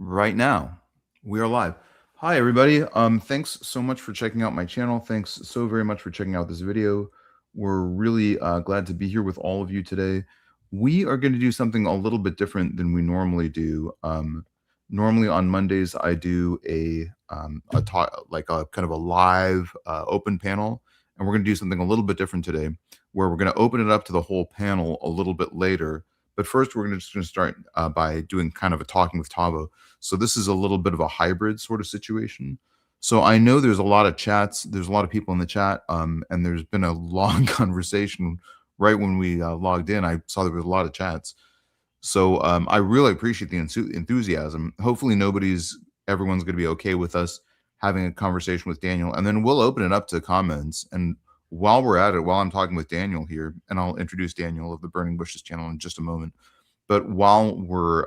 right now. We are live. Hi, everybody. Thanks so much for checking out my channel. Thanks so very much for checking out this video. We're really glad to be here with all of you today. We are going to do something a little bit different than we normally do. Normally on Mondays, I do a talk, like a kind of a live open panel, and we're going to do something a little bit different today, where we're going to open it up to the whole panel a little bit later. But first, we're just going to start by doing kind of a talking with Tavo. So this is a little bit of a hybrid sort of situation. So I know there's a lot of chats. There's a lot of people in the chat, and there's been a long conversation right when we logged in. I saw there was a lot of chats. So I really appreciate the enthusiasm. Hopefully, everyone's going to be okay with us having a conversation with Daniel, and then we'll open it up to comments. And while we're at it, while I'm talking with Daniel here, and I'll introduce Daniel of the Burning Bushes channel in just a moment. But while we're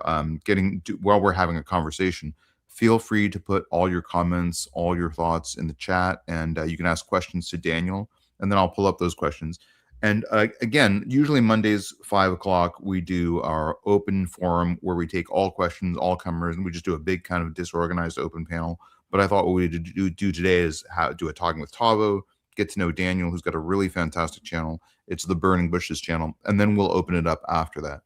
while we're having a conversation, feel free to put all your comments, all your thoughts in the chat, and you can ask questions to Daniel, and then I'll pull up those questions. And again, usually Mondays, 5 o'clock, we do our open forum where we take all questions, all comers, and we just do a big kind of disorganized open panel. But I thought what we do today is do a talking with Tavo, get to know Daniel, who's got a really fantastic channel. It's the Burning Bushes channel, and then we'll open it up after that.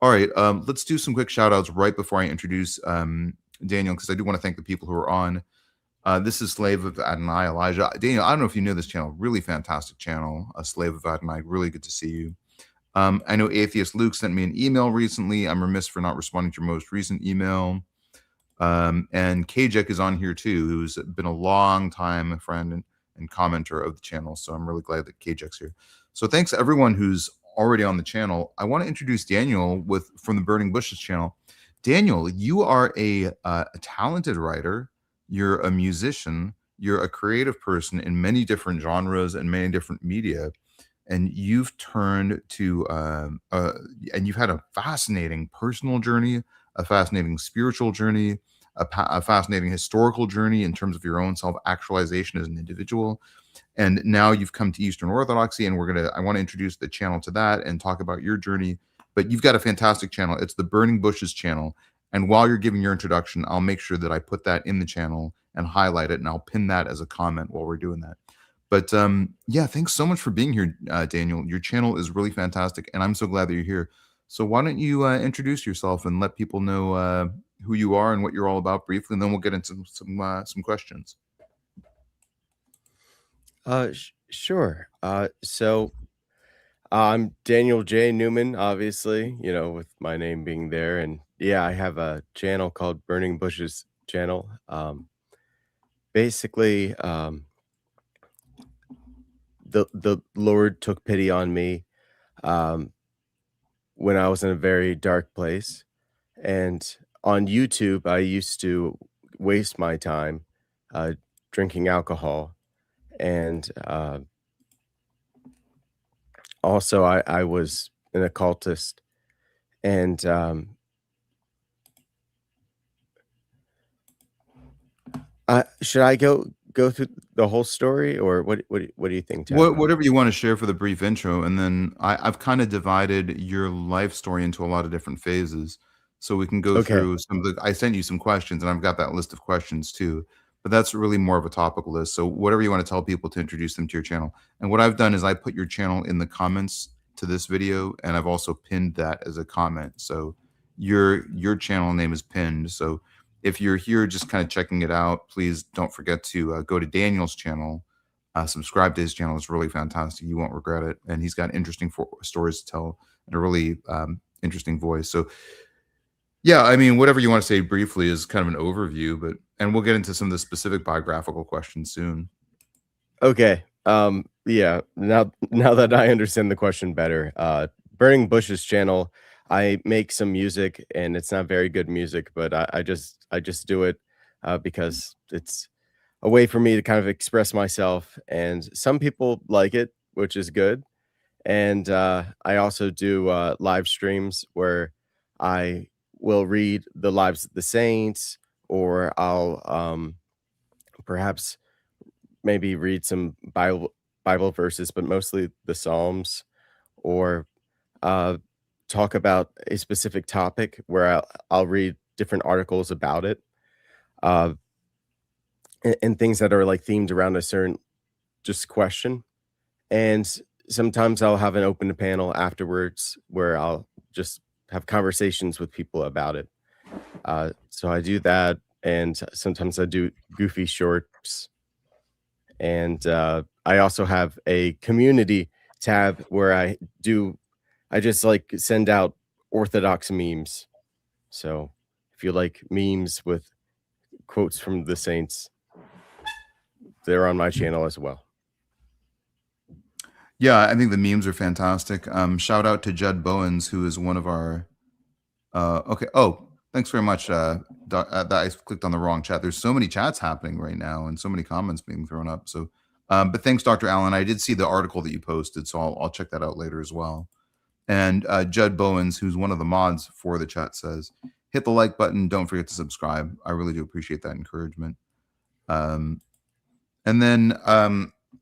All right, let's do some quick shout outs right before I introduce Daniel, because I do want to thank the people who are on. This is Slave of Adonai, Elijah. Daniel, I don't know if you know this channel. Really fantastic channel, a Slave of Adonai. Really good to see you. I know Atheist Luke sent me an email recently. I'm remiss for not responding to your most recent email. And Kajek is on here too, who's been a long time friend and commenter of the channel. So I'm really glad that Kajek's here. So thanks everyone who's already on the channel. I want to introduce Daniel from the Burning Bushes channel. Daniel, you are a talented writer. You're a musician. You're a creative person in many different genres and many different media. And you've turned to, and you've had a fascinating personal journey, a fascinating spiritual journey, a fascinating historical journey in terms of your own self-actualization as an individual. And now you've come to Eastern Orthodoxy, and I want to introduce the channel to that and talk about your journey. But you've got a fantastic channel. It's the Burning Bushes channel. And while you're giving your introduction, I'll make sure that I put that in the channel and highlight it, and I'll pin that as a comment while we're doing that. But yeah, thanks so much for being here, Daniel. Your channel is really fantastic, and I'm so glad that you're here. So why don't you introduce yourself and let people know who you are and what you're all about briefly, and then we'll get into some questions. Sure. So I'm Daniel J. Neumann, obviously, with my name being there. And yeah, I have a channel called Burning Bushes Channel. Basically, the Lord took pity on me um, when I was in a very dark place. And on YouTube, I used to waste my time drinking alcohol. And also, I was an occultist. And should I go through the whole story, or what do you think, Tavo? Whatever you want to share for the brief intro, and then I've kind of divided your life story into a lot of different phases, so we can go Okay. through some of the. I sent you some questions, and I've got that list of questions too. But that's really more of a topical list. So whatever you want to tell people to introduce them to your channel. And what I've done is I put your channel in the comments to this video, and I've also pinned that as a comment. So your channel name is pinned. So if you're here just kind of checking it out, please don't forget to go to Daniel's channel. Subscribe to his channel. It's really fantastic. You won't regret it. And he's got interesting stories to tell and a really interesting voice. So, yeah, I mean, whatever you want to say briefly is kind of an overview, and we'll get into some of the specific biographical questions soon. Okay. Yeah. Now that I understand the question better, Burning Bushes channel, I make some music, and it's not very good music, but I just do it because it's a way for me to kind of express myself, and some people like it, which is good. And I also do live streams where I will read the lives of the saints, or I'll perhaps maybe read some Bible verses, but mostly the Psalms, or uh, talk about a specific topic where I'll read different articles about it, uh, and things that are like themed around a certain just question. And sometimes I'll have an open panel afterwards where I'll just have conversations with people about it. So I do that, and sometimes I do goofy shorts. And I also have a community tab where I just like send out orthodox memes. So if you like memes with quotes from the saints, they're on my channel as well. Yeah, I think the memes are fantastic. Shout out to Judd Bowens, who is one of our. Okay. Oh, thanks very much. I clicked on the wrong chat. There's so many chats happening right now, and so many comments being thrown up. So, but thanks, Dr. Allen. I did see the article that you posted, so I'll check that out later as well. And Judd Bowens, who's one of the mods for the chat, says, "Hit the like button. Don't forget to subscribe. I really do appreciate that encouragement." Um, and then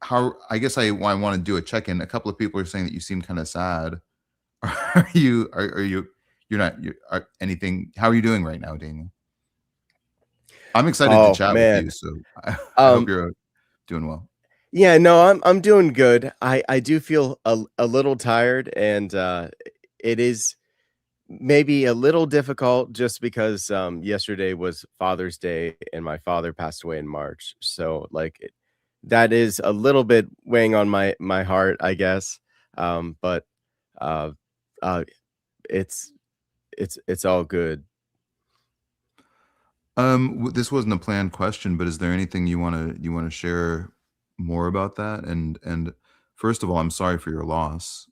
how I guess I want to do a check-in. A couple of people are saying that you seem kind of sad. Are you you're not anything? How are you doing right now, Daniel? I'm excited to Oh chat with you, man. so I hope Um you're doing well. yeah, no, I'm doing good. I do feel a little tired, and it is maybe a little difficult just because yesterday was Father's Day and my father passed away in March. So like that is a little bit weighing on my heart, I guess. But uh uh it's it's all good. This wasn't a planned question, but is there anything you want to share more about that? And first of all, I'm sorry for your loss.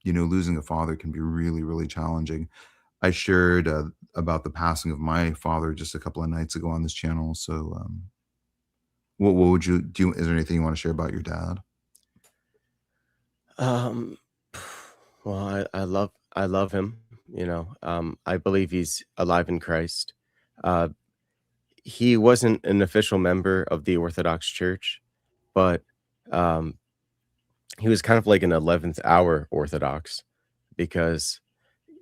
Losing a father can be really, really challenging. I shared about the passing of my father just a couple of nights ago on this channel. So, what would you do? Is there anything you want to share about your dad? Um well, I love him, you know. I believe he's alive in Christ. Uh he wasn't an official member of the Orthodox Church, but um he was kind of like an 11th hour Orthodox because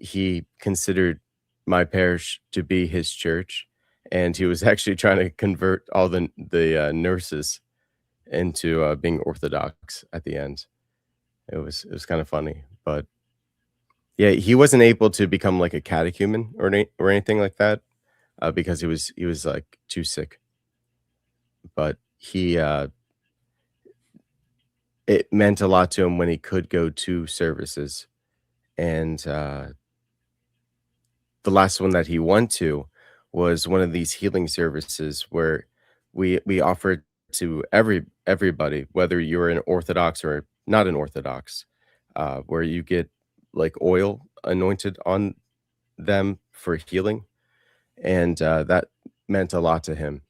he considered my parish to be his church, and he was actually trying to convert all the nurses into being Orthodox at the end. It was kind of funny, but yeah, he wasn't able to become like a catechumen or anything like that because he was like too sick. But it meant a lot to him when he could go to services, and the last one that he went to was one of these healing services where we offered to everybody, whether you're an Orthodox or not an Orthodox, where you get like oil anointed on them for healing, and that meant a lot to him.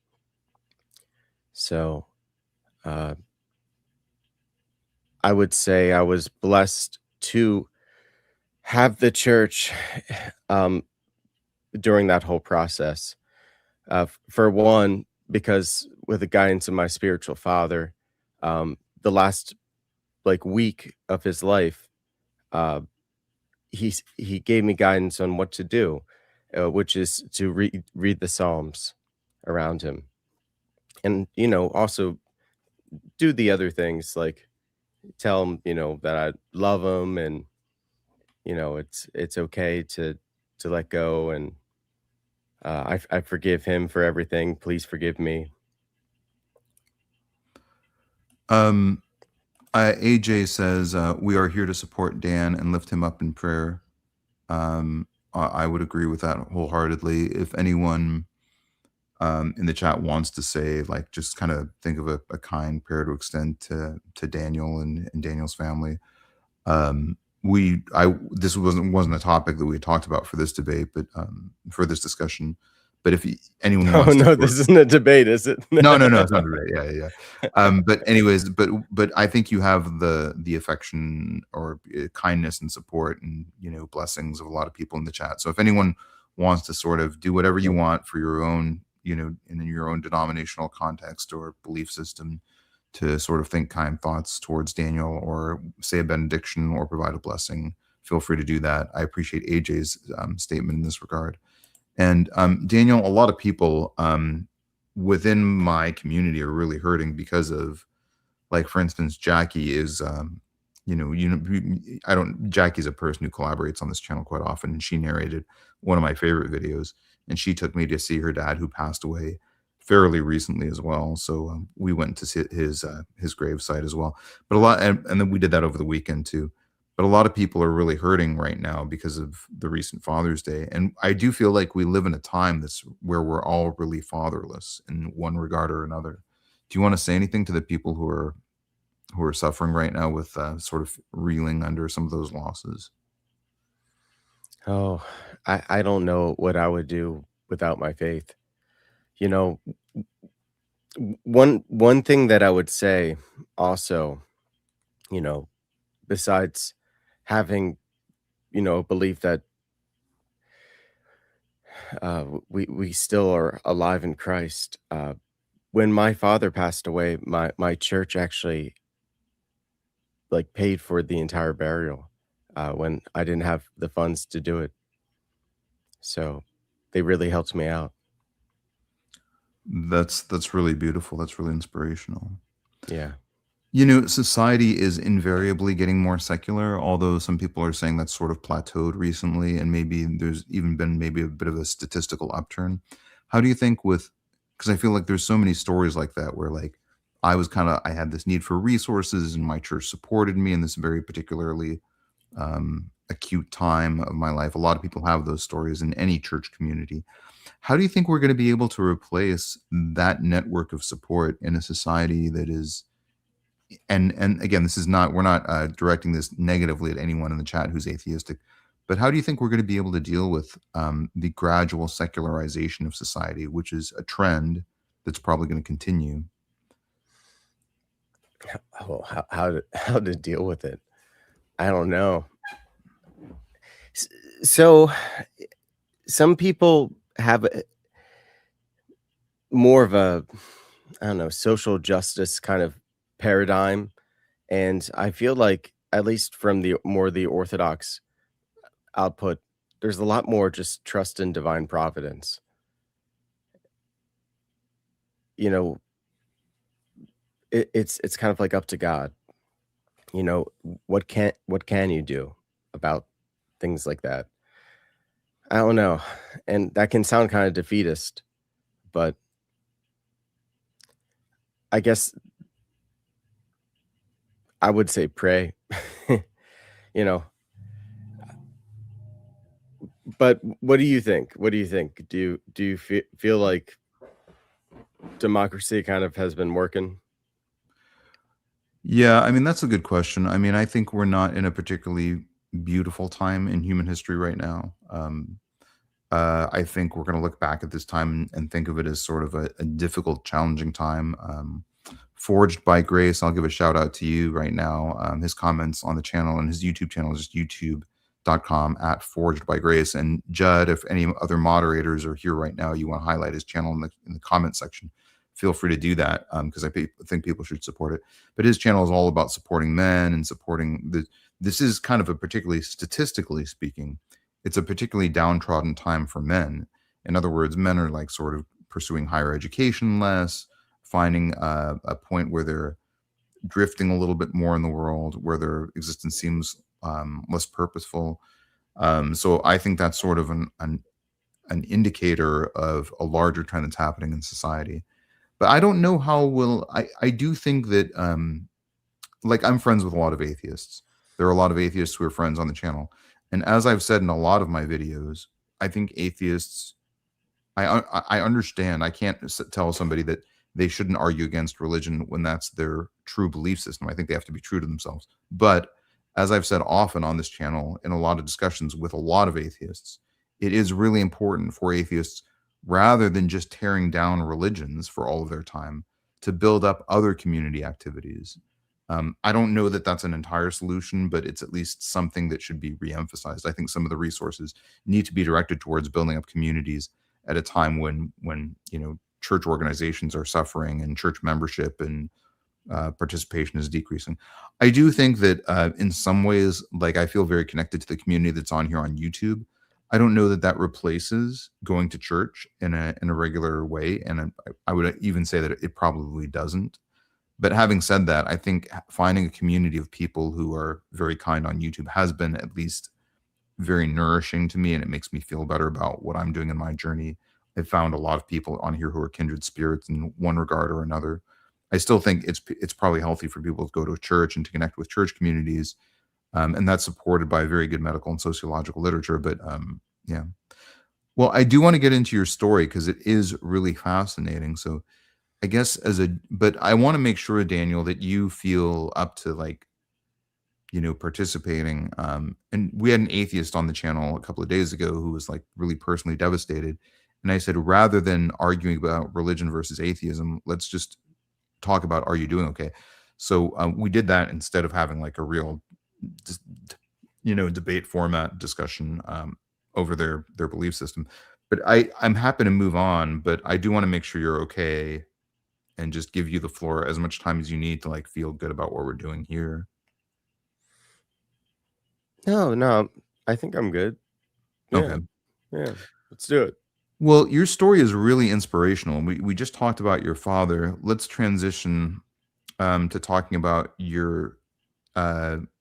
So uh, I would say I was blessed to have the church um, during that whole process. For one, because with the guidance of my spiritual father, the last like week of his life, uh, he gave me guidance on what to do, which is to read the Psalms around him, and also do the other things like tell him that I love him, and it's okay to let go, and I forgive him for everything. Please forgive me. Um, AJ says we are here to support Dan and lift him up in prayer. I would agree with that wholeheartedly. If anyone in the chat wants to say, like, just kind of think of a kind prayer to extend to Daniel and Daniel's family. This wasn't a topic that we had talked about for this debate, but for this discussion. But if anyone Oh wants to no, sort this isn't a debate, is it? no, no, no, it's not right. Yeah, yeah, yeah. But anyways, but I think you have the affection or kindness and support and blessings of a lot of people in the chat. So if anyone wants to sort of do whatever you want for your own, in your own denominational context or belief system, to sort of think kind thoughts towards Daniel or say a benediction or provide a blessing, feel free to do that. I appreciate AJ's statement in this regard. And Daniel, a lot of people within my community are really hurting because of, like, for instance, Jackie is, I don't, Jackie's a person who collaborates on this channel quite often, and she narrated one of my favorite videos, and she took me to see her dad who passed away fairly recently as well. So we went to see his gravesite as well. But a lot, and then we did that over the weekend too. But a lot of people are really hurting right now because of the recent Father's Day, and I do feel like we live in a time that's where we're all really fatherless in one regard or another. Do you want to say anything to the people who are suffering right now with sort of reeling under some of those losses? Oh, I don't know what I would do without my faith. You know, one thing that I would say also, you know, besides having, a belief that we still are alive in Christ. When my father passed away, my church actually like paid for the entire burial when I didn't have the funds to do it. So they really helped me out. That's really beautiful. That's really inspirational. Yeah. Society is invariably getting more secular, although some people are saying that's sort of plateaued recently, and maybe there's even been maybe a bit of a statistical upturn. How do you think with, because I feel like there's so many stories like that where, like, I had this need for resources and my church supported me in this very particularly acute time of my life. A lot of people have those stories in any church community. How do you think we're going to be able to replace that network of support in a society that is, and again, this is not, we're not directing this negatively at anyone in the chat who's atheistic, but how do you think we're going to be able to deal with the gradual secularization of society, which is a trend that's probably going to continue? Oh, how to deal with it? I don't know. S- So some people have more of a, I don't know, social justice kind of paradigm. And I feel like, at least from the orthodox output, there's a lot more just trust in divine providence. You know, it's kind of like up to God. You know, what can you do about things like that? I don't know. And that can sound kind of defeatist, but I guess I would say pray. you know, but what do you think? What do you think? Do you feel like democracy kind of has been working? Yeah, I mean, that's a good question. I mean, I think we're not in a particularly beautiful time in human history right now. I think we're going to look back at this time and think of it as sort of a difficult, challenging time. Forged by Grace, I'll give a shout out to you right now. His comments on the channel and his YouTube channel is just youtube.com/forged by Grace. And Judd, if any other moderators are here right now, you want to highlight his channel in the comment section, feel free to do that, because I think people should support it. But his channel is all about supporting men and supporting the. This is kind of a particularly, statistically speaking, it's a particularly downtrodden time for men. In other words, men are like sort of pursuing higher education less, finding a point where they're drifting a little bit more in the world, where their existence seems less purposeful. So I think that's sort of an indicator of a larger trend that's happening in society. But I don't know how will I do think that like, I'm friends with a lot of atheists. There are a lot of atheists who are friends on the channel. And as I've said in a lot of my videos, I think atheists, I understand. I can't tell somebody that they shouldn't argue against religion when that's their true belief system. I think they have to be true to themselves. But as I've said often on this channel in a lot of discussions with a lot of atheists, it is really important for atheists, rather than just tearing down religions for all of their time, to build up other community activities. I don't know that that's an entire solution, but it's at least something that should be reemphasized. I think some of the resources need to be directed towards building up communities at a time when church organizations are suffering and church membership and participation is decreasing. I do think that in some ways, like, I feel very connected to the community that's on here on YouTube. I don't know that that replaces going to church in a regular way, and I would even say that it probably doesn't. But having said that, I think finding a community of people who are very kind on YouTube has been at least very nourishing to me, and it makes me feel better about what I'm doing in my journey. I've found a lot of people on here who are kindred spirits in one regard or another. I still think it's probably healthy for people to go to a church and to connect with church communities, and that's supported by very good medical and sociological literature. But yeah, well, I do want to get into your story because it is really fascinating. So I guess but I want to make sure, Daniel, that you feel up to like participating. And we had an atheist on the channel a couple of days ago who was like really personally devastated. And I said, rather than arguing about religion versus atheism, let's just talk about, are you doing okay? So we did that instead of having like a real, dis- debate format discussion over their belief system. But I'm happy to move on, but I do want to make sure you're okay and just give you the floor as much time as you need to like feel good about what we're doing here. No, no, I think I'm good. Okay. Yeah, yeah, let's do it. Well, your story is really inspirational. We just talked about your father. Let's transition to talking about your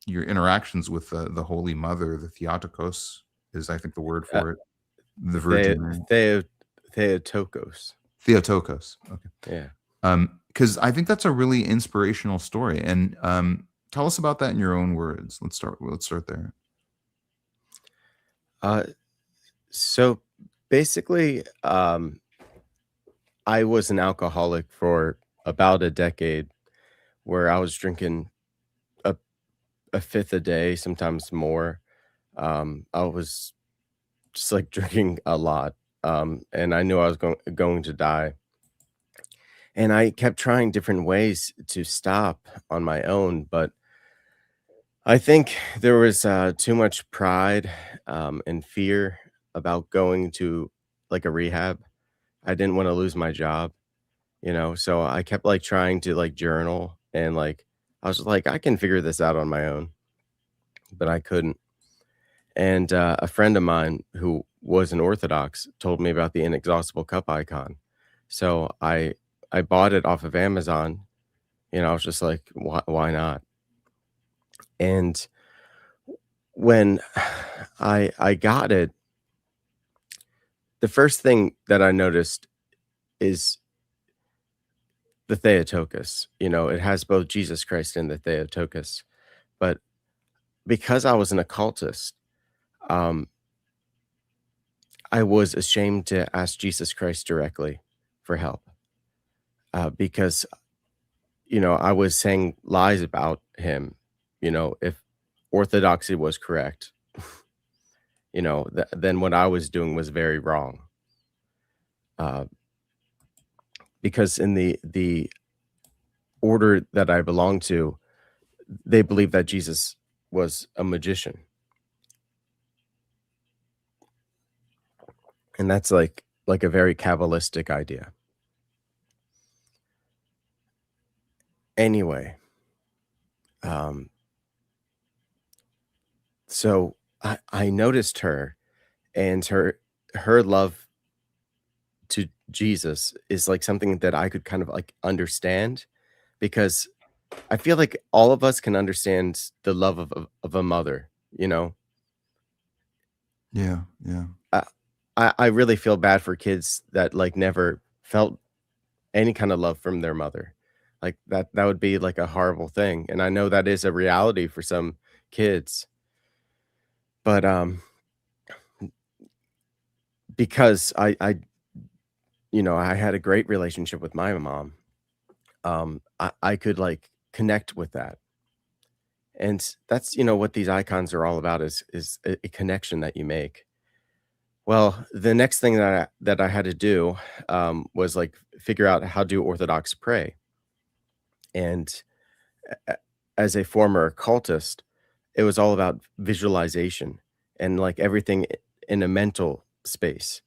interactions with the Holy Mother, the Theotokos is I think the word Uh, for it, the the Virgin Mary. Theotokos. Theotokos. Okay. Yeah. Because I think that's a really inspirational story, and tell us about that in your own words. Let's start there. Uh, so basically, I was an alcoholic for about a decade where I was drinking a, a fifth a day, sometimes more. I was just like drinking a lot. And I knew I was going to die. And I kept trying different ways to stop on my own, but I think there was too much pride and fear about going to like a rehab. I didn't want to lose my job, so I kept like trying to like journal and like I was like, I can figure this out on my own, but I couldn't. And a friend of mine who was an Orthodox told me about the inexhaustible cup icon. So I bought it off of Amazon. I was just like, why not? And when I got it, the first thing that I noticed is the Theotokos. It has both Jesus Christ and the Theotokos. But because I was an occultist, um, I was ashamed to ask Jesus Christ directly for help because, I was saying lies about him. If orthodoxy was correct, then what I was doing was very wrong. Uh, because in the order that I belong to, they believe that Jesus was a magician. And that's like a very Kabbalistic idea. Anyway, um, so I noticed her and her love to Jesus is like something that I could kind of like understand because I feel like all of us can understand the love of a mother, you know? Yeah, yeah. I I really feel bad for kids that like never felt any kind of love from their mother. Like that would be like a horrible thing. And I know that is a reality for some kids. But because I had a great relationship with my mom, I could like connect with that. And that's what these icons are all about is a connection that you make. Well, the next thing that I had to do was like figure out how do Orthodox pray. And a- as a former occultist, it was all about visualization and like everything in a mental space,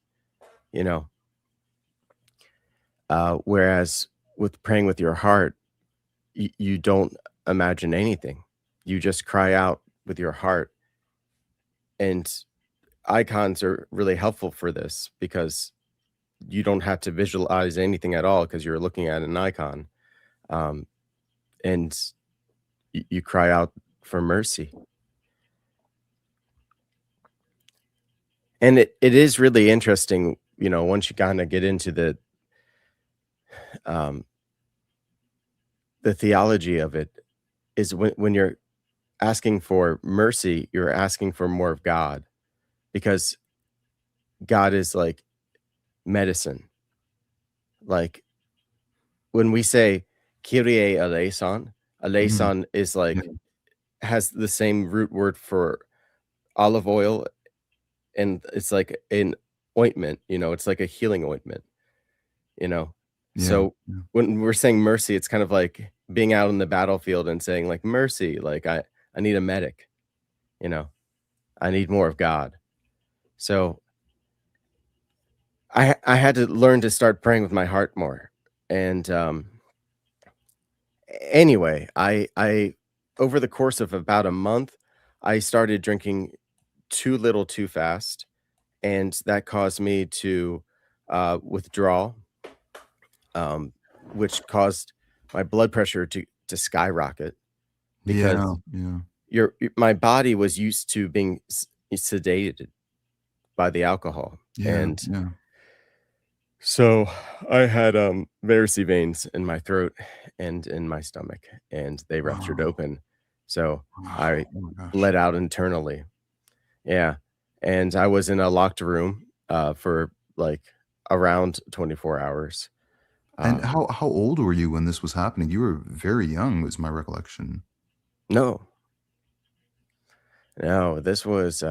you know. Whereas with praying with your heart, you don't imagine anything. You just cry out with your heart. And icons are really helpful for this because you don't have to visualize anything at all because you're looking at an icon, um, and you cry out for mercy. And it is really interesting, once you kind of get into um, the theology of it, is when you're asking for mercy, you're asking for more of God because God is like medicine. Like when we say Kyrie eleison, Mhm. eleison is Yeah. like has the same root word for olive oil, and it's like an ointment, it's like a healing ointment, you know. Yeah. So Yeah. when we're saying mercy, it's kind of like being out in the battlefield and saying like mercy, like I need a medic, you know. I need more of God. So I had to learn to start praying with my heart more. And anyway, I over the course of about a month, I started drinking too little too fast, and that caused me to withdraw, um, which caused my blood pressure to skyrocket Yeah. because Yeah. my body was used to being sedated by the alcohol, Yeah. and Yeah. so I had, varicose veins in my throat and in my stomach, and they ruptured Oh, open. So wow. I Oh my gosh. bled out internally. Yeah, and I was in a locked room, for, like, around 24 hours. And Um, how old were you when this was happening? You were very young, was my recollection. no, no, this was,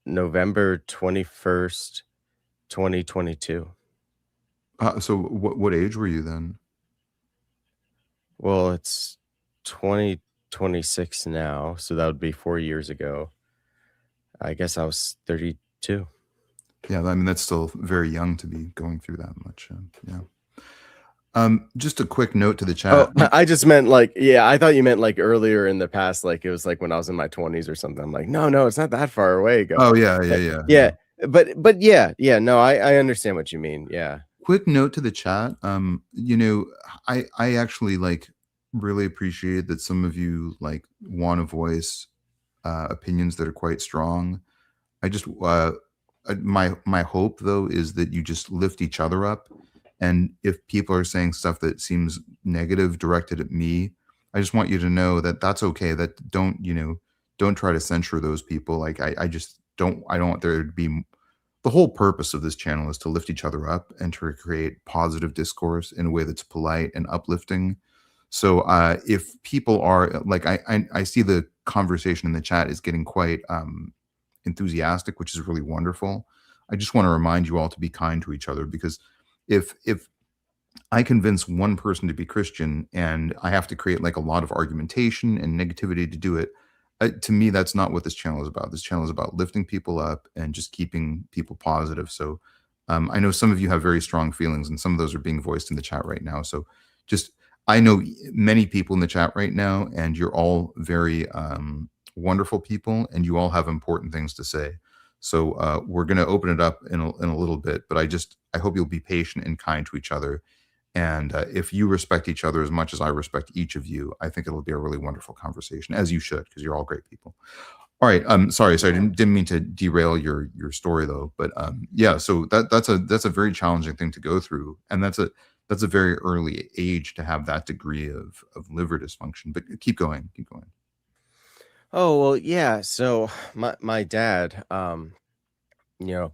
November 21st, 2022. So what age were you then? Well, it's 2026 now, so that would be 4 years ago. I guess I was 32. Yeah, I mean, that's still very young to be going through that much. Yeah. Just a quick note to the Oh, chat. I just meant like, yeah, I thought you meant like earlier in the past, like it was like when I was in my 20s or something. I'm like, no, no, it's not that far away ago. Oh yeah, yeah, Uh, yeah, yeah. yeah, but yeah, yeah, no, I understand what you mean. Yeah. Quick note to the chat. I actually like really appreciate that some of you like want to voice opinions that are quite strong. I just my hope though is that you just lift each other up, and if people are saying stuff that seems negative directed at me, I just want you to know that that's okay. That don't try to censure those people. Like I just don't want there to be the whole purpose of this channel is to lift each other up and to create positive discourse in a way that's polite and uplifting. So if people are like I see the conversation in the chat is getting quite enthusiastic, which is really wonderful. I just want to remind you all to be kind to each other because if I convince one person to be Christian and I have to create like a lot of argumentation and negativity to do it, to me that's not what this channel is about. This channel is about lifting people up and just keeping people positive. So I know some of you have very strong feelings, and some of those are being voiced in the chat right now. So just I know many people in the chat right now, and you're all very wonderful people, and you all have important things to say. So we're going to open it up in a little bit, but I hope you'll be patient and kind to each other. And if you respect each other as much as I respect each of you, I think it'll be a really wonderful conversation, as you should, because you're all great people. All right. Sorry. Didn't mean to derail your story though. But yeah. So that's a very challenging thing to go through, and that's a very early age to have that degree of liver dysfunction. But keep going. Keep going. Oh, well, yeah. So my dad, you know,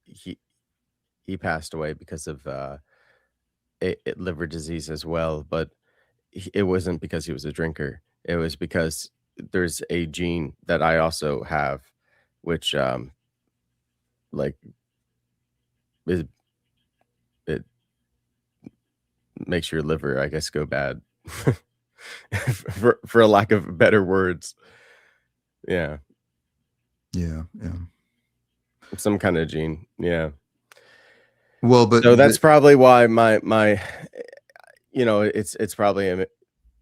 he he passed away because of liver disease as well, but it wasn't because he was a drinker. It was because there's a gene that I also have, which like it, it makes your liver, I guess, go bad. For a lack of better words. Yeah. Yeah. Yeah. Some kind of gene. Yeah. Well, but So that's probably why my it's probably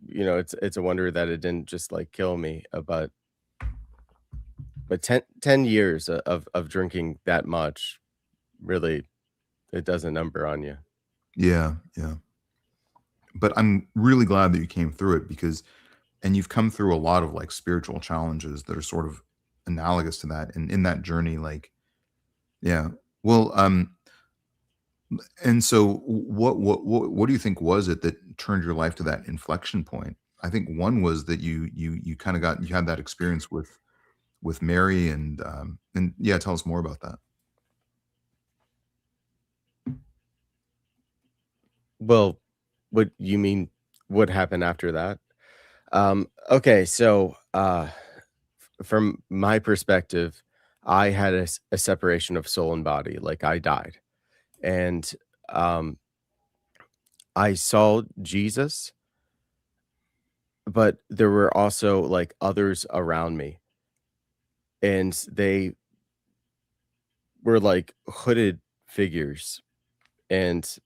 it's a wonder that it didn't just like kill me, but but 10 years of drinking that much, really, it does a number on you. Yeah, yeah. But I'm really glad that you came through it, because and you've come through a lot of like spiritual challenges that are sort of analogous to that, and in that journey, like, yeah. Well, and so what do you think was it that turned your life to that inflection point? I think one was that you kind of you had that experience with Mary, and yeah, tell us more about that. Well, what you mean, what happened after that? Okay, so, from my perspective, I had a separation of soul and body, like, I died, and, um, I saw Jesus, but there were also, like, others around me, and they were, like, hooded figures, and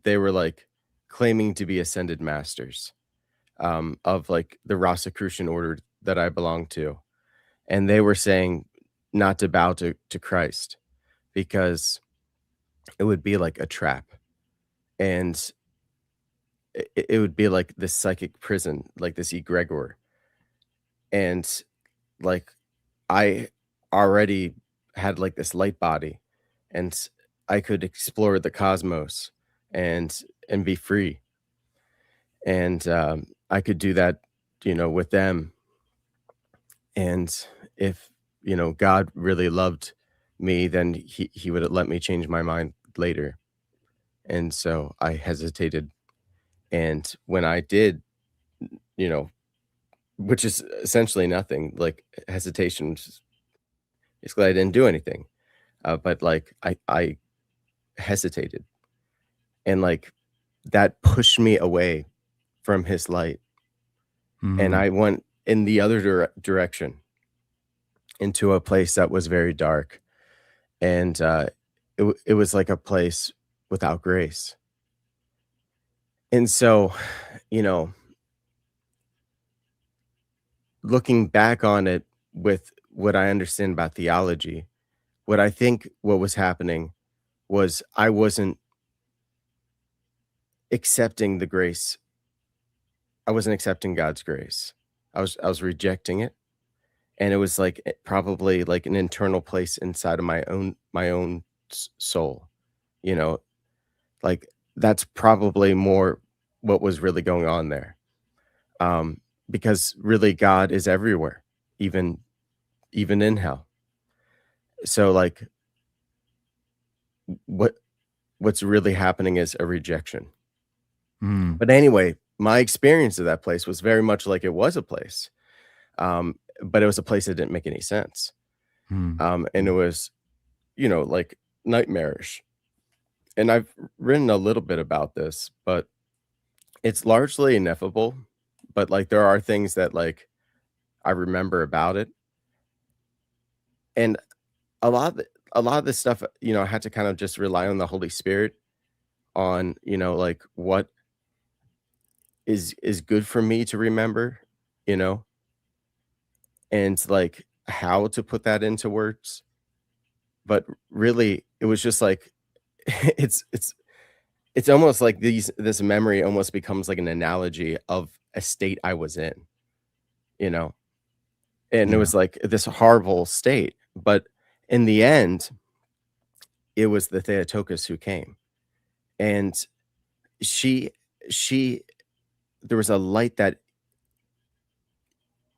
they were, like, claiming to be ascended masters, of, like, the Rosicrucian order that I belong to, and they were saying not to bow to Christ because it would be like a trap, and it would be like this psychic prison, like this egregor, and, like, I already had, like, this light body, and I could explore the cosmos and be free, and, I could do that, with them, and if, God really loved me, then he would let me change my mind later, and so I hesitated, and when I did, you know, which is essentially nothing, like, hesitation, basically, I didn't do anything, but, like, I hesitated, and, like, that pushed me away from his light, and Mhm. I went in the other direction into a place that was very dark, and, it was like a place without grace, and so, you know, looking back on it with what I understand about theology, what I think what was happening was I wasn't accepting the grace. I wasn't accepting God's grace. I was rejecting it, and it was like probably like an internal place inside of my own soul, you know, like that's probably more what was really going on there. Um, because really God is everywhere, even even in hell. So like what what's really happening is a rejection. Mm, But anyway, my experience of that place was very much like it was a place. But it was a place that didn't make any sense. mm, And it mm, was, like nightmarish. And I've written a little bit about this, but it's largely ineffable. But like there are things that like I remember about it. And a lot of this stuff, I had to kind of just rely on the Holy Spirit on, like what is good for me to remember, you know, and like how to put that into words. But really, it was just like it's it's almost like this memory almost becomes like an analogy of a state I was in, you know? And it yeah. was like this horrible state, but in the end, it was the Theotokos who came, and she she there was a light that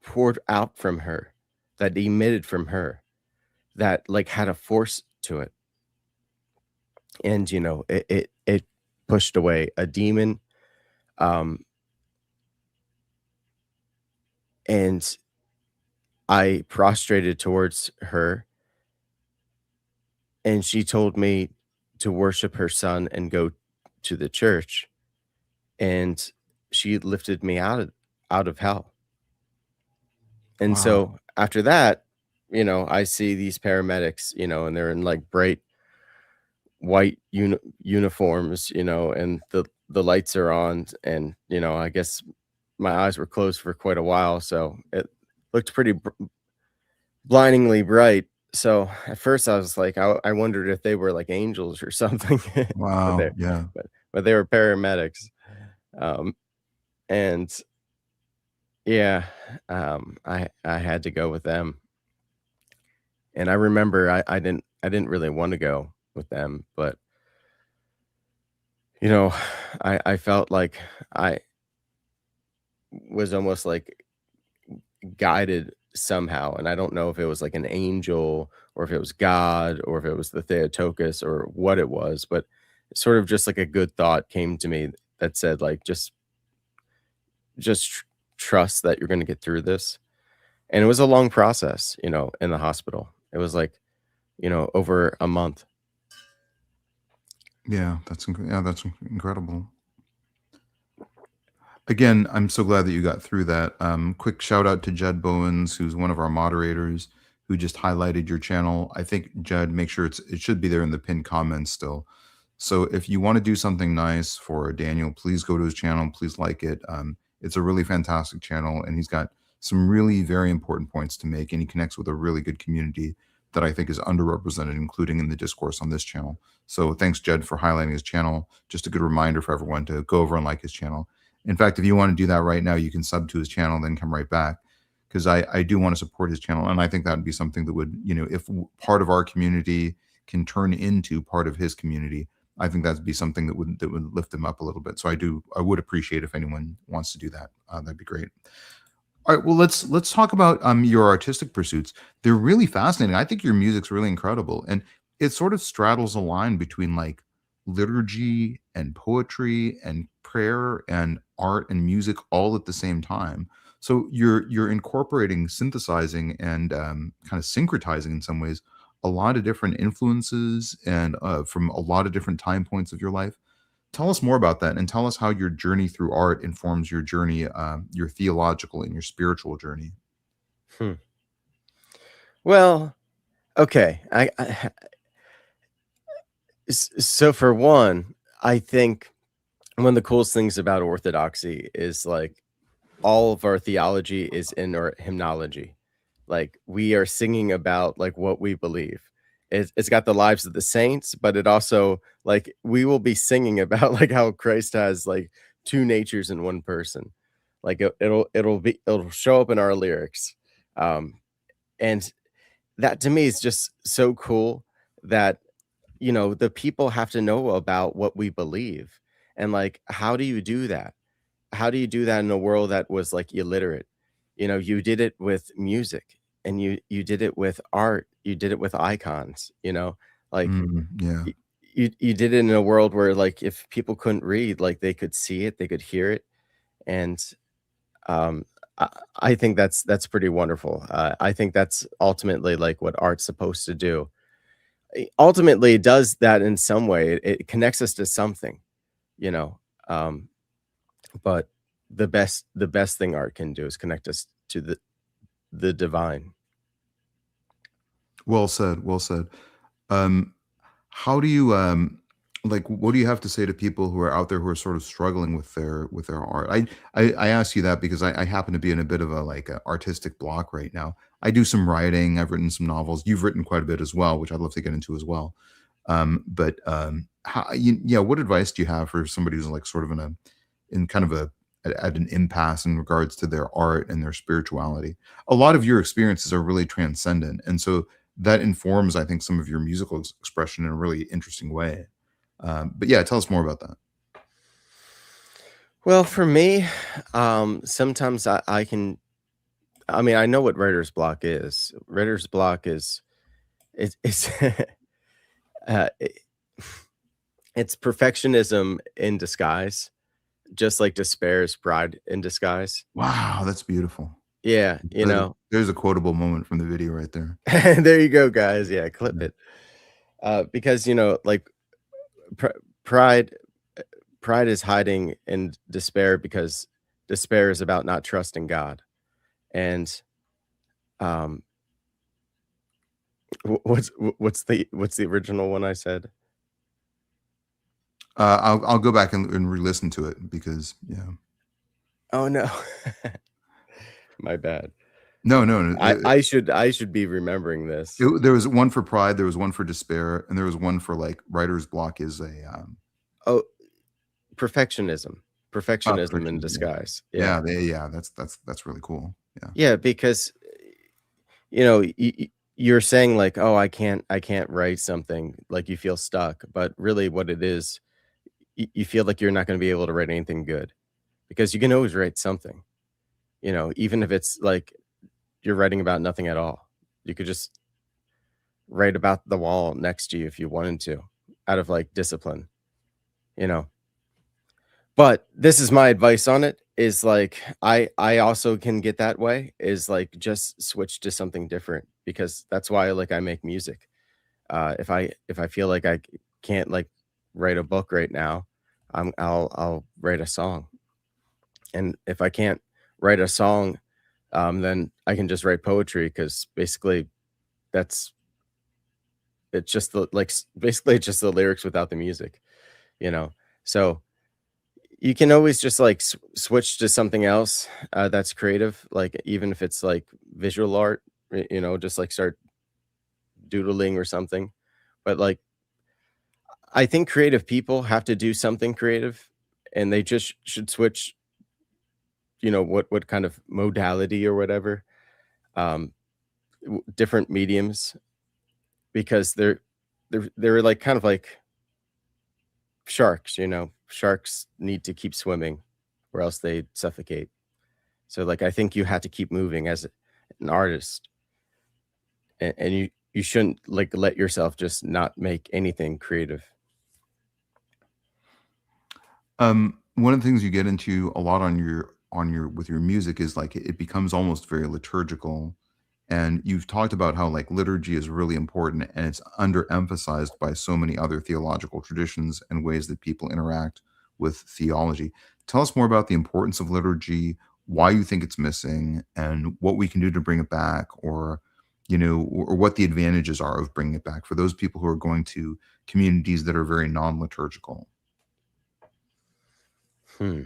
poured out from her, that emitted from her, that, like, had a force to it, and, it pushed away a demon, um, and I prostrated towards her, and she told me to worship her son and go to the church, and she lifted me out of hell. And Wow. so after that, I see these paramedics, and they're in like bright white uniforms, and the lights are on, and I guess my eyes were closed for quite a while, so it looked pretty blindingly bright. So at first I was like, I wondered if they were like angels or something, but Wow. they Yeah. but they were paramedics. Um, and yeah, I had to go with them. And I remember I didn't really want to go with them, but you know, I felt like I was almost like guided somehow, and I don't know if it was like an angel or if it was God or if it was the Theotokos or what it was, but sort of just like a good thought came to me that said like just trust that you're going to get through this. And it was a long process, in the hospital. It was like, over a month. Yeah. That's incredible. Again, I'm so glad that you got through that. Quick shout out to Jed Bowens, who's one of our moderators, who just highlighted your channel. I think Jed, make sure it should be there in the pinned comments still. So if you want to do something nice for Daniel, please go to his channel. Please like it. It's a really fantastic channel, and he's got some really very important points to make, and he connects with a really good community that I think is underrepresented, including in the discourse on this channel. So thanks, Jed, for highlighting his channel. Just a good reminder for everyone to go over and like his channel. In fact, if you want to do that right now, you can sub to his channel, then come right back, because I do want to support his channel, and I think that would be something that would, if part of our community can turn into part of his community, I think that'd be something that would lift him up a little bit. So I would appreciate if anyone wants to do that. That'd be great. All right, well, let's talk about your artistic pursuits. They're really fascinating. I think your music's really incredible, and it sort of straddles a line between like liturgy and poetry and prayer and art and music all at the same time. So you're incorporating, synthesizing, and kind of syncretizing in some ways a lot of different influences and from a lot of different time points of your life. Tell us more about that, and tell us how your journey through art informs your journey, your theological and your spiritual journey. Hmm. Well, okay. So for one, I think one of the coolest things about orthodoxy is like all of our theology is in our hymnology. Like we are singing about like what we believe. It's got the lives of the saints, but it also like we will be singing about like how Christ has like two natures in one person. Like it'll show up in our lyrics. Um, and that to me is just so cool that the people have to know about what we believe. And like, how do you do that? How do you do that in a world that was like illiterate? You did it with music and you did it with art, you did it with icons, like Yeah. you did it in a world where like if people couldn't read, like they could see it, they could hear it. And um I, I think that's pretty wonderful. I think that's ultimately like what art's supposed to do. Ultimately, it does that in some way. It connects us to something, you know. Um, but the best thing art can do is connect us to the divine. Well said. Well said. Um, how do you like? What do you have to say to people who are out there who are sort of struggling with their art? I ask you that because I happen to be in a bit of a like a artistic block right now. I do some writing. I've written some novels. You've written quite a bit as well, which I'd love to get into as well. But yeah, what advice do you have for somebody who's like sort of in kind of at an impasse in regards to their art and their spirituality? A lot of your experiences are really transcendent, and so that informs, I think, some of your musical expression in a really interesting way. But yeah, tell us more about that. Well, for me, sometimes I mean, I know what writer's block is. Writer's block is it's it, it's perfectionism in disguise, just like despair is pride in disguise. Wow, that's beautiful. Yeah, There's a quotable moment from the video right there. there you go, guys. Yeah, clip Yeah. it. Because like pr- pride pride is hiding in despair because despair is about not trusting God. And um what's the original one I said? I'll go back and re-listen to it because yeah. Oh no. My bad. No, no, no. I should be remembering this. There was one for pride, there was one for despair, and there was one for like writer's block is a Oh, perfectionism. Perfectionism in perfectionism. Yeah, disguise. Yeah. yeah, yeah. That's really cool. Yeah. Yeah, because you know, you're saying like, "Oh, I can't write something," like you feel stuck, but really what it is, you feel like you're not gonna be able to write anything good because you can always write something, even if it's like you're writing about nothing at all. You could just write about the wall next to you if you wanted to, out of like discipline, you know. But this is my advice on it is like I also can get that way is like just switch to something different because that's why like I make music. If I feel like can't like write a book right now, I'll write a song. And if I can't write a song, then I can just write poetry because basically that's it's just the basically it's just the lyrics without the music, you know. So you can always just like switch to something else that's creative, like even if it's like visual art, just like start doodling or something. But like I think creative people have to do something creative and they just should switch, what kind of modality or whatever, um, different mediums because they're like kind of like sharks, sharks need to keep swimming or else they suffocate. So like I think you have to keep moving as an artist and you shouldn't like let yourself just not make anything creative. One of the things you get into a lot on your with your music is like it becomes almost very liturgical. And you've talked about how like liturgy is really important and it's underemphasized by so many other theological traditions and ways that people interact with theology. Tell us more about the importance of liturgy, why you think it's missing, and what we can do to bring it back, or or what the advantages are of bringing it back for those people who are going to communities that are very non-liturgical. Hmm.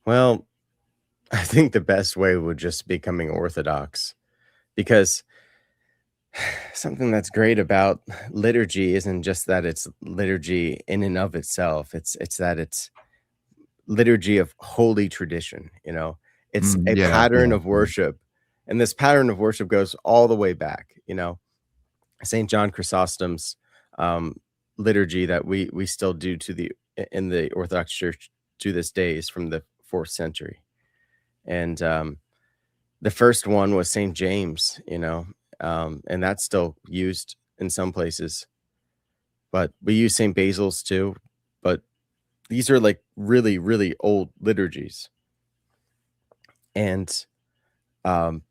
Well, I think the best way would just be becoming orthodox because something that's great about liturgy isn't just that it's liturgy in and of itself. It's that it's liturgy of holy tradition, It's Mm, a yeah, pattern yeah, of yeah, worship. And this pattern of worship goes all the way back, St. John Chrysostom's liturgy that we still do in the Orthodox Church to this day is from the 4th century. And the first one was St. James, and that's still used in some places. But we use St. Basil's too. But these are like really, really old liturgies. And um,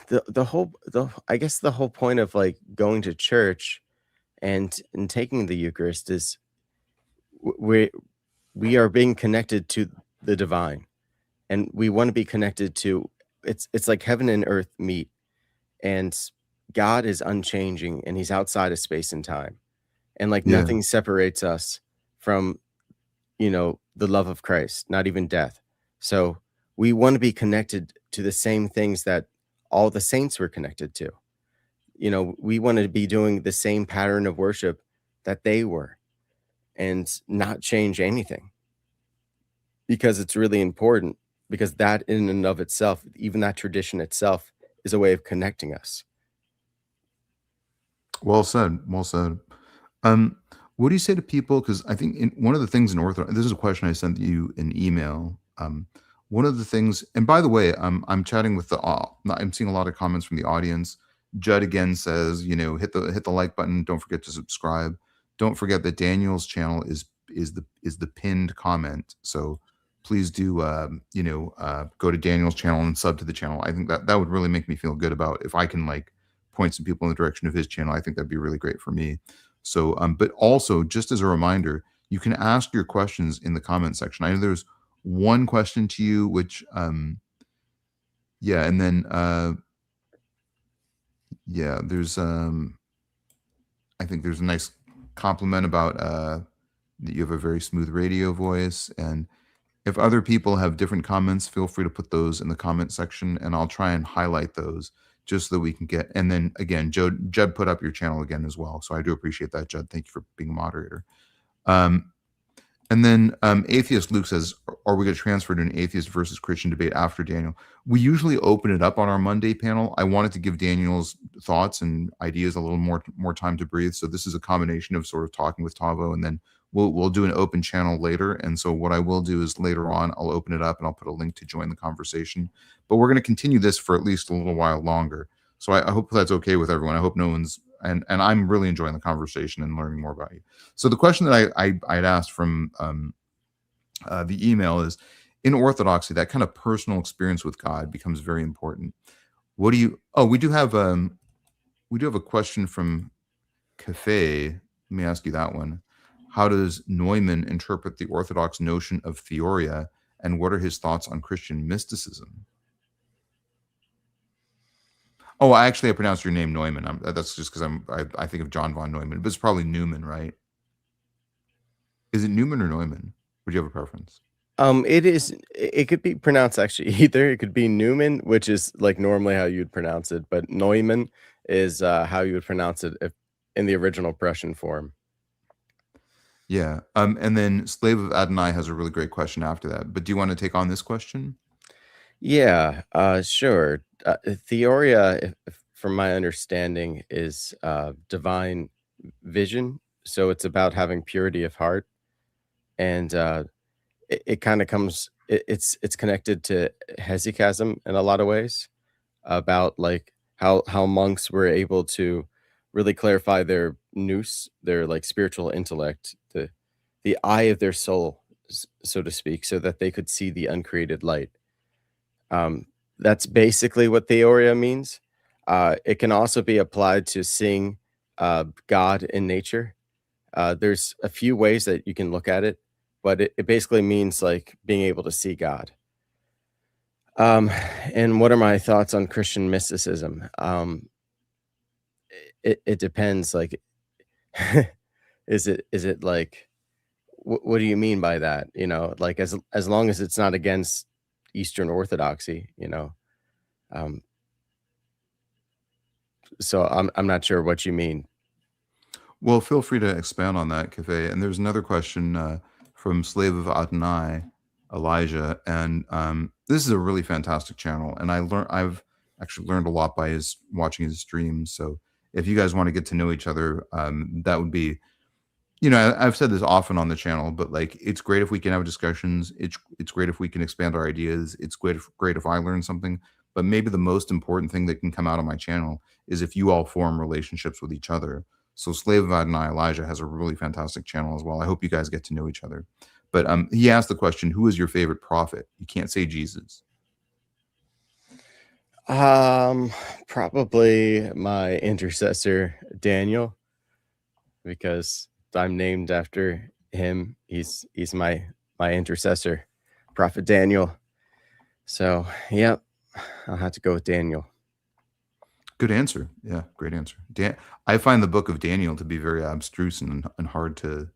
the I guess the whole point of like going to church and taking the Eucharist is we we are being connected to the divine, and we want to be connected to it's like heaven and earth meet, and God is unchanging, and He's outside of space and time, and like yeah, nothing separates us from the love of Christ, not even death. So we want to be connected to the same things that all the saints were connected to. We want to be doing the same pattern of worship that they were and not change anything because it's really important because that in and of itself, even that tradition itself is a way of connecting us. well said, well said. Um, what do you say to people? Because I think one of the things in Orthodox, this is a question I sent you in email. One of the things, and by the way, I'm chatting with I'm seeing a lot of comments from the audience. Judd again says, hit the like button. Don't forget to subscribe. Don't forget that Daniel's channel is the pinned comment. So please do, go to Daniel's channel and sub to the channel. I think that would really make me feel good about if I can like point some people in the direction of his channel. I think that'd be really great for me. So, but also just as a reminder, you can ask your questions in the comment section. I know there's one question to you, which, yeah, and then, yeah, there's, I think there's a nice compliment about that you have a very smooth radio voice, and If other people have different comments, feel free to put those in the comment section, and I'll try and highlight those just so that we can get. And then again, Judd put up your channel again as well, so I do appreciate that, Judd. Thank you for being a moderator. And then Atheist Luke says, are we going to transfer to an atheist versus Christian debate after Daniel? We usually open it up on our Monday panel. I wanted to give Daniel's thoughts and ideas a little more time to breathe. So this is a combination of sort of talking with Tavo, and then we'll do an open channel later. And so what I will do is later on, I'll open it up and I'll put a link to join the conversation. But we're going to continue this for at least a little while longer. So I hope that's okay with everyone. I hope no one's and I'm really enjoying the conversation and learning more about you. So the question that I'd asked from the email is, in orthodoxy, that kind of personal experience with God becomes very important. What do you? Oh, we do have a question from Cafe. Let me ask you that one. How does Neumann interpret the Orthodox notion of theoria, and what are his thoughts on Christian mysticism? Oh, I pronounced your name Neumann. That's just because I think of John von Neumann, but it's probably Newman, right? Is it Newman or Neumann? Would you have a preference? It could be pronounced actually either. It could be Newman, which is like normally how you'd pronounce it, but Neumann is how you would pronounce it if in the original Prussian form. Yeah. And then Slave of Adonai has a really great question after that. But do you want to take on this question? Yeah, sure. Theoria, from my understanding, is divine vision. So it's about having purity of heart, and it kind of comes. It's connected to hesychasm in a lot of ways, about like how monks were able to really clarify their nous, their like spiritual intellect, the eye of their soul, so to speak, so that they could see the uncreated light. That's basically what theoria means. It can also be applied to seeing God in nature. There's a few ways that you can look at it, but it basically means like being able to see God. And what are my thoughts on Christian mysticism? It depends. Like, is it like, what do you mean by that? You know, like as long as it's not against Eastern Orthodoxy, you know. Um, so I'm not sure what you mean. Well, feel free to expand on that, Cafe. And there's another question from Slave of Adonai, Elijah, and this is a really fantastic channel. And I've actually learned a lot by watching his streams. So if you guys want to get to know each other, that would be, I've said this often on the channel, but like, it's great if we can have discussions. It's great if we can expand our ideas. It's great if I learn something. But maybe the most important thing that can come out of my channel is if you all form relationships with each other. So Slave of Adonai Elijah has a really fantastic channel as well. I hope you guys get to know each other. But he asked the question, who is your favorite prophet? You can't say Jesus. Probably my intercessor Daniel, because I'm named after him. He's my intercessor, Prophet Daniel. So, yep, I'll have to go with Daniel. Good answer. Yeah, great answer. I find the book of Daniel to be very abstruse and hard to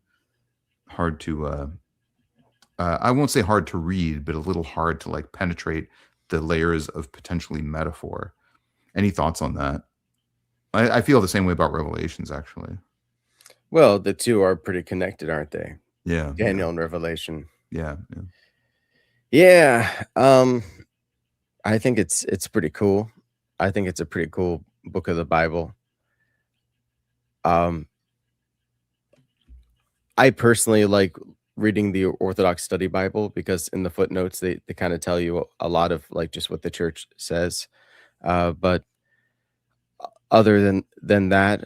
I won't say hard to read, but a little hard to like penetrate the layers of potentially metaphor. Any thoughts on that? I feel the same way about Revelations, actually. Well, the two are pretty connected, aren't they? Yeah. Daniel and Revelation. Yeah. Yeah. I think it's pretty cool. I think it's a pretty cool book of the Bible. I personally like reading the Orthodox Study Bible because in the footnotes they kind of tell you a lot of like just what the church says. But other than that,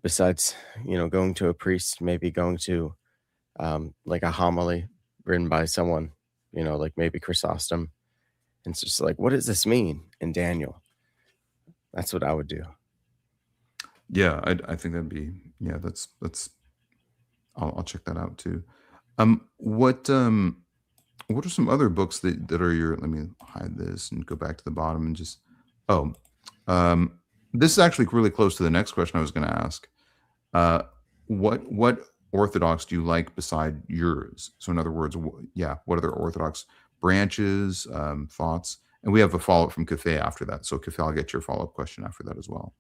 besides going to a priest, maybe going to like a homily written by someone, like maybe Chrysostom, and it's just like, what does this mean in Daniel? That's what I would do. Yeah, I think that'd be that's I'll check that out too. What are some other books that are your, let me hide this and go back to the bottom and just this is actually really close to the next question I was going to ask. What Orthodox do you like beside yours? So in other words, yeah, what other Orthodox branches, thoughts? And we have a follow-up from Cafe after that. So Cafe, I'll get your follow-up question after that as well.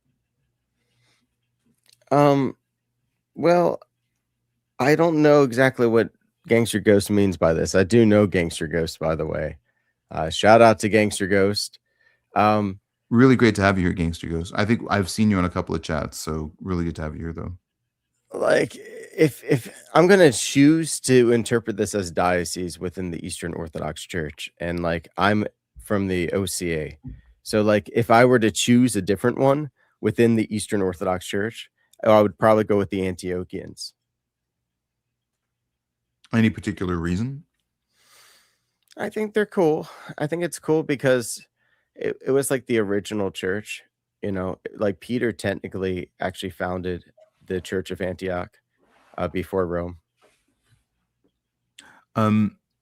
Well, I don't know exactly what Gangster Ghost means by this. I do know Gangster Ghost, by the way. Shout out to Gangster Ghost. Um, Really great to have you here, Gangster Ghost. I think I've seen you on a couple of chats, so really good to have you here, though. like if I'm gonna choose to interpret this as diocese within the Eastern Orthodox Church, and like I'm from the OCA, so like if I were to choose a different one within the Eastern Orthodox Church, I would probably go with the Antiochians. Any particular reason? I think they're cool. I think it's cool because it was like the original church, like Peter technically actually founded the Church of Antioch before Rome.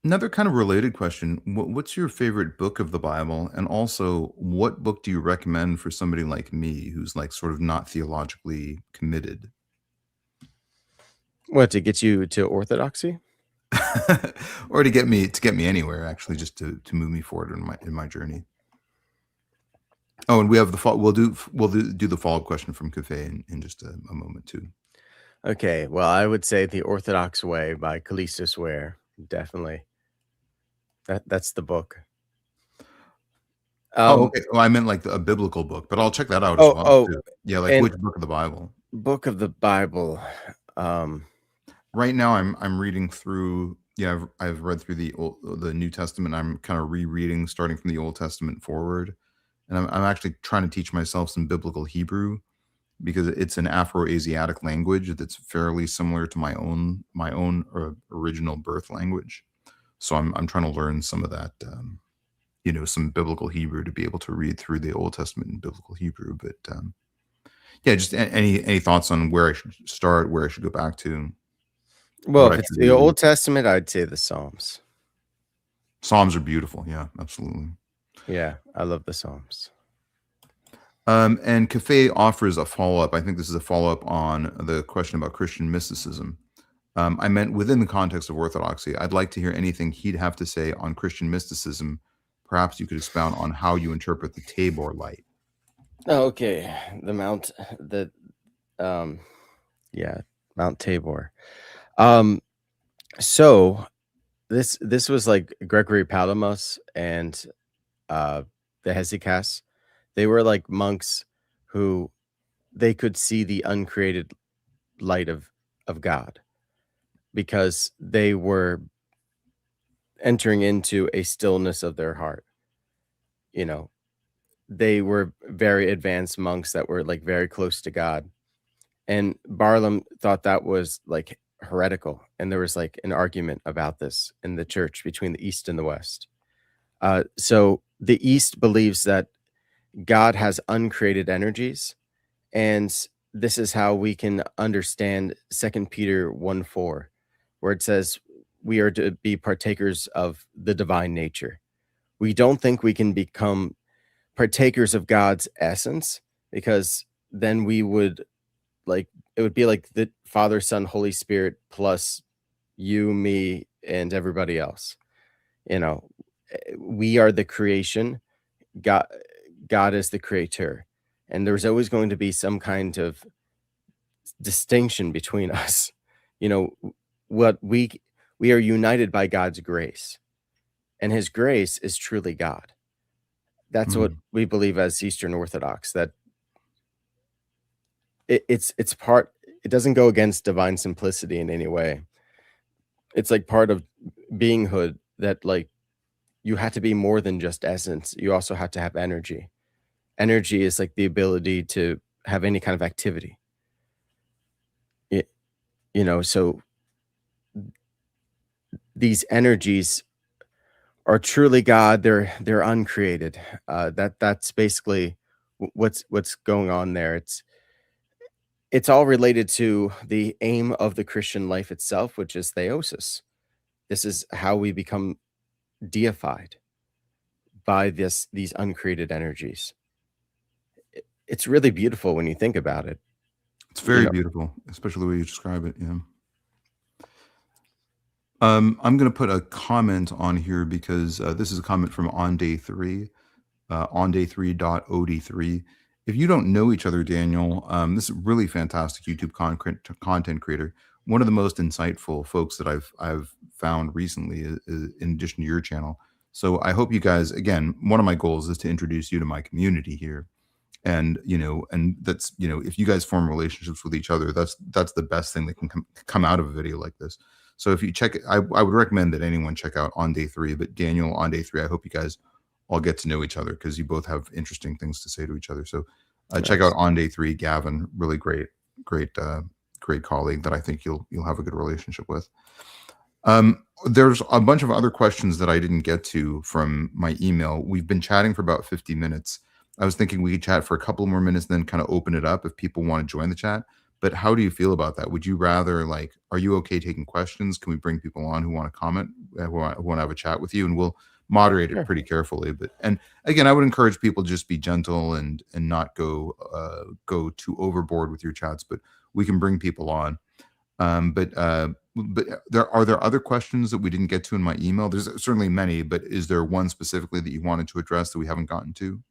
Another kind of related question. What's your favorite book of the Bible? And also, what book do you recommend for somebody like me who's like sort of not theologically committed? What, to get you to orthodoxy? Or to get me anywhere, actually, just to move me forward in my journey. Oh, and we have we'll do the follow-up question from Cafe in just a moment too. Okay, well, I would say The Orthodox Way by Callistus Ware. Definitely. That's the book. Oh, Um, okay. Well, I meant like a biblical book, but I'll check that out as oh, well oh, too. Yeah, like and which book of the Bible? book of the Bible. Um, Right now, I'm reading through. Yeah, I've read through the New Testament. I'm kind of rereading, starting from the Old Testament forward, and I'm actually trying to teach myself some biblical Hebrew because it's an Afro-Asiatic language that's fairly similar to my own original birth language. So I'm trying to learn some of that, some biblical Hebrew to be able to read through the Old Testament in biblical Hebrew. But yeah, just any thoughts on where I should start, where I should go back to, well, what I if it's should the read? Old Testament, I'd say the Psalms. Psalms are beautiful. Yeah, absolutely. Yeah, I love the Psalms. And Cafe offers a follow-up. I think this is a follow-up on the question about Christian mysticism. I meant within the context of orthodoxy. I'd like to hear anything he'd have to say on Christian mysticism. Perhaps you could expound on how you interpret the Tabor light. Oh, okay, um, yeah, Mount Tabor. Um, so this was like Gregory Palamas and uh the Hesychasts. They were like monks who they could see the uncreated light of God because they were entering into a stillness of their heart. You know, they were very advanced monks that were like very close to God. And Barlam thought that was like heretical. And there was like an argument about this in the church between the East and the West. So the East believes that God has uncreated energies. And this is how we can understand 2 Peter 1:4, where it says we are to be partakers of the divine nature. We don't think we can become partakers of God's essence because then we would like it would be like the Father, Son, Holy Spirit plus you, me, and everybody else. You know, we are the creation. God, God is the creator, and there's always going to be some kind of distinction between us. You know, what we are united by God's grace, and His grace is truly God. That's what Mm. we believe as Eastern Orthodox. That it's part. It doesn't go against divine simplicity in any way. It's like part of beinghood that like you have to be more than just essence. You also have to have energy. Energy is like the ability to have any kind of activity. It, so these energies are truly God. They're uncreated. That's basically what's going on there. It's all related to the aim of the Christian life itself, which is theosis. This is how we become deified by these uncreated energies. It's really beautiful when you think about it. It's You very know, beautiful, especially the way you describe it. Yeah. I'm going to put a comment on here because this is a comment from on day 3, on day 3.od3. If you don't know each other, Daniel, this is really fantastic YouTube content creator. One of the most insightful folks that I've found recently, is in addition to your channel. So I hope you guys, again, one of my goals is to introduce you to my community here. And and that's, if you guys form relationships with each other, that's the best thing that can come out of a video like this. So if you check it, I would recommend that anyone check out on day 3. But Daniel, on day 3, I hope you guys all get to know each other, because you both have interesting things to say to each other. So check out Nice. on day 3, Gavin. Really great great colleague that I think you'll have a good relationship with. There's a bunch of other questions that I didn't get to from my email. We've been chatting for about 50 minutes. I was thinking we could chat for a couple more minutes, then kind of open it up if people want to join the chat. But how do you feel about that? Would you rather, like, are you okay taking questions? Can we bring people on who want to comment, who want to have a chat with you? And we'll moderate it Sure. pretty carefully. But, and again, I would encourage people just be gentle and not go too overboard with your chats. But we can bring people on. But there other questions that we didn't get to in my email? There's certainly many, but is there one specifically that you wanted to address that we haven't gotten to?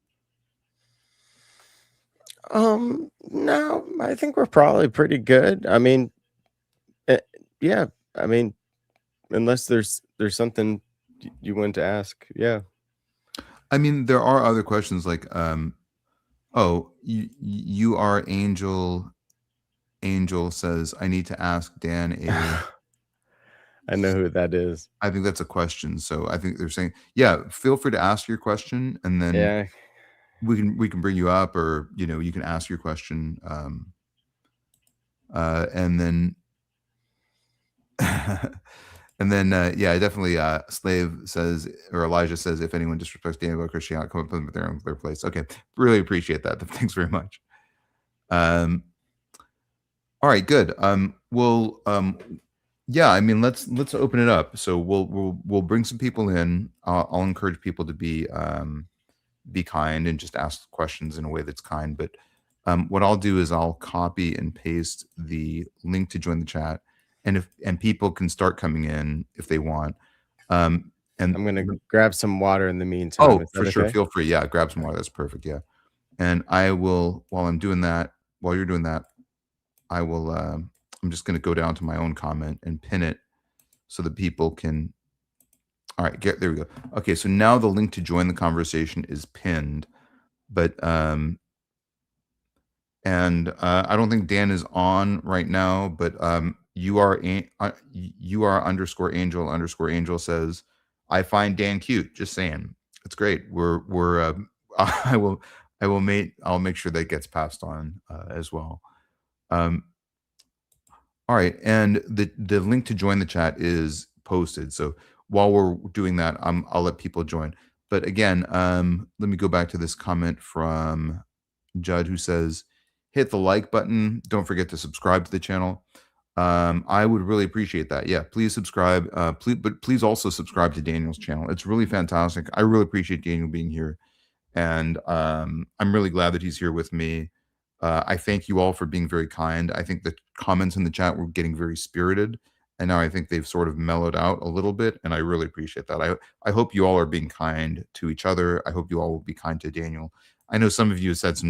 No, I think we're probably pretty good. I mean, eh, yeah, I mean, unless there's something you want to ask. Yeah. I mean, there are other questions like, oh, you are Angel. Angel says, I need to ask Dan a. I know who that is. I think that's a question. So I think they're saying, yeah, feel free to ask your question, and then Yeah. we can bring you up, or you can ask your question, and then and then yeah, definitely. Slave says, or Elijah says, if anyone disrespects Daniel or Christian, come up with their place. Okay, really appreciate that. Thanks very much. All right, good. Well, yeah, I mean, let's open it up. So we'll bring some people in. I'll encourage people to be kind and just ask questions in a way that's kind. But what I'll do is I'll copy and paste the link to join the chat, and people can start coming in if they want. And I'm gonna grab some water in the meantime. Is for that sure, okay? feel free. Yeah, grab some water. That's perfect. Yeah, and I will, while I'm doing that, while you're doing that, I will. I'm just going to go down to my own comment and pin it so that people can. All right, there we go. Okay, so now the link to join the conversation is pinned, but and I don't think Dan is on right now, but you are underscore angel says, I find Dan cute. Just saying, it's great. We're I will I'll make sure that gets passed on as well. All right, and the link to join the chat is posted. So while we're doing that, I'll let people join. But again, let me go back to this comment from Judd, who says, hit the like button. Don't forget to subscribe to the channel. I would really appreciate that. Yeah, please subscribe. Please also subscribe to Daniel's channel. It's really fantastic. I really appreciate Daniel being here, and I'm really glad that he's here with me. I thank you all for being very kind. I think the comments in the chat were getting very spirited, and now I think they've sort of mellowed out a little bit, and I really appreciate that. I hope you all are being kind to each other. I hope you all will be kind to Daniel. I know some of you have said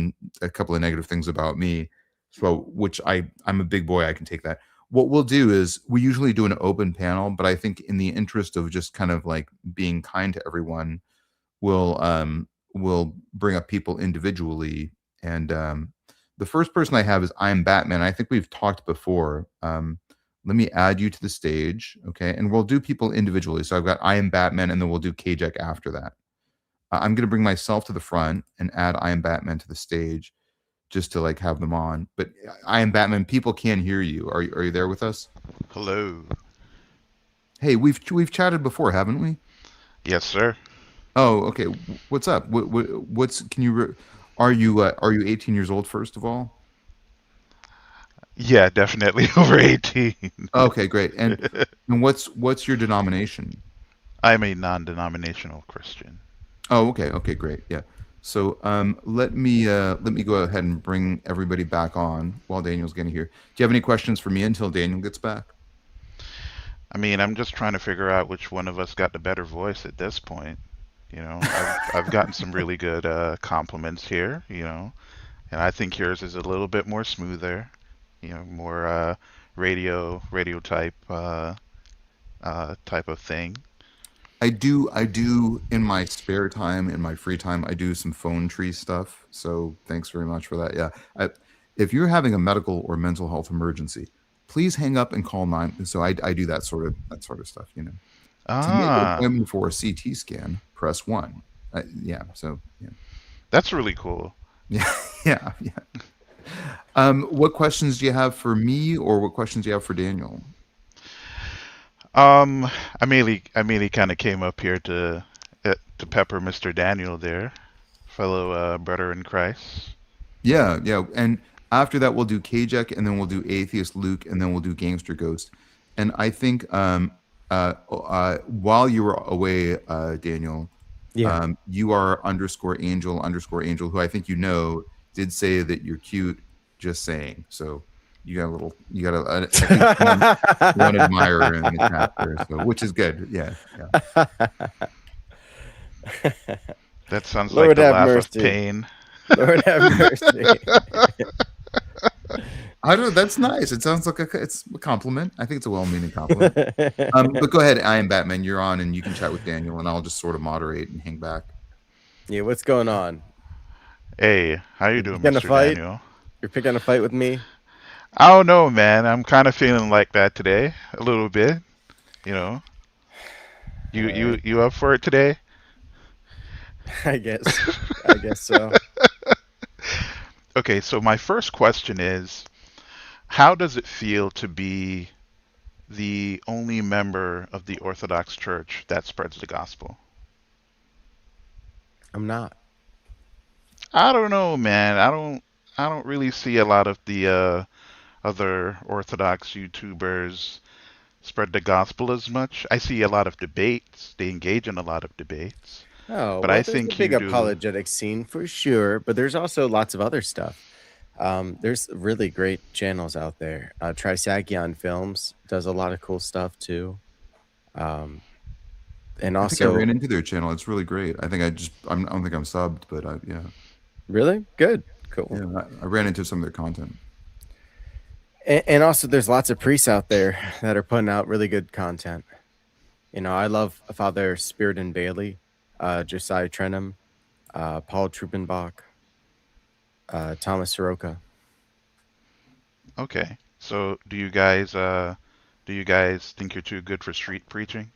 a couple of negative things about me, so which I'm a big boy. I can take that. What we'll do is we usually do an open panel, but I think in the interest of just kind of like being kind to everyone, we'll bring up people individually. And the first person I have is I Am Batman. I think we've talked before. Let me add you to the stage, okay? And we'll do people individually. So I've got I Am Batman, and then we'll do Kajak after that. I'm going to bring myself to the front and add I Am Batman to the stage, just to like have them on. But I Am Batman, people can hear you. Are you there with us? Hello. Hey, we've chatted before, haven't we? Yes, sir. Oh, okay. What's up? What's can you? Are you 18 years old? First of all. Yeah, definitely over 18. Okay, great. And what's your denomination? I'm a non-denominational Christian. Oh, okay. Okay, great. Yeah. So let me go ahead and bring everybody back on while Daniel's getting here. Do you have any questions for me until Daniel gets back? I mean, I'm just trying to figure out which one of us got the better voice at this point. I've gotten some really good compliments here, and I think yours is a little bit more smoother, more radio type type of thing. I do in my spare time, in my free time, I do some phone tree stuff. So thanks very much for that. Yeah. If you're having a medical or mental health emergency, please hang up and call 9. So I do that sort of stuff, To make an Ah, appointment for a CT scan, press 1. Yeah. So yeah. that's really cool. Yeah. Yeah. Yeah. What questions do you have for me, or what questions do you have for Daniel? Um, I mainly kind of came up here to pepper Mr. Daniel there, fellow brother in Christ. Yeah, yeah. And after that, we'll do Kajek, and then we'll do Atheist Luke, and then we'll do Gangster Ghost. And I think while you were away, Daniel, Yeah. you are _angel_angel, who I think did say that you're cute. Just saying. So you got I think one admirer in the chat there, so which is good. Yeah, yeah. That sounds like Lord the have laugh of mercy. pain. Lord have mercy. I don't know. That's nice. It sounds like it's a compliment. I think it's a well-meaning compliment. But go ahead. I am Batman. You're on, and you can chat with Daniel, and I'll just sort of moderate and hang back. Yeah, what's going on? Hey, how you You doing, picking a Mr. fight? Daniel? You're picking a fight with me? I don't know, man. I'm kind of feeling like that today, a little bit. You know, All you you right. you up for it today? I guess. I guess so. Okay, so my first question is, how does it feel to be the only member of the Orthodox Church that spreads the gospel? I'm not. I don't know, man. I don't really see a lot of the other Orthodox YouTubers spread the gospel as much. I see a lot of debates. They engage in a lot of debates. Oh, But well, I there's a think big you do. apologetic scene for sure, but there's also lots of other stuff. There's really great channels out there. Trisagion Films does a lot of cool stuff too. Um, and I think I ran also, into their channel. It's really great. I don't think I'm subbed, but yeah, really good, cool. yeah. I ran into some of their content. And also, there's lots of priests out there that are putting out really good content. I love Father Spirit and Bailey, Josiah Trenum, Paul Truppenbach, Thomas Soroka. Okay. So do you guys think you're too good for street preaching?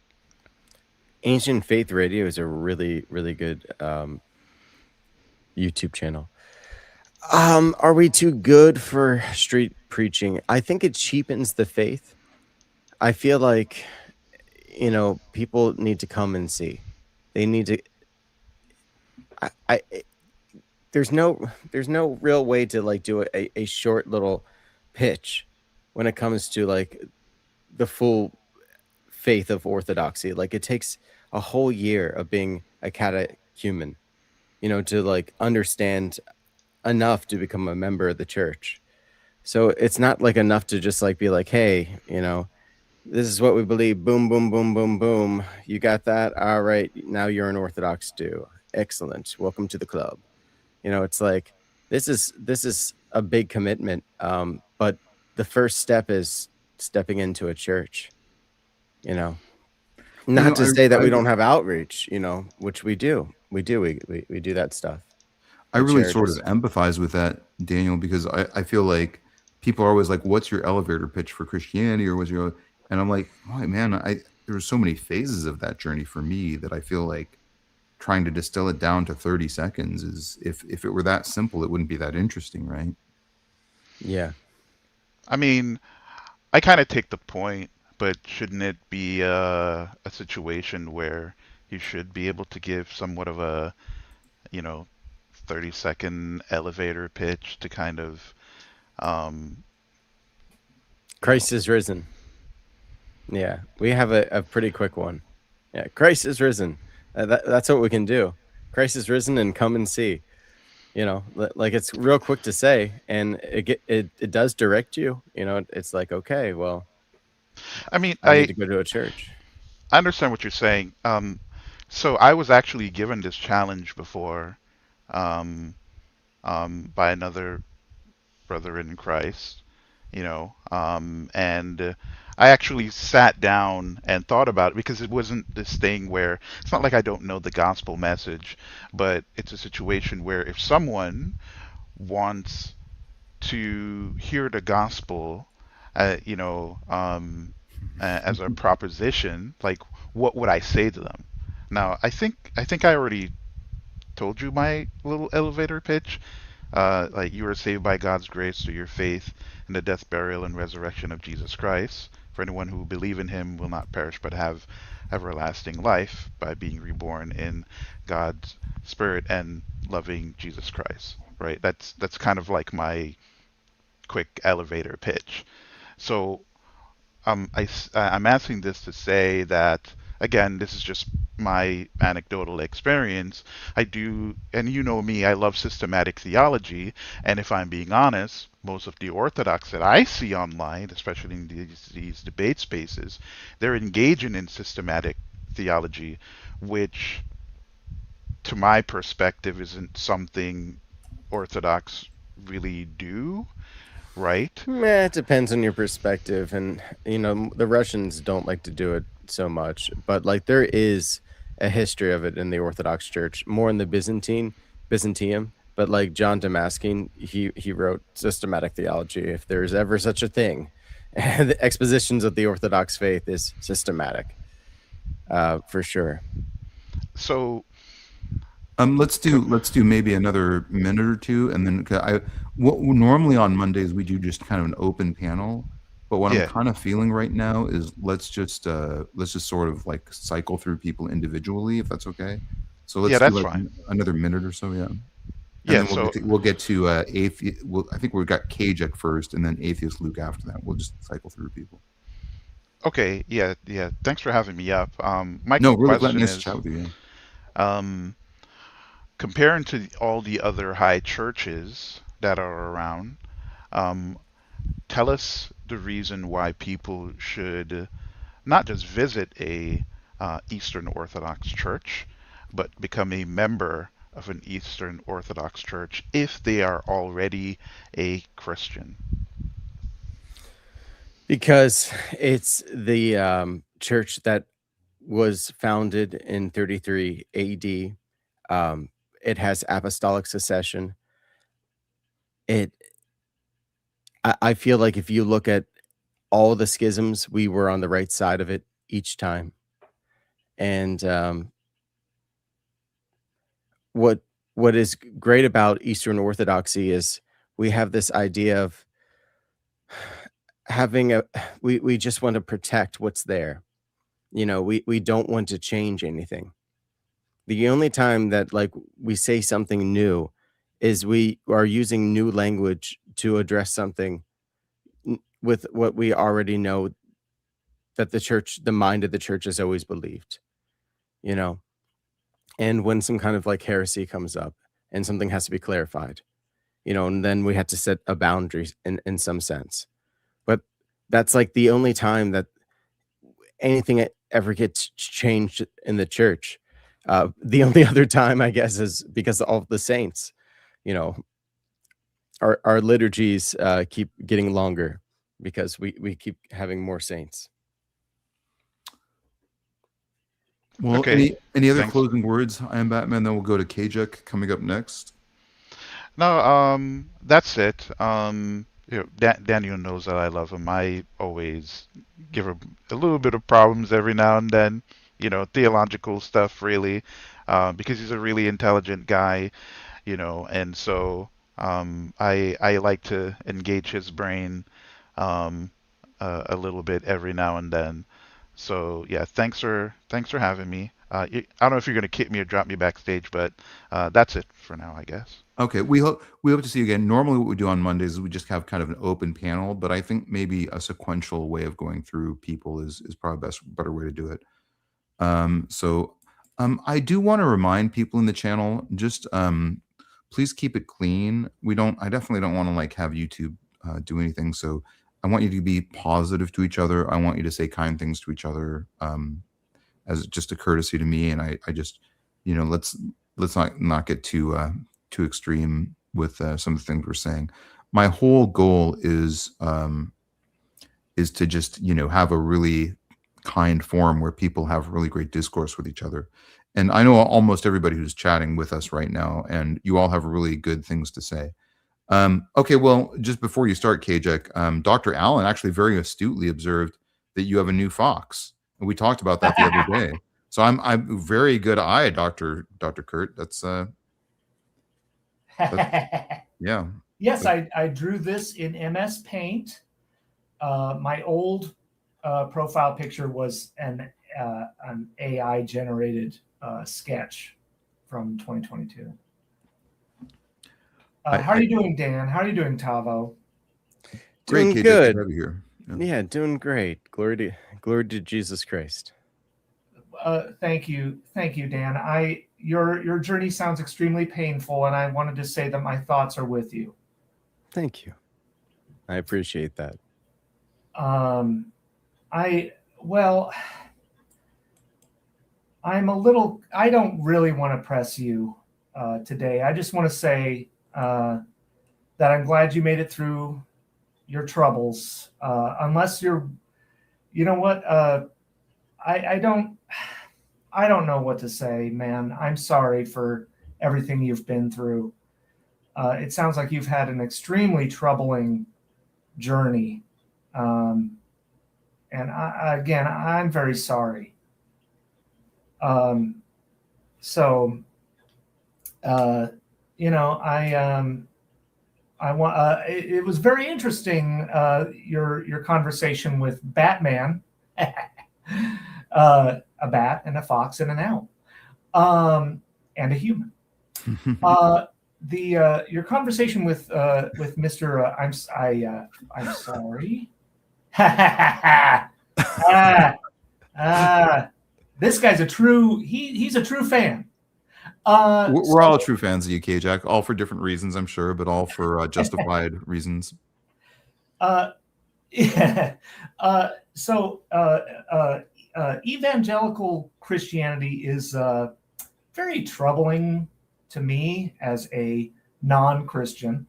Ancient Faith Radio is a really, really good YouTube channel. Are we too good for street preaching? I think it cheapens the faith. I feel like, people need to come and see. They need to. I there's no real way to like do a short little pitch when it comes to like the full faith of orthodoxy. Like it takes a whole year of being a catechumen, to like understand enough to become a member of the church. So it's not like enough to just like be like, hey, this is what we believe. Boom, boom, boom, boom, boom. You got that? All right. Now you're an Orthodox Jew. Excellent. Welcome to the club. It's like this is a big commitment. But the first step is stepping into a church. Not to say that we don't have outreach. Which we do. We do. We do that stuff. I The really sort of charities. empathize with that, Daniel, because I feel like people are always like, "What's your elevator pitch for Christianity?" or "What's your?" And I'm like, "Oh man, there were so many phases of that journey for me that I feel like trying to distill it down to 30 seconds is if it were that simple, it wouldn't be that interesting, right?" Yeah. I mean, I kind of take the point, but shouldn't it be a situation where you should be able to give somewhat of a, you know, 30-second elevator pitch to kind of, um, you know, Christ is risen. Yeah, we have a pretty quick one. Yeah, Christ is risen. That's what we can do. Christ is risen, and come and see. Like it's real quick to say, and it does direct you. It's like, okay, well, I mean, I need to go to a church. I understand what you're saying. So I was actually given this challenge before, um, by another brother in Christ, and I actually sat down and thought about it because it wasn't this thing where it's not like I don't know the gospel message, but it's a situation where if someone wants to hear the gospel, uh, you know, um, as a proposition, like what would I say to them? Now, I think I already told you my little elevator pitch. Like you are saved by God's grace through your faith in the death, burial, and resurrection of Jesus Christ. For anyone who believe in Him will not perish but have everlasting life by being reborn in God's Spirit and loving Jesus Christ. Right? That's kind of like my quick elevator pitch. So I'm asking this to say that, again, this is just my anecdotal experience. I do, and you know me, I love systematic theology. And if I'm being honest, most of the Orthodox that I see online, especially in these debate spaces, they're engaging in systematic theology, which, to my perspective, isn't something Orthodox really do, right? Meh, it depends on your perspective, and the Russians don't like to do it so much, but like there is a history of it in the Orthodox Church, more in the Byzantium. But like John Damascene, he wrote systematic theology, if there's ever such a thing. And the expositions of the Orthodox faith is systematic, for sure. So, Let's do com- maybe another minute or two, and then 'cause normally on Mondays we do just kind of an open panel. But what I'm yeah, kind of feeling right now is let's just sort of like cycle through people individually, if that's okay. So yeah, let's do that's like fine. another minute or so, yeah. And Yeah, then so we'll get to atheist. I think we've got Kajak first, and then atheist Luke after that. We'll just cycle through people. okay, yeah, yeah. Thanks for having me up. My No, quick really glad, question nice to chat is, with you. Yeah. um, comparing to all the other high churches that are around, um, tell us the reason why people should not just visit a Eastern Orthodox church, but become a member of an Eastern Orthodox church if they are already a Christian. Because it's the church that was founded in 33 AD. It has apostolic succession. It I feel like if you look at all the schisms, we were on the right side of it each time. And what what is great about Eastern Orthodoxy is we have this idea of having a we just want to protect what's there. We don't want to change anything. The only time that, like, we say something new is we are using new language to address something with what we already know that the mind of the church has always believed, you know? And when some kind of like heresy comes up and something has to be clarified, and then we have to set a boundary in some sense. But that's like the only time that anything ever gets changed in the church. The only other time, I guess, is because of all the saints. You know, our liturgies keep getting longer because we keep having more saints. Well, Okay, any other thanks. closing words? I am Batman. Then we'll go to Kajak coming up next. No, that's it. Daniel knows that I love him. I always give him a little bit of problems every now and then, theological stuff really, because he's a really intelligent guy, and so I like to engage his brain um, a little bit every now and then. So yeah, thanks for having me. I don't know if you're gonna kick me or drop me backstage, but that's it for now, I guess. Okay, we hope to see you again. Normally, what we do on Mondays is we just have kind of an open panel, but I think maybe a sequential way of going through people is probably better way to do it. I do want to remind people in the channel, just please keep it clean. I definitely don't want to like have YouTube do anything. So I want you to be positive to each other. I want you to say kind things to each other, as just a courtesy to me. And I just, let's not get too extreme with some of the things we're saying. My whole goal is to just, have a really kind forum where people have really great discourse with each other. And I know almost everybody who's chatting with us right now, and you all have really good things to say. Okay, well, just before you start, Kajek, Dr. Allen actually very astutely observed that you have a new fox, and we talked about that the other day. So I'm very good eye, Dr. Kurt. That's yeah. Yes, I drew this in MS Paint. My old profile picture was an AI generated sketch from 2022. How are you doing, Dan? How are you doing, Tavo? Doing Great, good. to have you here. Yeah, doing great. Glory to Jesus Christ. Thank you, Dan. Your journey sounds extremely painful, and I wanted to say that my thoughts are with you. Thank you. I appreciate that. I don't really want to press you today. I just want to say that I'm glad you made it through your troubles. Unless you're, you know what? I don't know what to say, man. I'm sorry for everything you've been through. It sounds like you've had an extremely troubling journey. And I'm very sorry. It was very interesting, your conversation with Batman, a bat and a fox and an owl, and a human. Your conversation with Mr. I'm sorry. This guy's he's a true fan. We're all true fans of you, Kajak, all for different reasons, I'm sure, but all for justified reasons. Evangelical Christianity is very troubling to me as a non-Christian.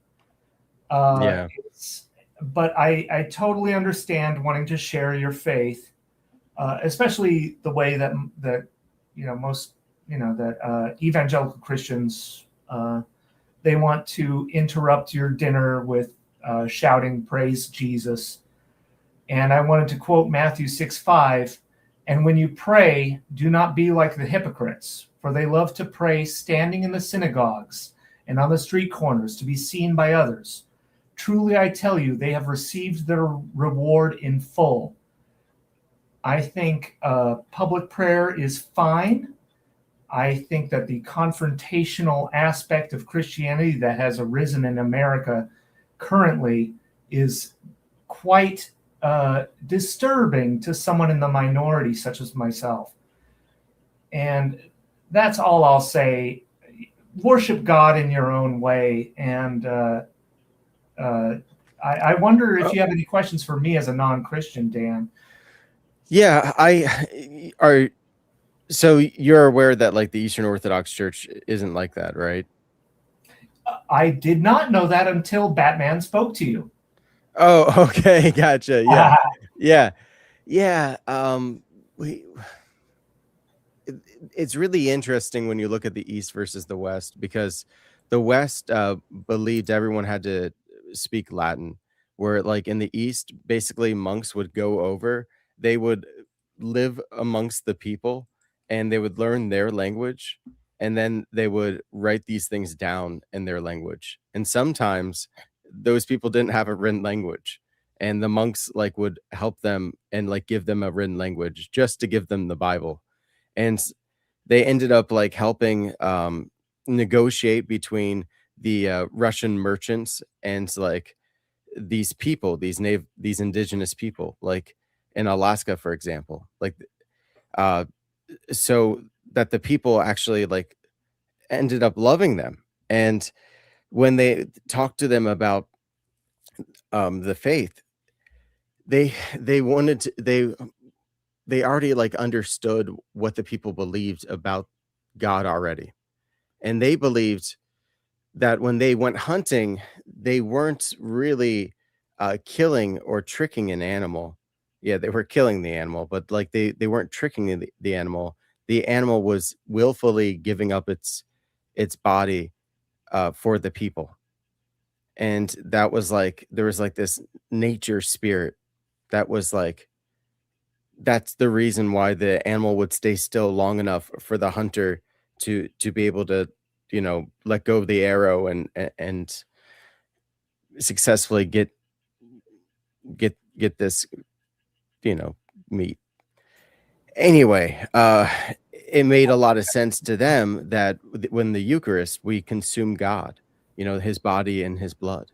But I totally understand wanting to share your faith, especially the way that most evangelical Christians they want to interrupt your dinner with shouting praise Jesus. And I wanted to quote Matthew 6:5, and when you pray, do not be like the hypocrites, for they love to pray standing in the synagogues and on the street corners to be seen by others. Truly, I tell you, they have received their reward in full. I think public prayer is fine. I think that the confrontational aspect of Christianity that has arisen in America currently is quite disturbing to someone in the minority, such as myself. And that's all I'll say. Worship God in your own way. And I wonder if you have any questions for me as a non-Christian, Dan. Yeah, so you're aware that like the Eastern Orthodox Church isn't like that, right? I did not know that until Batman spoke to you. Oh, okay, gotcha. Yeah, yeah. It's really interesting when you look at the East versus the West, because the West believed everyone had to speak Latin, where like in the East, basically monks would go over, they would live amongst the people, and they would learn their language, and then they would write these things down in their language. And sometimes those people didn't have a written language, and the monks like would help them and like give them a written language just to give them the Bible. And they ended up like helping negotiate between the Russian merchants and like these people, these indigenous people, like in Alaska, for example, like so that the people actually like ended up loving them. And when they talked to them about the faith, they wanted to, they already like understood what the people believed about God already. And they believed that when they went hunting, they weren't really killing or tricking an animal. Yeah, they were killing the animal, but like they weren't tricking the animal. The animal was willfully giving up its body for the people. And that was like, there was like this nature spirit that was like, that's the reason why the animal would stay still long enough for the hunter to be able to, you know, let go of the arrow and successfully get this, you know, meat. Anyway, it made a lot of sense to them that when the Eucharist, we consume God, you know, his body and his blood.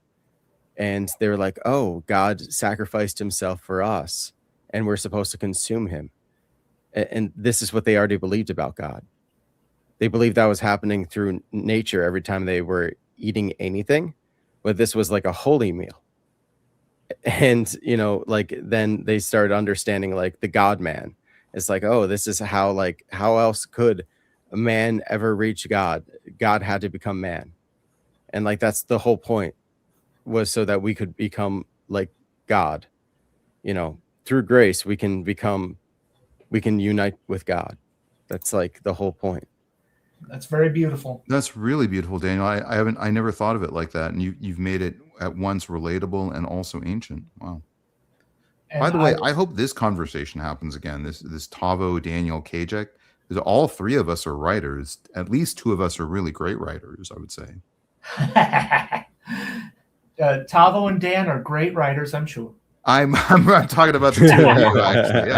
And they're like, oh, God sacrificed himself for us, and we're supposed to consume him. And this is what they already believed about God. They believed that was happening through nature every time they were eating anything, but this was like a holy meal. And, you know, like then they started understanding like the God man. It's like, oh, this is how, like, how else could a man ever reach God? God had to become man. And like, that's the whole point, was so that we could become like God. You know, through grace, we can unite with God. That's like the whole point. That's very beautiful. That's really beautiful, Daniel. I never thought of it like that, and you've made it at once relatable and also ancient. Wow. And By the way, I hope this conversation happens again. This Tavo, Daniel, Kajek, because all three of us are writers. At least two of us are really great writers, I would say. Tavo and Dan are great writers, I'm sure. I'm talking about the two of you, actually.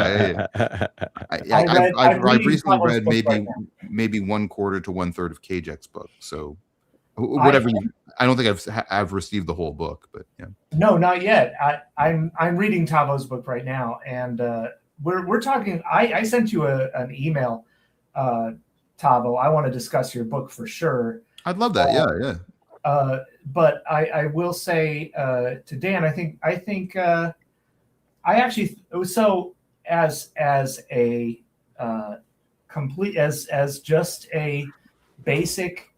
Yeah. I've recently read maybe 1/4 to 1/3 of Kajek's book. So whatever. I don't think I've received the whole book, but yeah. No, not yet. I'm reading Tavo's book right now, and we're talking. I sent you an email, Tavo. I want to discuss your book for sure. I'd love that. Yeah. But I will say to Dan, I think I actually, so as a complete, as just a basic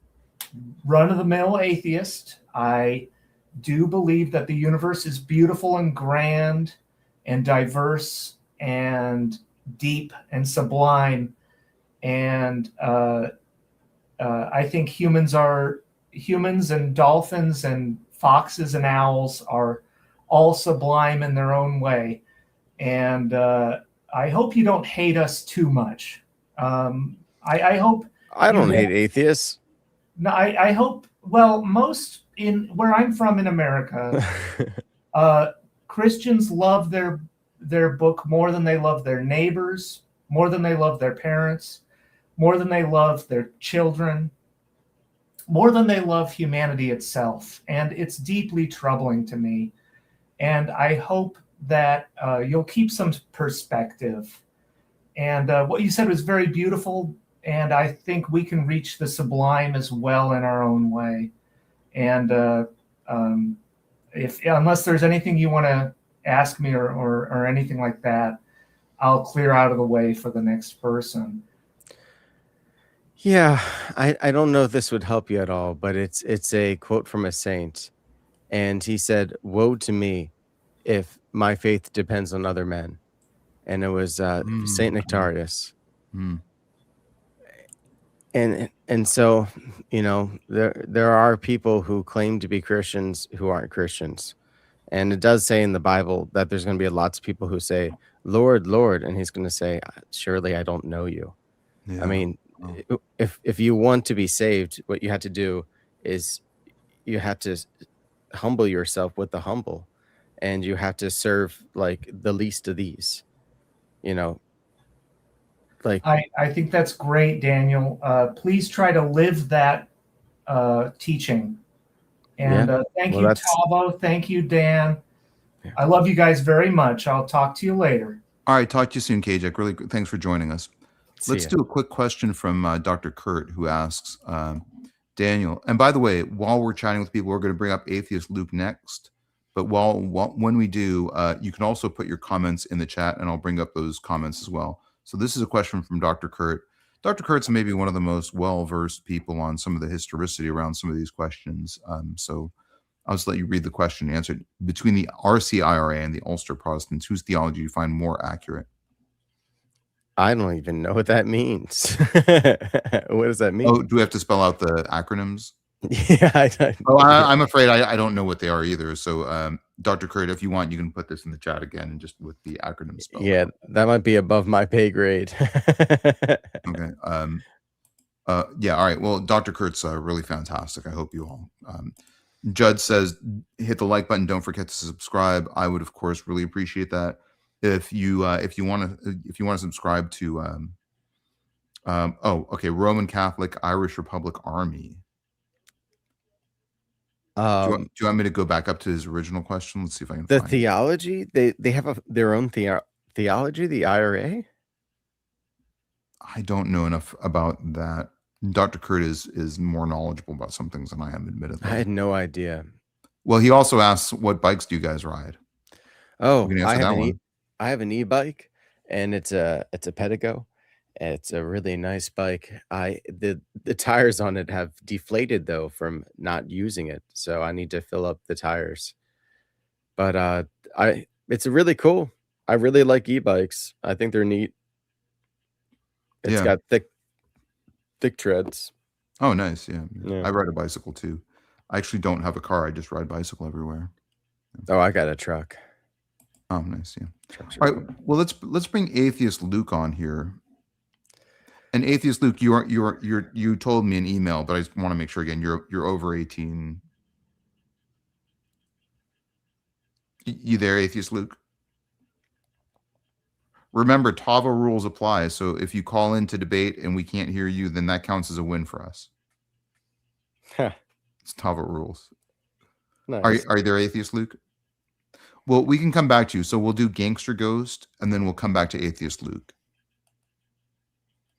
run-of-the-mill atheist, I do believe that the universe is beautiful and grand and diverse and deep and sublime, and I think humans and dolphins and foxes and owls are all sublime in their own way. And I hope you don't hate us too much. I hope I don't hate atheists. No, I hope, well, most in where I'm from in America, Christians love their book more than they love their neighbors, more than they love their parents, more than they love their children, more than they love humanity itself. And it's deeply troubling to me. And I hope that you'll keep some perspective. And what you said was very beautiful. And I think we can reach the sublime as well in our own way. And unless there's anything you want to ask me or anything like that, I'll clear out of the way for the next person. Yeah, I don't know if this would help you at all, but it's a quote from a saint. And he said, "Woe to me if my faith depends on other men." And it was Saint Nectarius. And so, you know, there are people who claim to be Christians who aren't Christians. And it does say in the Bible that there's going to be lots of people who say, "Lord, Lord," and he's going to say, "Surely I don't know you." Yeah. I mean, if you want to be saved, what you have to do is you have to humble yourself with the humble, and you have to serve like the least of these, you know. Like, I think that's great, Daniel. Please try to live that teaching. And thank you, Tavo. Thank you, Dan. Yeah. I love you guys very much. I'll talk to you later. All right. Talk to you soon, Kajek. Really, thanks for joining us. Let's do a quick question from Dr. Kurt, who asks, Daniel, and by the way, while we're chatting with people, we're going to bring up Atheist Luke next. But when we do, you can also put your comments in the chat, and I'll bring up those comments as well. So this is a question from Dr. Kurt. Dr. Kurt's maybe one of the most well-versed people on some of the historicity around some of these questions. So I'll just let you read the question and answer it. Between the RCIRA and the Ulster Protestants, whose theology do you find more accurate? I don't even know what that means. What does that mean? Oh, do we have to spell out the acronyms? Yeah, I'm afraid I don't know what they are either. So, Dr. Kurt, if you want, you can put this in the chat again and just with the acronym spelled yeah, out. that might be above my pay grade. Okay. Yeah. All right. Well, Dr. Kurt's really fantastic. I hope you all. Judd says, hit the like button. Don't forget to subscribe. I would, of course, really appreciate that. If you want to subscribe to Roman Catholic Irish Republic Army. Do you want me to go back up to his original question? Let's see if I can the find theology. They have their own theology. The IRA. I don't know enough about that. Dr. Kurt is more knowledgeable about some things than I am, admittedly. I had no idea. Well, he also asks, what bikes do you guys ride? Oh, We can answer that one. I have an e-bike, and it's a Pedigo. It's a really nice bike. The tires on it have deflated though from not using it, so I need to fill up the tires. But it's really cool. I really like e-bikes. I think they're neat. It's got thick treads. Oh, nice. Yeah. Yeah. I ride a bicycle too. I actually don't have a car. I just ride bicycle everywhere. Oh, I got a truck. Oh, nice. Yeah. Trucks All are right. cool. Well, let's bring Atheist Luke on here. And Atheist Luke, you told me an email, but I just want to make sure again. You're over 18. You there, Atheist Luke? Remember, Tavo rules apply. So if you call in to debate and we can't hear you, then that counts as a win for us. Huh. It's Tavo rules. Nice. Are you there, Atheist Luke? Well, we can come back to you. So we'll do Gangster Ghost, and then we'll come back to Atheist Luke.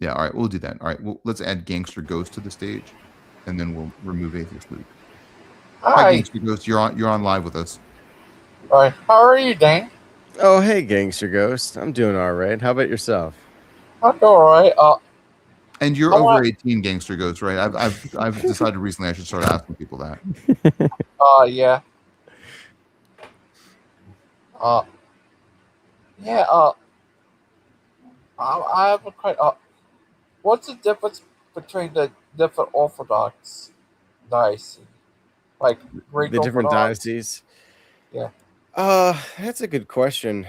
Yeah, all right, we'll do that. All right, well, let's add Gangster Ghost to the stage, and then we'll remove Atheist Luke. Hi, Gangster Ghost. You're on live with us. All right, how are you, Dan? Oh, hey, Gangster Ghost. I'm doing all right. How about yourself? I'm doing all right. And you're over 18, Gangster Ghost, right? I've decided recently I should start asking people that. Yeah. I have a quite. What's the difference between the different Orthodox dioceses? Like Greek The different Orthodox? dioceses? Yeah. That's a good question.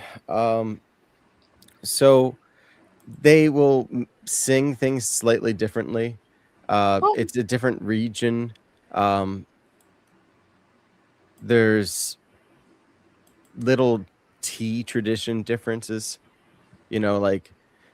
So they will sing things slightly differently. It's a different region. There's little tea tradition differences. You know, like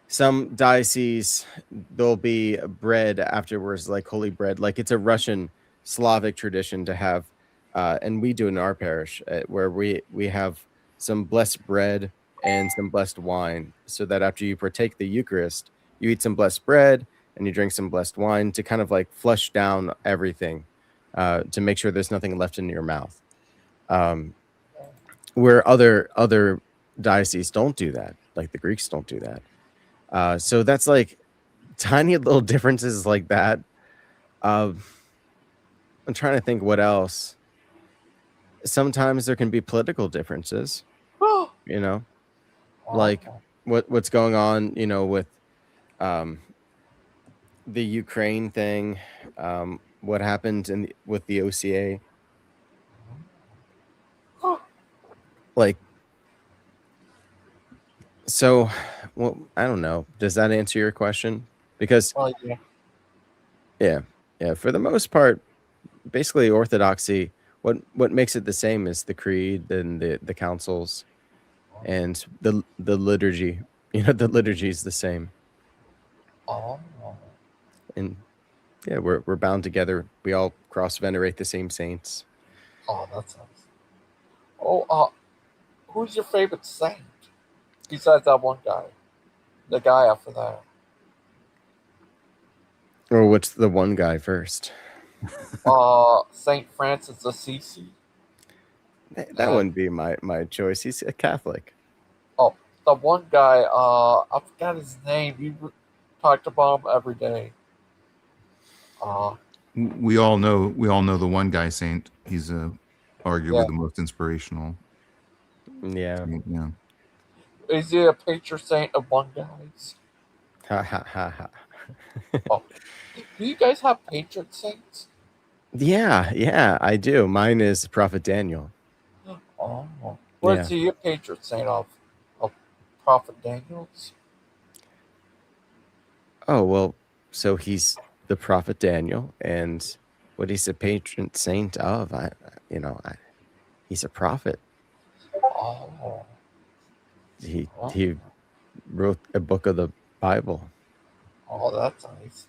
some dioceses, there'll be bread afterwards, like holy bread. Like it's a Russian Slavic tradition to have, and we do in our parish, where we have some blessed bread and some blessed wine, so that after you partake the Eucharist, you eat some blessed bread and you drink some blessed wine to kind of like flush down everything, to make sure there's nothing left in your mouth. Where other dioceses don't do that, like the Greeks don't do that. So that's like tiny little differences like that. I'm trying to think what else. Sometimes there can be political differences, you know, like what's going on, you know, with the Ukraine thing, what happened with the OCA. Like, so, well, I don't know. Does that answer your question? Because, yeah, for the most part, basically Orthodoxy, what makes it the same is the creed and the councils and the liturgy. You know, the liturgy is the same. And yeah, we're bound together. We all cross venerate the same saints. Oh, that's nice. Who's your favorite saint besides that one guy? The guy after that. Or what's the one guy first? Saint Francis of Assisi. That wouldn't be my choice. He's a Catholic. Oh, the one guy, I forgot his name. You talked about him every day. We all know the one guy saint. He's arguably Yeah. the most inspirational. Yeah. Yeah. Is he a patron saint of one guys? Ha ha ha ha. Oh, do you guys have patron saints? Yeah, I do. Mine is Prophet Daniel. Oh, what is he a patron saint of? Of Prophet Daniel's? Oh well, so he's the Prophet Daniel, and what he's a patron saint of, he's a prophet. Oh, He wrote a book of the Bible. oh, that's nice.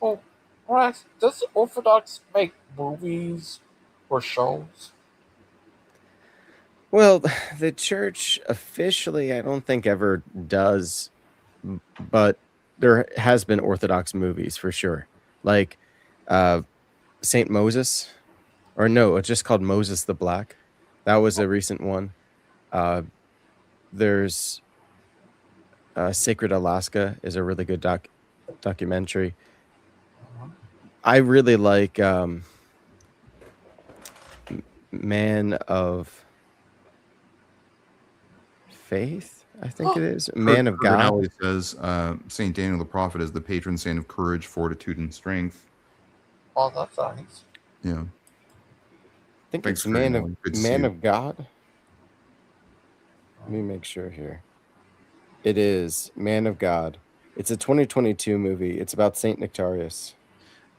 Oh, right. Does the Orthodox make movies or shows? Well, the church officially, I don't think ever does, but there has been Orthodox movies for sure, like Saint Moses, or no, it's just called Moses the Black. That was a recent one. There's Sacred Alaska is a really good documentary. I really like Man of Faith, I think it is. Man of God. Cardinale says Saint Daniel the prophet is the patron saint of courage, fortitude, and strength. Oh, that's nice. Yeah. I think Thanks, it's Man Cardinale. Good to see you. of God. Let me make sure here. It is Man of God. It's a 2022 movie. It's about Saint Nectarius.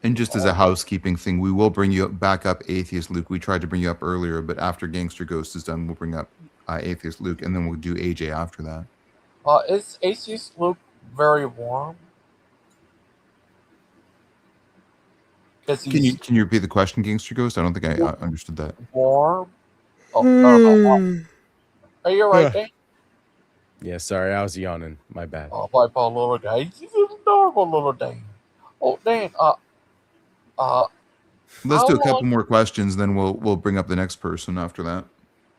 And just as a housekeeping thing, we will bring you back up Atheist Luke. We tried to bring you up earlier, but after Gangster Ghost is done, we'll bring up Atheist Luke, and then we'll do AJ after that. Is Atheist Luke very warm? Can you repeat the question, Gangster Ghost? I don't think I understood that. Warm? Oh, are you right, Dan? Yeah, sorry, I was yawning. My bad. Oh, my poor little guy. He's an adorable little Dan. Oh, Dan, Let's how do a couple long- more questions, then we'll bring up the next person after that.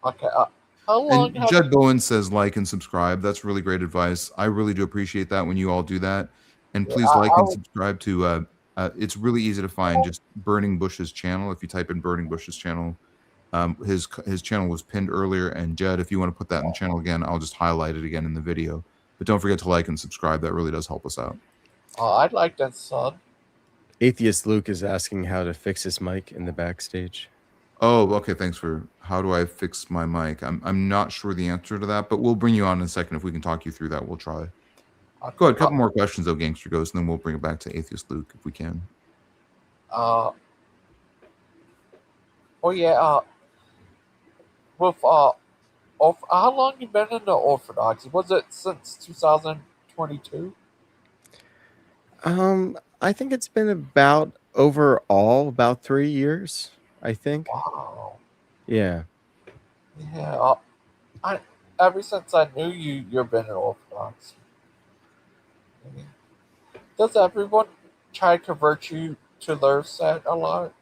Okay, how long And Judd Bowen says like and subscribe. That's really great advice. I really do appreciate that when you all do that. And please like and subscribe to it's really easy to find, just Burning Bush's channel. If you type in Burning Bush's channel, his channel was pinned earlier. And Judd, if you want to put that in the channel again, I'll just highlight it again in the video. But don't forget to like and subscribe. That really does help us out. I'd like that, son. Atheist Luke is asking how to fix his mic in the backstage. Oh, okay. Thanks for how do I fix my mic? I'm not sure the answer to that, but we'll bring you on in a second. If we can talk you through that, we'll try. Go ahead. A couple more questions, though, Gangster Ghost, and then we'll bring it back to Atheist Luke if we can. Oh yeah. With how long you been in the Orthodoxy? Was it since 2022? I think it's been about 3 years. I think. Wow. Yeah. Yeah. Ever since I knew you, you've been in Orthodoxy. Does everyone try to convert you to their side a lot?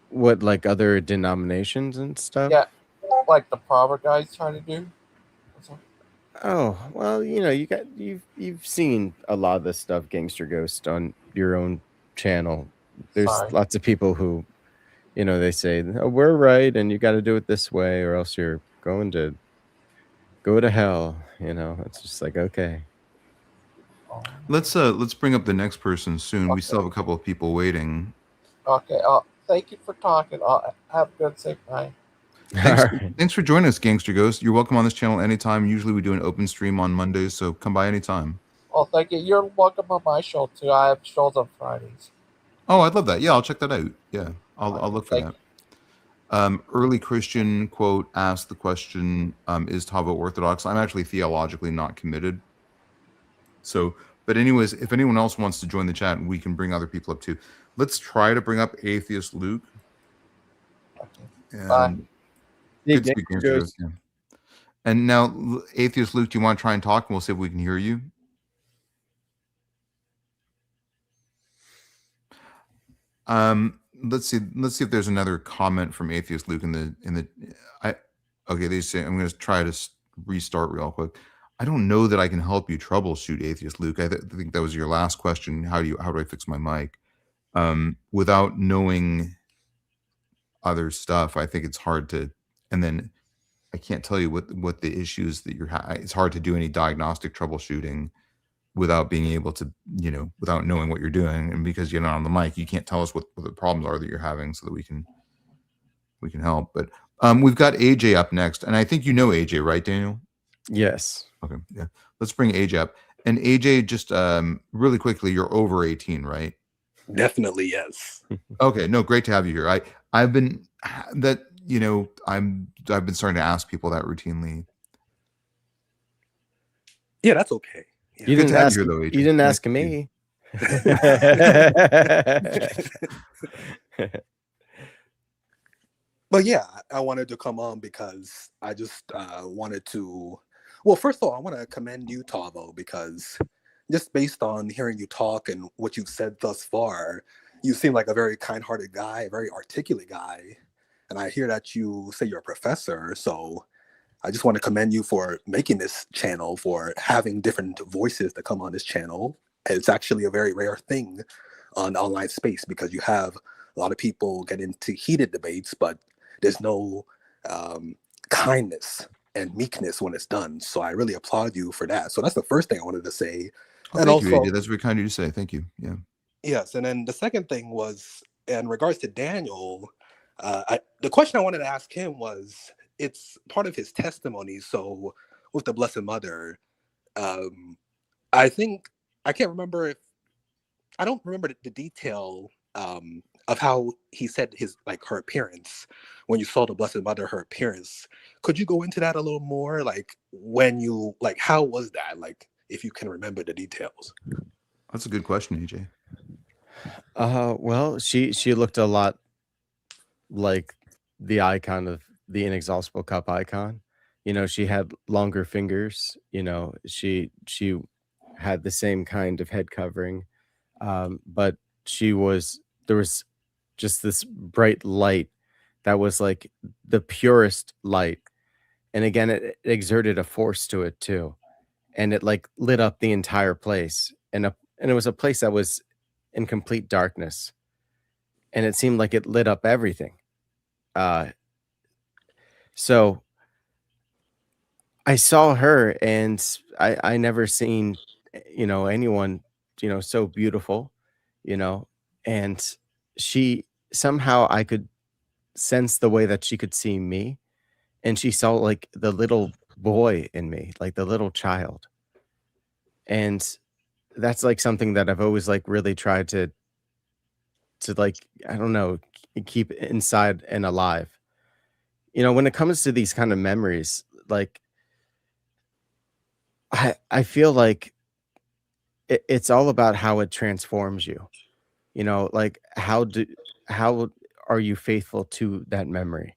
What, like other denominations and stuff? Yeah, like the Prover guys try to do. Oh, well, you've seen a lot of this stuff, Gangster Ghost, on your own channel. There's lots of people who, they say, oh, we're right and you got to do it this way or else you're going to go to hell. It's just like, okay. Let's bring up the next person soon. Okay. We still have a couple of people waiting. Okay. Thank you for talking. Have a good safe night. Thanks for joining us, Gangster Ghost. You're welcome on this channel anytime. Usually we do an open stream on Mondays, so come by anytime. Oh, thank you. You're welcome on my show too. I have shows on Fridays. Oh, I'd love that. Yeah, I'll check that out. Yeah, I'll look for that. Early Christian quote asked the question, is Tavo Orthodox? I'm actually theologically not committed. So, but anyways, if anyone else wants to join the chat, we can bring other people up too. Let's try to bring up Atheist Luke. Okay. Bye. Good speaking, yeah. And now, Atheist Luke, do you want to try and talk? And we'll see if we can hear you. let's see if there's another comment from Atheist Luke in the okay, they say I'm going to try to restart real quick. I don't know that I can help you troubleshoot, Atheist Luke. I think that was your last question. How do I fix my mic? Without knowing other stuff, I think it's hard to, and then I can't tell you what the issues that you're it's hard to do any diagnostic troubleshooting without being able to, without knowing what you're doing. And because you're not on the mic, you can't tell us what the problems are that you're having so that we can help. But we've got AJ up next. And I think you know AJ, right, Daniel? Yes. Okay. Yeah. Let's bring AJ up. And AJ, just really quickly, you're over 18, right? Definitely, yes. Okay. No, great to have you here. I've been starting to ask people that routinely. Yeah, that's okay. Yeah. You didn't ask. Here, though, AJ. You didn't ask me. But yeah, I wanted to come on because I just wanted to. Well, first of all, I want to commend you, Tavo, because just based on hearing you talk and what you've said thus far, you seem like a very kind-hearted guy, a very articulate guy. And I hear that you say you're a professor, so I just want to commend you for making this channel, for having different voices that come on this channel. It's actually a very rare thing on the online space because you have a lot of people get into heated debates, but there's no kindness and meekness when it's done. So I really applaud you for that. So that's the first thing I wanted to say. Oh, and thank also, you, AJ. That's very kind of you to say. Thank you. Yeah. Yes, and then the second thing was in regards to Daniel. The question I wanted to ask him was, it's part of his testimony. So with the Blessed Mother, I think I can't remember if I don't remember the detail of how he said her appearance when you saw the Blessed Mother, her appearance. Could you go into that a little more? Like when you how was that? Like if you can remember the details. That's a good question, AJ. Well, she looked a lot like the icon of the inexhaustible cup icon. She had longer fingers. She had the same kind of head covering, but there was just this bright light that was like the purest light, and again, it exerted a force to it too, and it like lit up the entire place, and it was a place that was in complete darkness, and it seemed like it lit up everything. So I saw her, and I never seen, anyone, so beautiful, and she somehow I could sense the way that she could see me, and she saw like the little boy in me, like the little child. And that's like something that I've always like really tried to like, I don't know, keep inside and alive. When it comes to these kind of memories, like I feel like it's all about how it transforms you. Like how are you faithful to that memory?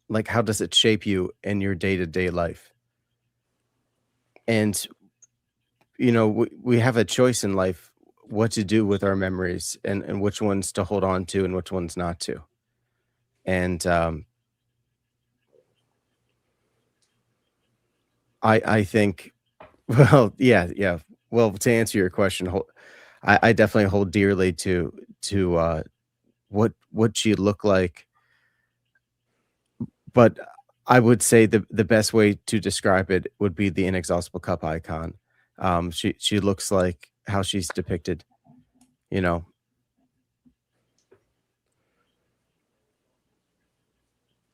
Like how does it shape you in your day-to-day life? And we have a choice in life what to do with our memories, and which ones to hold on to and which ones not to. And I think, well, yeah. Well, to answer your question, I definitely hold dearly to what she looked like. But I would say the best way to describe it would be the inexhaustible cup icon. She looks like how she's depicted,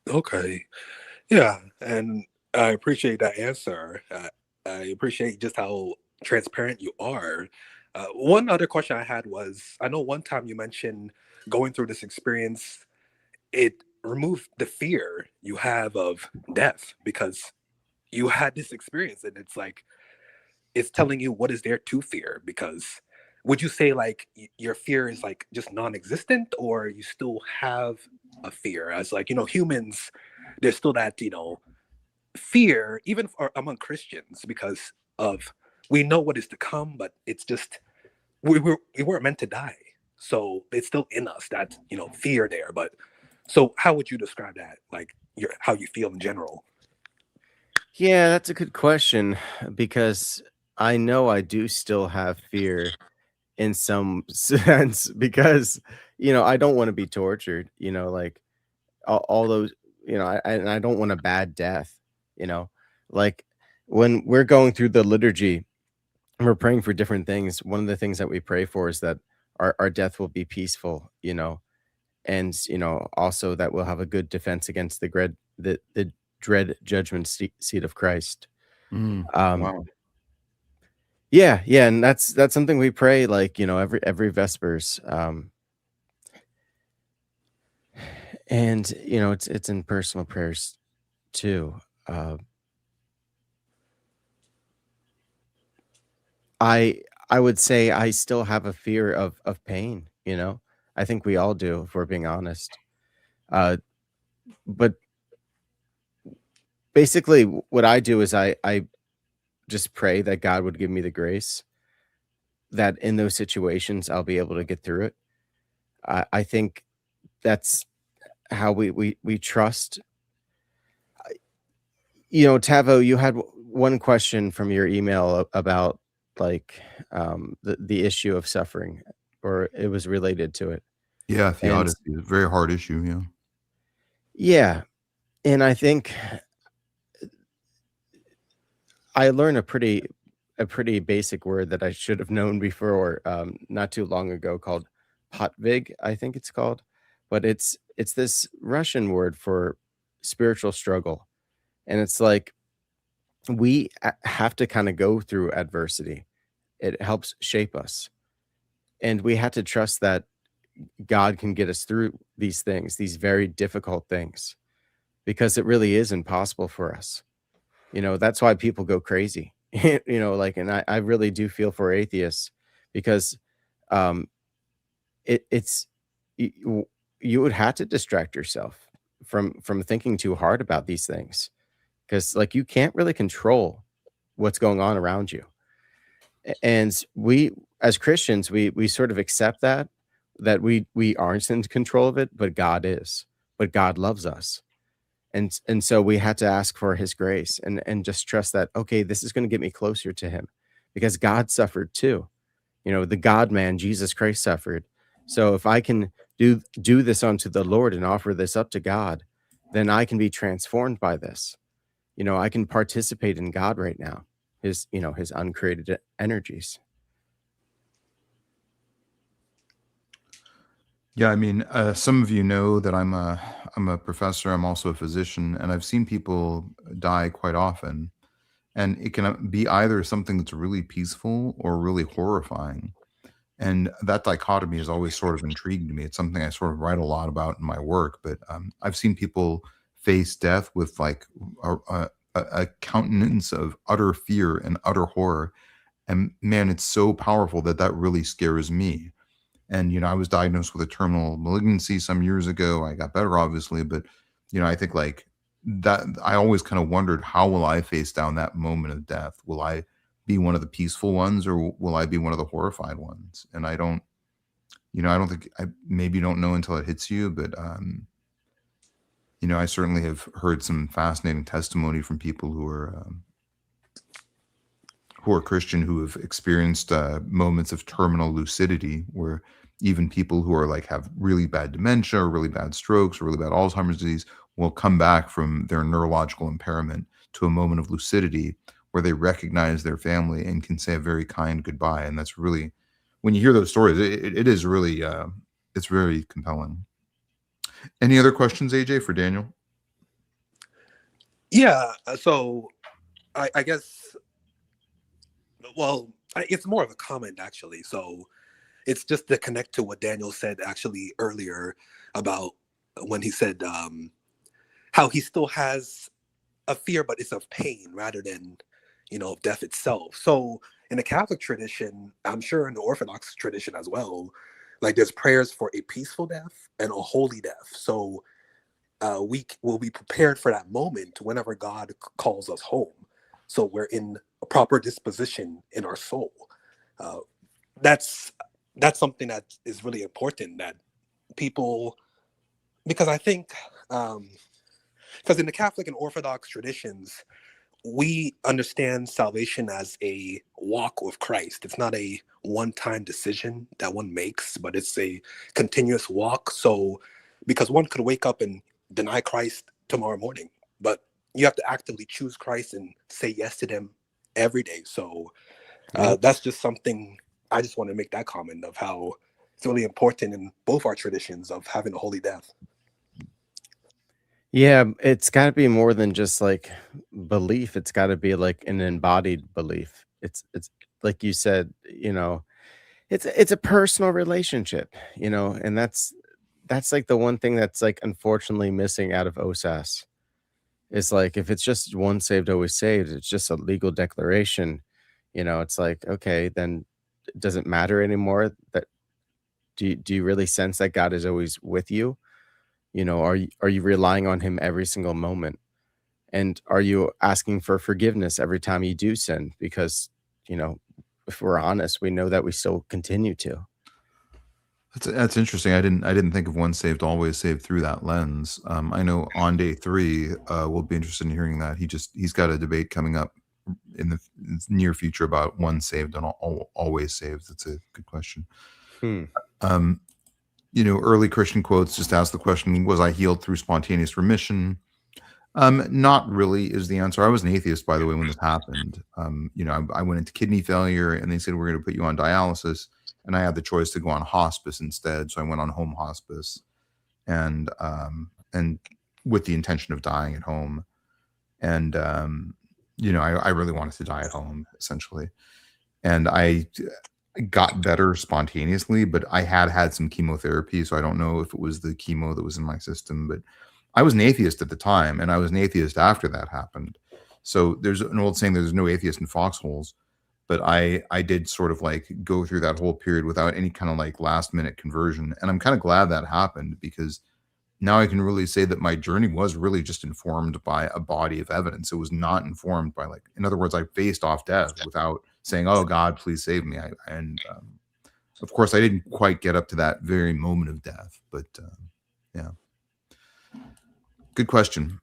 Okay. Yeah, and I appreciate that answer. I appreciate just how transparent you are. One other question I had was, I know one time you mentioned going through this experience, it removed the fear you have of death because you had this experience, and it's like it's telling you what is there to fear. Because would you say like your fear is like just non-existent, or you still have a fear? As like humans, there's still that fear even among Christians because of we know what is to come, but it's just we weren't meant to die. So it's still in us, that, fear there. But so how would you describe that? Like how you feel in general? Yeah, that's a good question, because I know I do still have fear in some sense, because I don't want to be tortured, like all those, and I don't want a bad death, you know like when we're going through the liturgy and we're praying for different things. One of the things that we pray for is that our death will be peaceful, and also that we'll have a good defense against the dread judgment seat of Christ. um Wow. yeah, and that's something we pray, like, every vespers. And it's in personal prayers too. uh I would say I still have a fear of pain. I think we all do, if we're being honest. But basically, what I do is I just pray that God would give me the grace that in those situations I'll be able to get through it. I think that's how we trust. Tavo, you had one question from your email about, like, the issue of suffering, or it was related to it. Yeah, And theodicy is a very hard issue. Yeah. yeah, and I think I learned a pretty basic word that I should have known before, not too long ago, called potvig, I think it's called. But it's this Russian word for spiritual struggle. And it's like we have to kind of go through adversity. It helps shape us. And we have to trust that God can get us through these things, these very difficult things, because it really is impossible for us. That's why people go crazy. And I really do feel for atheists, because um it's you, you would have to distract yourself from thinking too hard about these things, because, like, you can't really control what's going on around you. And we, as Christians, we sort of accept that we aren't in control of it, but God is. But God loves us. And so we had to ask for his grace, and just trust that, okay, this is going to get me closer to him, because God suffered too. The God man, Jesus Christ, suffered. So if I can do this unto the Lord and offer this up to God, then I can be transformed by this. I can participate in God right now, his uncreated energies. Yeah, I mean, some of you know that I'm a professor. I'm also a physician, and I've seen people die quite often, and it can be either something that's really peaceful or really horrifying. And that dichotomy has always sort of intrigued me. It's something I sort of write a lot about in my work. But I've seen people face death with like a countenance of utter fear and utter horror. And man, it's so powerful that that really scares me. And I was diagnosed with a terminal malignancy some years ago. I got better, obviously, but I think like that. I always kind of wondered, how will I face down that moment of death? Will I be one of the peaceful ones, or will I be one of the horrified ones? And I don't think, I maybe don't know until it hits you, but I certainly have heard some fascinating testimony from people who are Christian, who have experienced moments of terminal lucidity, where even people who are like have really bad dementia or really bad strokes or really bad Alzheimer's disease will come back from their neurological impairment to a moment of lucidity where they recognize their family and can say a very kind goodbye. And that's really, when you hear those stories, it is really, it's very compelling. Any other questions, AJ, for Daniel? Yeah. So I guess, well, it's more of a comment actually. So it's just to connect to what Daniel said actually earlier about when he said how he still has a fear, but it's of pain rather than, of death itself. So in the Catholic tradition, I'm sure in the Orthodox tradition as well, like there's prayers for a peaceful death and a holy death. So we will be prepared for that moment whenever God calls us home. So we're in a proper disposition in our soul. Uh, that's that's something that is really important, that people, because I think, because in the Catholic and Orthodox traditions, we understand salvation as a walk with Christ. It's not a one-time decision that one makes, but it's a continuous walk. So, because one could wake up and deny Christ tomorrow morning, but you have to actively choose Christ and say yes to them every day. So, that's just something I just want to make that comment of how it's really important in both our traditions of having a holy death. Yeah, it's got to be more than just like belief. It's got to be like an embodied belief. It's like you said, it's a personal relationship, and that's like the one thing that's like unfortunately missing out of OSAS. Is like if it's just once saved, always saved, it's just a legal declaration. It's like, okay, then it doesn't matter anymore. That do you really sense that God is always with you? Are you relying on him every single moment? And are you asking for forgiveness every time you do sin? Because, if we're honest, we know that we still continue to. That's interesting. I didn't think of once saved, always saved through that lens. I know on day 3, we'll be interested in hearing that. He's got a debate coming up in the near future about once saved and always saved. That's a good question. Early Christian quotes just ask the question, was I healed through spontaneous remission? Not really is the answer. I was an atheist, by the way, when this happened. I went into kidney failure and they said, we're going to put you on dialysis. And I had the choice to go on hospice instead. So I went on home hospice and with the intention of dying at home. And, I really wanted to die at home, essentially. And I got better spontaneously, but I had some chemotherapy. So I don't know if it was the chemo that was in my system, but I was an atheist at the time, and I was an atheist after that happened. So there's an old saying, there's no atheist in foxholes. But I did sort of like go through that whole period without any kind of like last minute conversion. And I'm kind of glad that happened, because now I can really say that my journey was really just informed by a body of evidence. It was not informed by in other words, I faced off death without saying, oh God, please save me. Of course I didn't quite get up to that very moment of death, but yeah. Good question.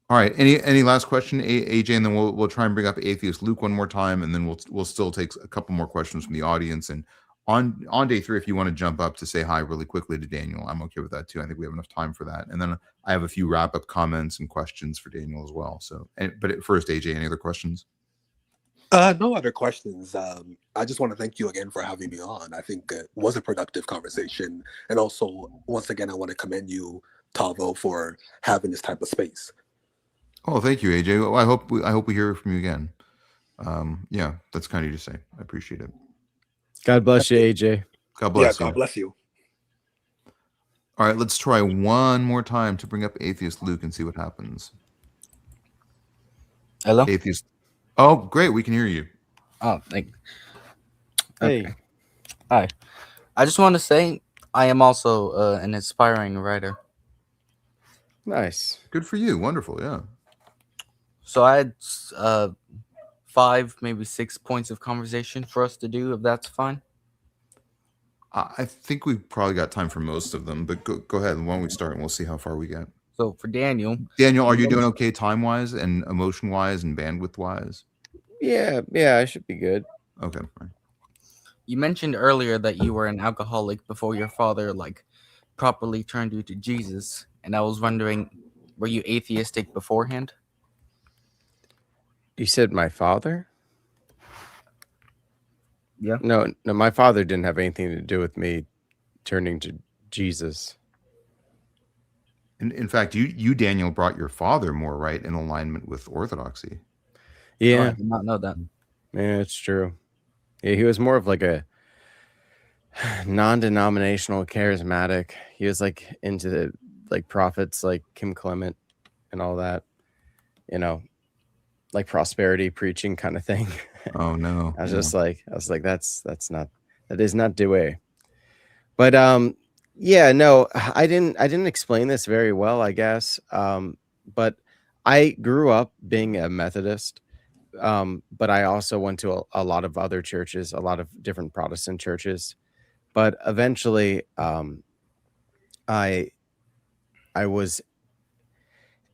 All right. Any last question, AJ, and then we'll try and bring up atheist Luke one more time, and then we'll still take a couple more questions from the audience. And on day 3, if you want to jump up to say hi really quickly to Daniel, I'm okay with that too. I think we have enough time for that. And then I have a few wrap up comments and questions for Daniel as well. So, but at first, AJ, any other questions? No other questions. I just want to thank you again for having me on. I think it was a productive conversation, and also once again, I want to commend you, Tavo, for having this type of space. Oh, thank you, AJ. Well, I hope we hear from you again. Yeah, that's kind of you to say. I appreciate it. God bless you, AJ. God bless you. God bless you. All right, let's try one more time to bring up atheist Luke and see what happens. Hello? Atheist. Oh, great. We can hear you. Oh, thank you. Hey. Okay. Hi. I just want to say I am also an aspiring writer. Nice. Good for you. Wonderful. Yeah. So I had 5, maybe 6 points of conversation for us to do, if that's fine. I think we've probably got time for most of them, but go ahead. Why don't we start and we'll see how far we get. So for Daniel, are you doing okay time-wise and emotion-wise and bandwidth-wise? Yeah, I should be good. Okay. Fine. you mentioned earlier that you were an alcoholic before your father properly turned you to Jesus, and I was wondering, were you atheistic beforehand? You said my father? Yeah. No, my father didn't have anything to do with me turning to Jesus. In fact, you Daniel brought your father more right in alignment with orthodoxy. Oh, Yeah, I did not know that. yeah, it's true. Yeah, he was more of like a non-denominational charismatic. He was into the prophets like Kim Clement and all that, like prosperity preaching kind of thing. Oh no. I was like, that is not the way. But yeah, no, I didn't explain this very well, I guess. But I grew up being a Methodist. But I also went to a lot of other churches, a lot of different Protestant churches. But eventually, I was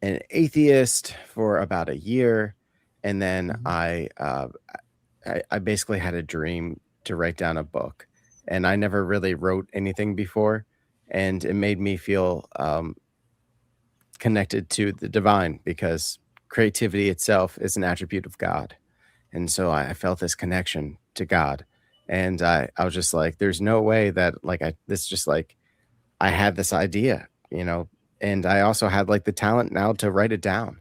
an atheist for about a year, and then I basically had a dream to write down a book, and I never really wrote anything before, and it made me feel connected to the divine because creativity itself is an attribute of God, and so I felt this connection to God, and I was just like, "There's no way that like I had this idea, and I also had like the talent now to write it down.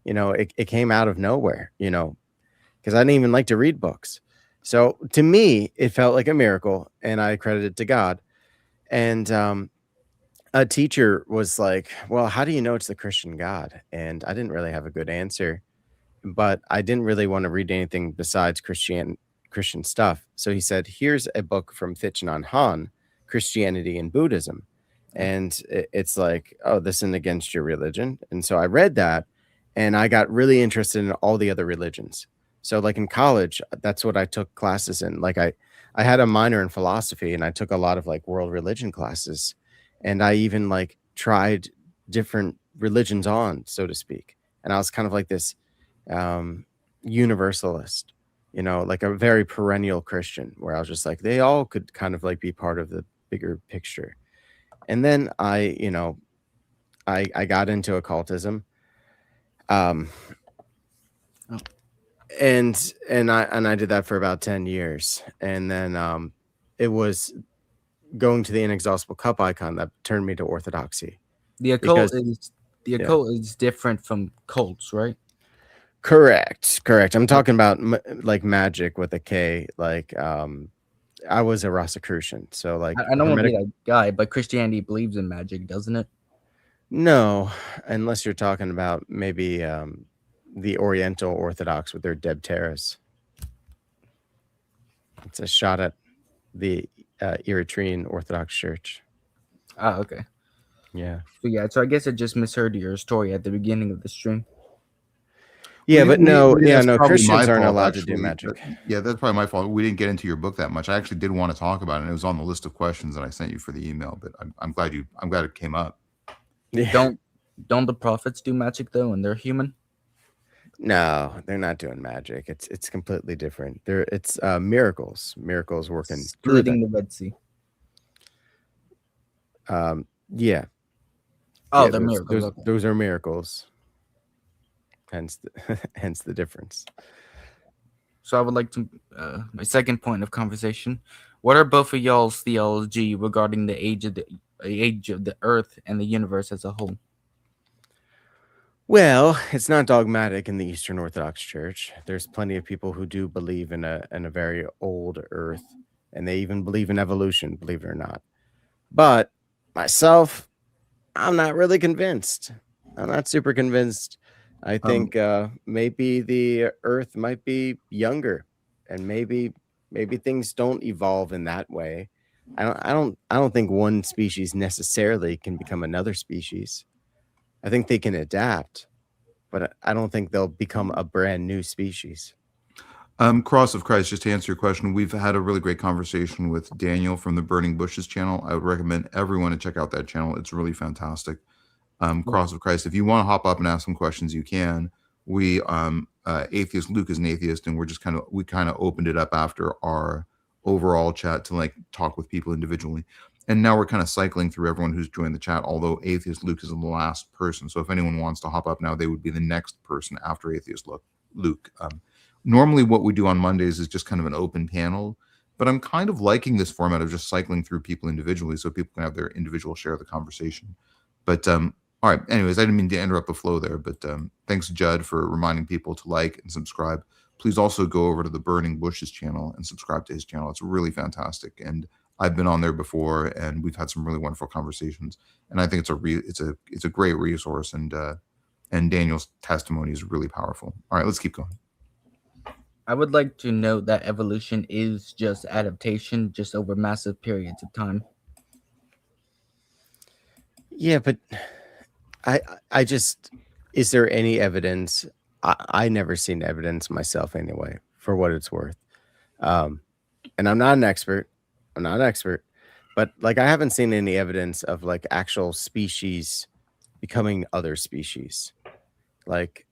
It came out of nowhere, because I didn't even like to read books. So to me, it felt like a miracle, and I credit it to God. And a teacher was like, "Well, how do you know it's the Christian God?" And I didn't really have a good answer, but I didn't really want to read anything besides Christian stuff. So he said, "Here's a book from Thich Nhat Hanh, Christianity and Buddhism." And it's like, "Oh, this isn't against your religion." And so I read that, and I got really interested in all the other religions. So like in college, that's what I took classes in. Like I had a minor in philosophy, and I took a lot of like world religion classes, and I even like tried different religions on, so to speak. And I was kind of like this universalist, like a very perennial Christian, where I was just like, they all could kind of like be part of the bigger picture. And then I got into occultism. And I did that for about 10 years. And then it was going to the inexhaustible cup icon that turned me to orthodoxy. The occult is different from cults, right? Correct. I'm talking about like magic with a K. Like I was a Rosicrucian, so like I don't want to be that guy, but Christianity believes in magic, doesn't it? No, unless you're talking about maybe the Oriental Orthodox with their Debteras. It's a shot at the Eritrean Orthodox Church. Ah, okay. Yeah. So I guess I just misheard your story at the beginning of the stream. Yeah, but no, Christians aren't allowed to do magic. Yeah, that's probably my fault. We didn't get into your book that much. I actually did want to talk about it, and it was on the list of questions that I sent you for the email. But I'm glad it came up. Yeah. Don't the prophets do magic though, and they're human? No, they're not doing magic. It's completely different. It's miracles working through Splitting the Red Sea. Yeah. Oh, they're miracles. Those are miracles. Hence the difference. So I would like to my second point of conversation. What are both of y'all's theology regarding the age of the earth and the universe as a whole? Well, it's not dogmatic in the Eastern Orthodox Church. There's plenty of people who do believe in a very old earth, and they even believe in evolution, believe it or not. But myself, I'm not really convinced. I'm not super convinced. I think maybe the earth might be younger, and maybe things don't evolve in that way. I don't think one species necessarily can become another species. I think they can adapt, but I don't think they'll become a brand new species. Cross of Christ, just to answer your question, we've had a really great conversation with Daniel from the Burning Bushes channel. I would recommend everyone to check out that channel. It's really fantastic. Cross of Christ, if you want to hop up and ask some questions, you can. We atheist Luke is an atheist, and we kind of opened it up after our overall chat to like talk with people individually, and now we're kind of cycling through everyone who's joined the chat, although atheist Luke is the last person. So if anyone wants to hop up now, they would be the next person after atheist Luke. Normally what we do on Mondays is just kind of an open panel, but I'm kind of liking this format of just cycling through people individually so people can have their individual share of the conversation. But all right, anyways, I didn't mean to interrupt the flow there, but thanks, Judd, for reminding people to like and subscribe. Please also go over to the Burning Bushes channel and subscribe to his channel. It's really fantastic. And I've been on there before, and we've had some really wonderful conversations. And I think it's a great resource, and Daniel's testimony is really powerful. All right, let's keep going. I would like to note that evolution is just adaptation, just over massive periods of time. Yeah, but I just, is there any evidence? I never seen evidence myself anyway, for what it's worth. And I'm not an expert. but like I haven't seen any evidence of like actual species becoming other species, like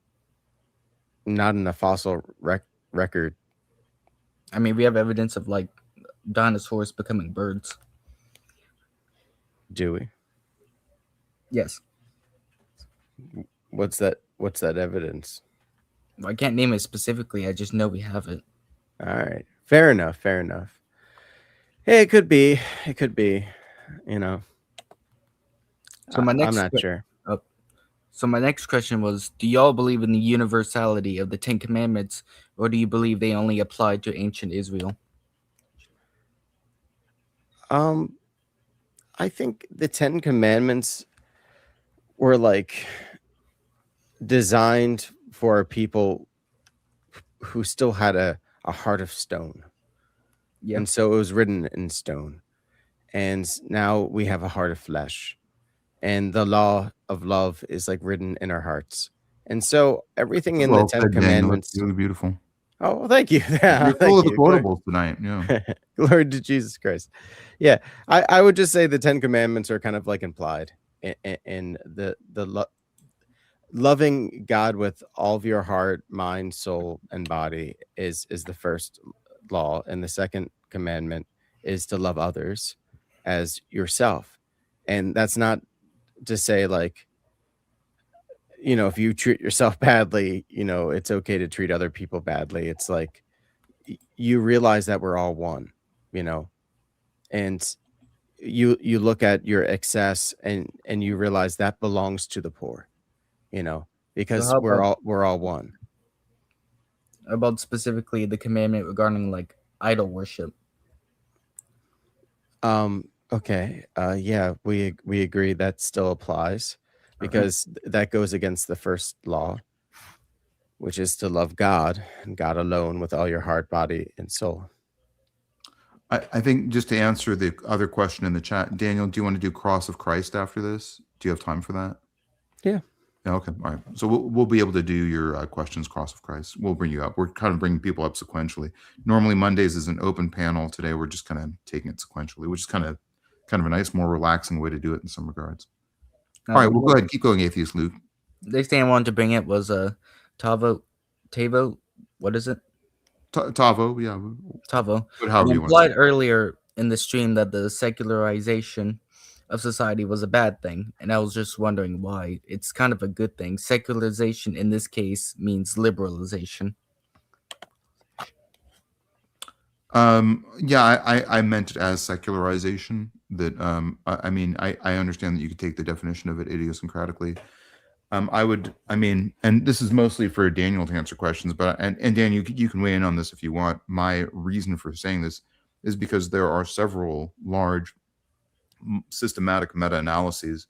not in a fossil record. I mean, we have evidence of like dinosaurs becoming birds. Do we? Yes. What's that evidence? I can't name it specifically. I just know we have it. All right, fair enough. Hey, it could be. You know. So my next, I'm not sure. So my next question was: do y'all believe in the universality of the Ten Commandments, or do you believe they only apply to ancient Israel? I think the 10 Commandments were like designed for people who still had a heart of stone. Yeah. And so it was written in stone. And now we have a heart of flesh. And the law of love is like written in our hearts. And so everything in the 10 Commandments. Really beautiful. Oh, well, thank you. You're full of the quotables tonight. Yeah. Glory to Jesus Christ. Yeah. I would just say the 10 Commandments are kind of like implied in the loving God with all of your heart, mind, soul, and body is the first law. And the second commandment is to love others as yourself. And that's not to say like, you know, if you treat yourself badly, you know, it's okay to treat other people badly. It's like you realize that we're all one, you know, and you look at your excess and you realize that belongs to the poor, you know, because So we're all one. About specifically the commandment regarding like idol worship. Okay. Yeah, we agree that still applies because that goes against the first law, which is to love God and God alone with all your heart, body, and soul. I think just to answer the other question in the chat, Daniel, do you want to do Cross of Christ after this? Do you have time for that? Yeah. Okay. All right. So we'll be able to do your questions, Cross of Christ. We'll bring you up. We're kind of bringing people up sequentially. Normally Mondays is an open panel. Today we're just kind of taking it sequentially, which is kind of a nice, more relaxing way to do it in some regards. All right. Well, go ahead. Keep going, Atheist Luke. The next thing I wanted to bring up was Tavo. What is it? Tavo. Yeah. Tavo. But however you implied earlier in the stream that the secularization of society was a bad thing, and I was just wondering why. It's kind of a good thing. Secularization in this case means liberalization. Yeah, I meant it as secularization. That I mean, I understand that you could take the definition of it idiosyncratically. And this is mostly for Daniel to answer questions, but and Dan, you can weigh in on this if you want. My reason for saying this is because there are several large systematic meta-analyses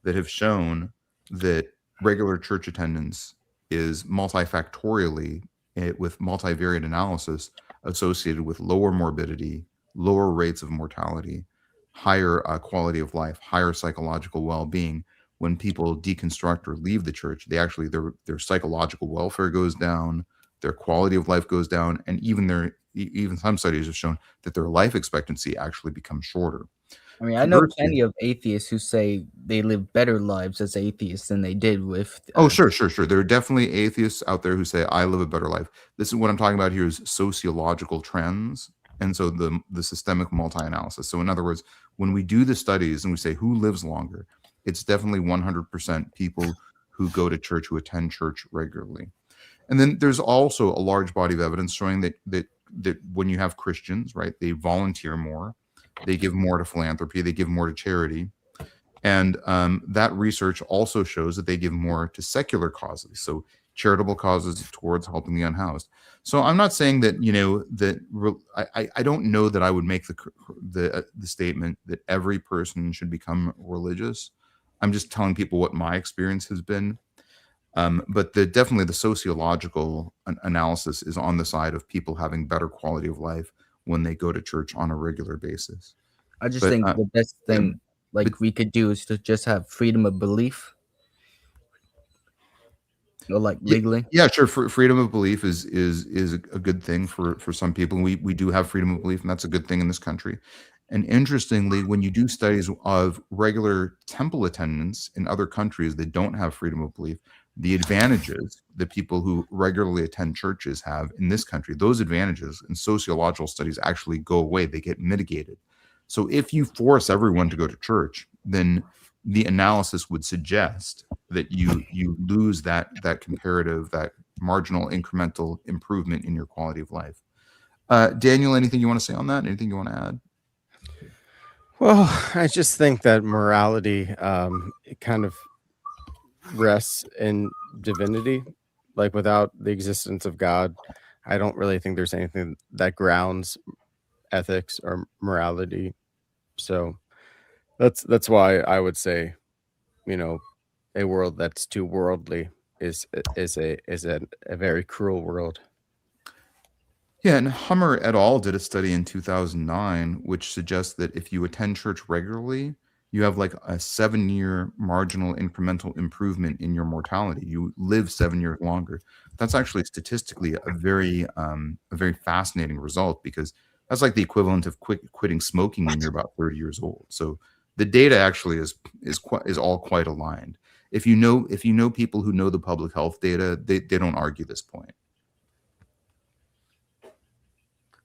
that have shown that regular church attendance is multifactorially with multivariate analysis associated with lower morbidity, lower rates of mortality, higher quality of life, higher psychological well-being. When people deconstruct or leave the church, they actually their psychological welfare goes down, their quality of life goes down, and even some studies have shown that their life expectancy actually becomes shorter. I mean, I know plenty of atheists who say they live better lives as atheists than they did with. Sure. There are definitely atheists out there who say I live a better life. This is what I'm talking about here is sociological trends, and so the systemic multi-analysis. So in other words, when we do the studies and we say who lives longer, it's definitely 100% people who go to church, who attend church regularly. And then there's also a large body of evidence showing that when you have Christians, right, they volunteer more, they give more to philanthropy, they give more to charity. And that research also shows that they give more to secular causes, so charitable causes towards helping the unhoused. So I'm not saying that, you know, that I don't know that I would make the statement that every person should become religious. I'm just telling people what my experience has been. But definitely the sociological analysis is on the side of people having better quality of life when they go to church on a regular basis. I just think the best thing we could do is to just have freedom of belief. Or like legally. Yeah, sure. Freedom of belief is a good thing for some people. And we do have freedom of belief, and that's a good thing in this country. And interestingly, when you do studies of regular temple attendance in other countries that don't have freedom of belief, the advantages that people who regularly attend churches have in this country, those advantages in sociological studies actually go away. They get mitigated. So if you force everyone to go to church, then the analysis would suggest that you lose that comparative, that marginal incremental improvement in your quality of life. Daniel, anything you want to say on that? Anything you want to add? Well, I just think that morality it kind of rests in divinity. Like without the existence of God, I don't really think there's anything that grounds ethics or morality. So that's why I would say, you know, a world that's too worldly is a very cruel world. Yeah, and Hummer et al. Did a study in 2009 which suggests that if you attend church regularly, you have like a 7-year marginal incremental improvement in your mortality. You live 7 years longer. That's actually statistically a very fascinating result, because that's like the equivalent of quitting smoking when you're about 30 years old. So the data actually is all quite aligned. If you know people who know the public health data, they don't argue this point.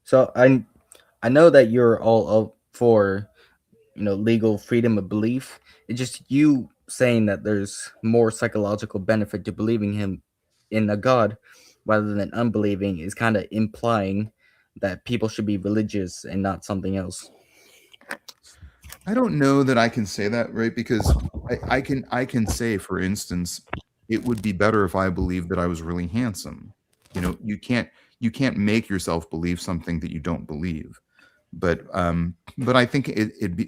So I know that you're all up for, legal freedom of belief. It's just you saying that there's more psychological benefit to believing him in a god rather than unbelieving is kind of implying that people should be religious and not something else. I don't know that I can say that, right? Because I can say, for instance, it would be better if I believed that I was really handsome. You can't make yourself believe something that you don't believe. But I think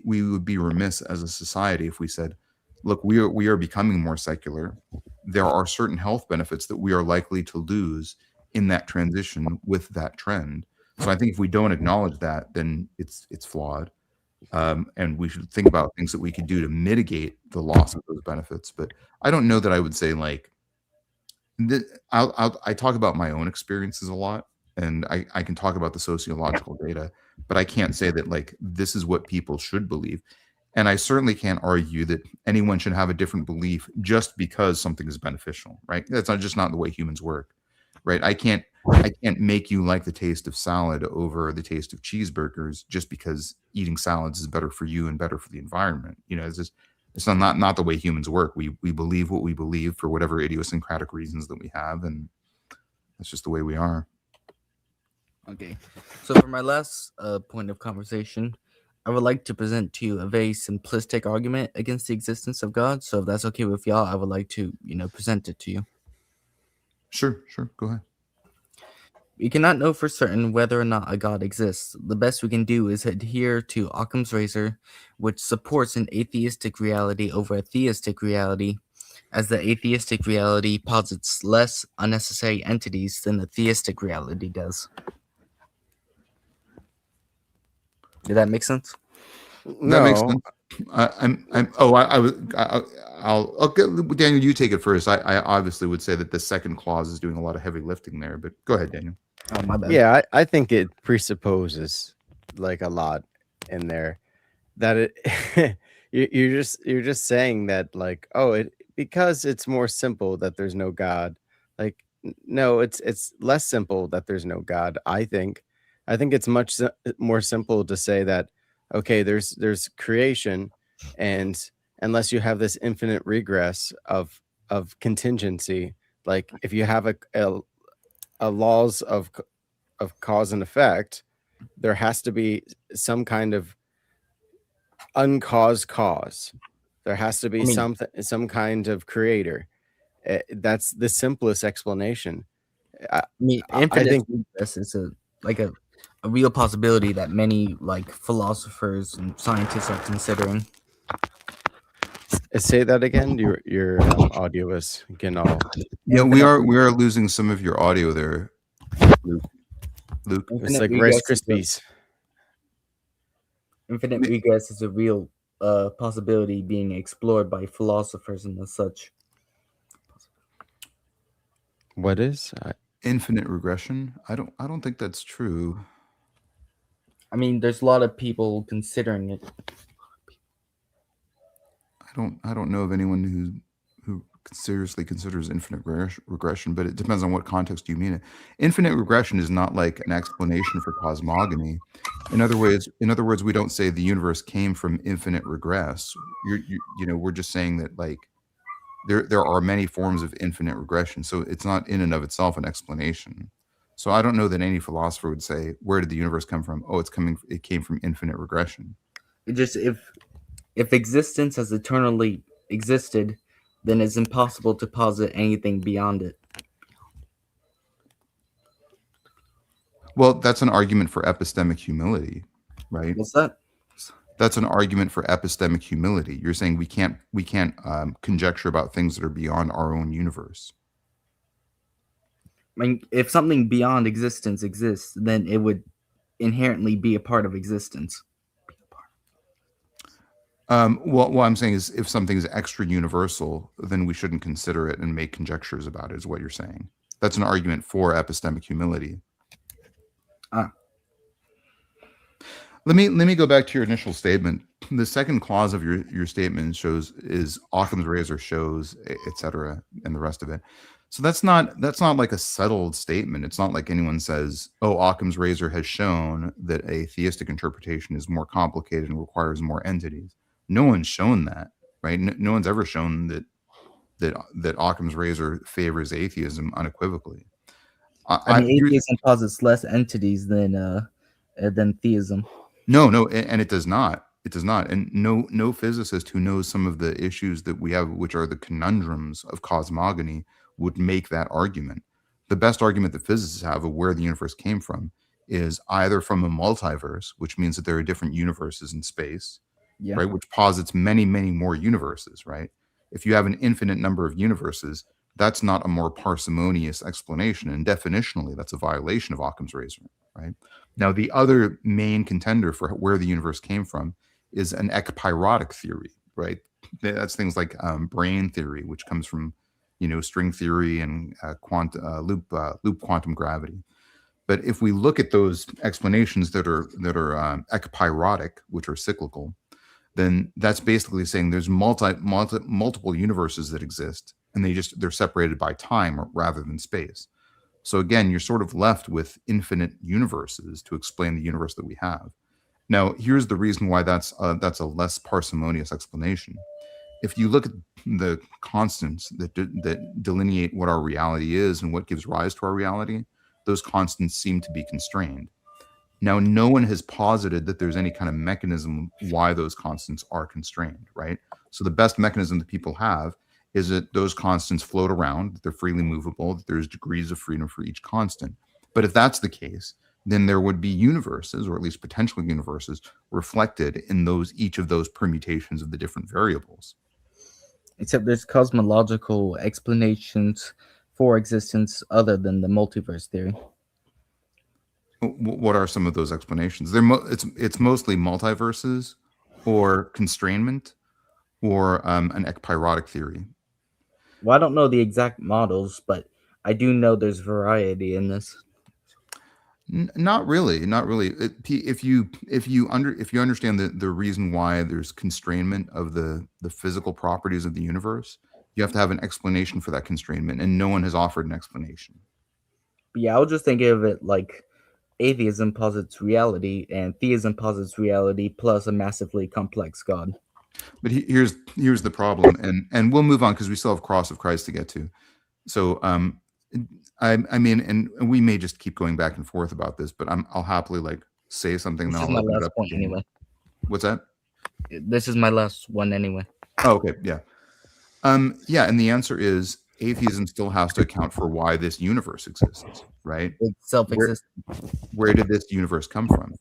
we would be remiss as a society if we said, look, we are becoming more secular. There are certain health benefits that we are likely to lose in that transition with that trend. So I think if we don't acknowledge that, then it's flawed. And we should think about things that we could do to mitigate the loss of those benefits. But I don't know that I would say like I talk about my own experiences a lot, and I can talk about the sociological data, but I can't say that like this is what people should believe. And I certainly can't argue that anyone should have a different belief just because something is beneficial, right? That's not the way humans work, right? I can't make you like the taste of salad over the taste of cheeseburgers just because eating salads is better for you and better for the environment. It's not the way humans work. We believe what we believe for whatever idiosyncratic reasons that we have, and that's just the way we are. Okay, so for my last point of conversation, I would like to present to you a very simplistic argument against the existence of God. So if that's okay with y'all, I would like to, present it to you. Sure, go ahead. We cannot know for certain whether or not a God exists. The best we can do is adhere to Occam's razor, which supports an atheistic reality over a theistic reality, as the atheistic reality posits less unnecessary entities than the theistic reality does. Did that make sense? That makes No, sense. I'll okay, Daniel, you take it first. I obviously would say that the second clause is doing a lot of heavy lifting there, but go ahead, Daniel. Oh, my bad. yeah, I think it presupposes like a lot in there that it you're just saying that like, oh, it because it's more simple that there's no God. Like no, it's less simple that there's no God. I think it's much more simple to say that okay, there's creation, and unless you have this infinite regress of contingency, like if you have a laws of cause and effect, there has to be some kind of uncaused cause. There has to be some kind of creator. That's the simplest explanation. Infinite think regress is a real possibility that many like philosophers and scientists are considering. say that again. Your audio is getting all. Yeah, we are losing some of your audio there, Luke. It's like Rice Krispies. Infinite regress is a real possibility being explored by philosophers and as such. What is infinite regression? I don't think that's true. I mean, there's a lot of people considering it. I don't know of anyone who seriously considers infinite regression, but it depends on what context you mean it. Infinite regression is not like an explanation for cosmogony. In other words, we don't say the universe came from infinite regress. We're just saying that like there are many forms of infinite regression, so it's not in and of itself an explanation. So I don't know that any philosopher would say, where did the universe come from? Oh, it came from infinite regression. It just if existence has eternally existed, then it's impossible to posit anything beyond it. Well, that's an argument for epistemic humility, right? What's that? That's an argument for epistemic humility. You're saying we can't conjecture about things that are beyond our own universe. I mean, if something beyond existence exists, then it would inherently be a part of existence. What I'm saying is, if something is extra universal, then we shouldn't consider it and make conjectures about it, is what you're saying. That's an argument for epistemic humility. Let me go back to your initial statement. The second clause of your statement is Occam's razor shows, etc., and the rest of it. So that's not like a settled statement. It's not like anyone says, "Oh, Occam's razor has shown that a theistic interpretation is more complicated and requires more entities." No one's shown that, right? No one's ever shown that Occam's razor favors atheism unequivocally. I mean, atheism posits less entities than theism. No, and it does not. It does not. And no physicist who knows some of the issues that we have, which are the conundrums of cosmogony, would make that argument. The best argument that physicists have of where the universe came from is either from a multiverse, which means that there are different universes in space, right? Which posits many, many more universes, right? If you have an infinite number of universes, that's not a more parsimonious explanation. And definitionally, that's a violation of Occam's razor, right? Now, the other main contender for where the universe came from is an ekpyrotic theory, right? That's things like brain theory, which comes from, string theory and loop quantum gravity. But if we look at those explanations that are ekpyrotic, which are cyclical, then that's basically saying there's multiple universes that exist, and they're separated by time rather than space. So again, you're sort of left with infinite universes to explain the universe that we have. Now, here's the reason why that's a less parsimonious explanation. If you look at the constants that delineate what our reality is and what gives rise to our reality, those constants seem to be constrained. Now, no one has posited that there's any kind of mechanism why those constants are constrained, right? So the best mechanism that people have is that those constants float around, that they're freely movable, that there's degrees of freedom for each constant. But if that's the case, then there would be universes, or at least potential universes, reflected in each of those permutations of the different variables. Except there's cosmological explanations for existence other than the multiverse theory. What are some of those explanations? It's mostly multiverses, or constrainment, or an ekpyrotic theory. Well, I don't know the exact models, but I do know there's variety in this. Not really. If you understand the reason why there's constrainment of the physical properties of the universe, you have to have an explanation for that constrainment, and no one has offered an explanation. But yeah, I'll just think of it like atheism posits reality, and theism posits reality plus a massively complex God. But here's the problem, and we'll move on because we still have Cross of Christ to get to. So I mean, and we may just keep going back and forth about this, but I'll happily say something. This then is I'll my open it last up point again. anyway. What's that? This is my last one anyway. Oh, okay, yeah. Yeah, and the answer is atheism still has to account for why this universe exists, right? It's self-existent. Where did this universe come from?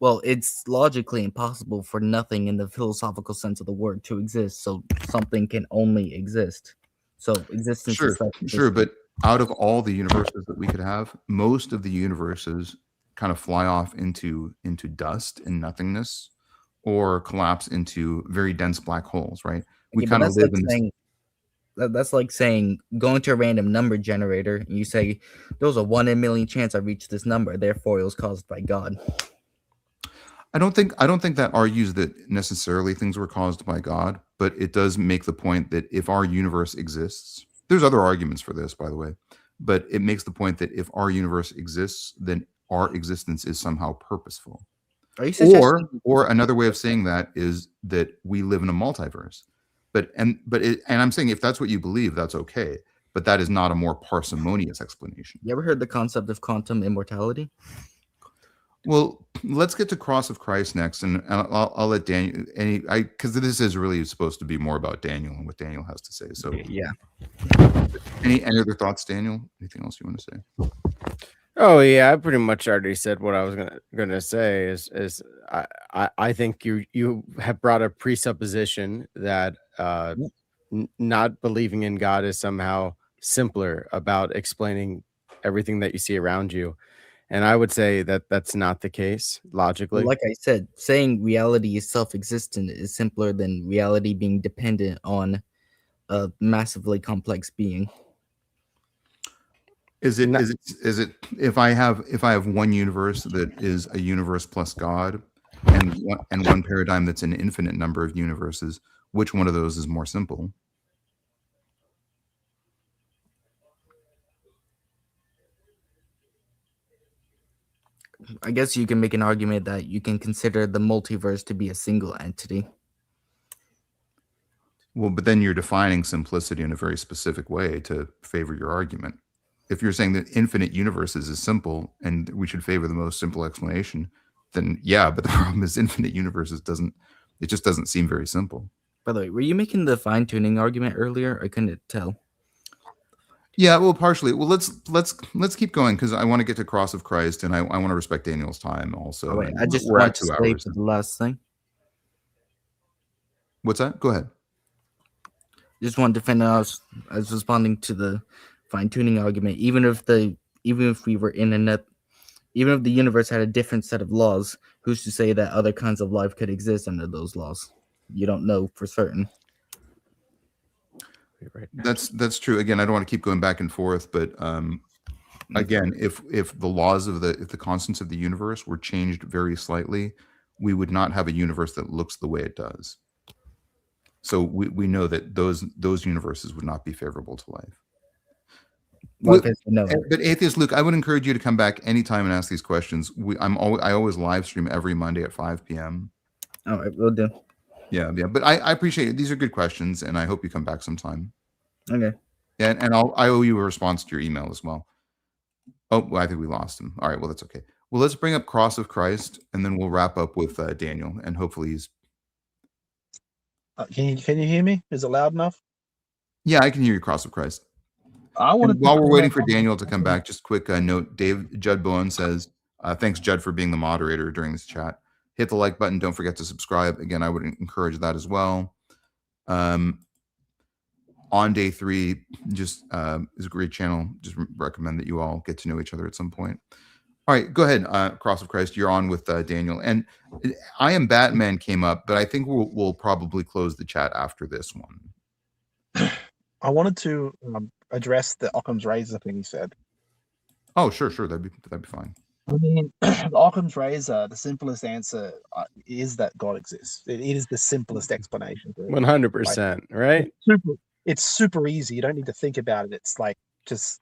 Well, it's logically impossible for nothing in the philosophical sense of the word to exist, so something can only exist. So existence is sure, but out of all the universes that we could have, most of the universes kind of fly off into dust and nothingness, or collapse into very dense black holes, right? We kind of live in this. That's like saying going to a random number generator and you say there's a 1 in a million chance I reached this number, therefore it was caused by God. I don't think that argues that necessarily things were caused by God, but it does make the point that if our universe exists, there's other arguments for this, by the way, but it makes the point that if our universe exists, then our existence is somehow purposeful. Are you suggesting? Or another way of saying that is that we live in a multiverse. And I'm saying if that's what you believe, that's okay, but that is not a more parsimonious explanation. You ever heard the concept of quantum immortality? Well, let's get to Cross of Christ next, and I'll let Daniel because this is really supposed to be more about Daniel and what Daniel has to say. So Yeah. Any other thoughts, Daniel? Anything else you want to say? Oh yeah, I pretty much already said what I was gonna say. Is I think you have brought a presupposition that not believing in God is somehow simpler about explaining everything that you see around you. And I would say that that's not the case logically. Well, like I said, saying reality is self-existent is simpler than reality being dependent on a massively complex being. Is it if I have one universe that is a universe plus God and one paradigm that's an infinite number of universes, which one of those is more simple? I guess you can make an argument that you can consider the multiverse to be a single entity. Well, but then you're defining simplicity in a very specific way to favor your argument. If you're saying that infinite universes is simple and we should favor the most simple explanation, then yeah, but the problem is infinite universes just doesn't seem very simple. By the way, were you making the fine-tuning argument earlier? I couldn't tell. Yeah, well, partially. Well, let's keep going because I want to get to Cross of Christ and I want to respect Daniel's time also. Oh, wait, I just we're want at to 2 say hours. for the last thing. What's that? Go ahead. Just wanted to finish. I was responding to the fine-tuning argument. Even if we were even if the universe had a different set of laws, who's to say that other kinds of life could exist under those laws? You don't know for certain. Right. That's true. Again, I don't want to keep going back and forth, but again, if the laws of if the constants of the universe were changed very slightly, we would not have a universe that looks the way it does. So we know that those universes would not be favorable to life. But Atheist Luke, I would encourage you to come back anytime and ask these questions. I always live stream every Monday at 5 p.m. All right, we'll do. Yeah. But I appreciate it. These are good questions, and I hope you come back sometime. Okay. And I owe you a response to your email as well. Oh, well, I think we lost him. All right, well, that's okay. Well, let's bring up Cross of Christ, and then we'll wrap up with Daniel, and hopefully he's. Can you hear me? Is it loud enough? Yeah, I can hear you, Cross of Christ. While we're waiting for Daniel to come back, just quick note. Judd Bowen says, thanks, Judd, for being the moderator during this chat. Hit the like button. Don't forget to subscribe. Again, I would encourage that as well. On day 3, just is a great channel. Just recommend that you all get to know each other at some point. All right, go ahead, Cross of Christ. You're on with Daniel. And I Am Batman came up, but I think we'll probably close the chat after this one. I wanted to address the Occam's razor thing you said. Oh, sure. That'd be fine. I mean, the Occam's razor, the simplest answer is that God exists. It is the simplest explanation. 100%, right? It's super easy. You don't need to think about it. It's like just,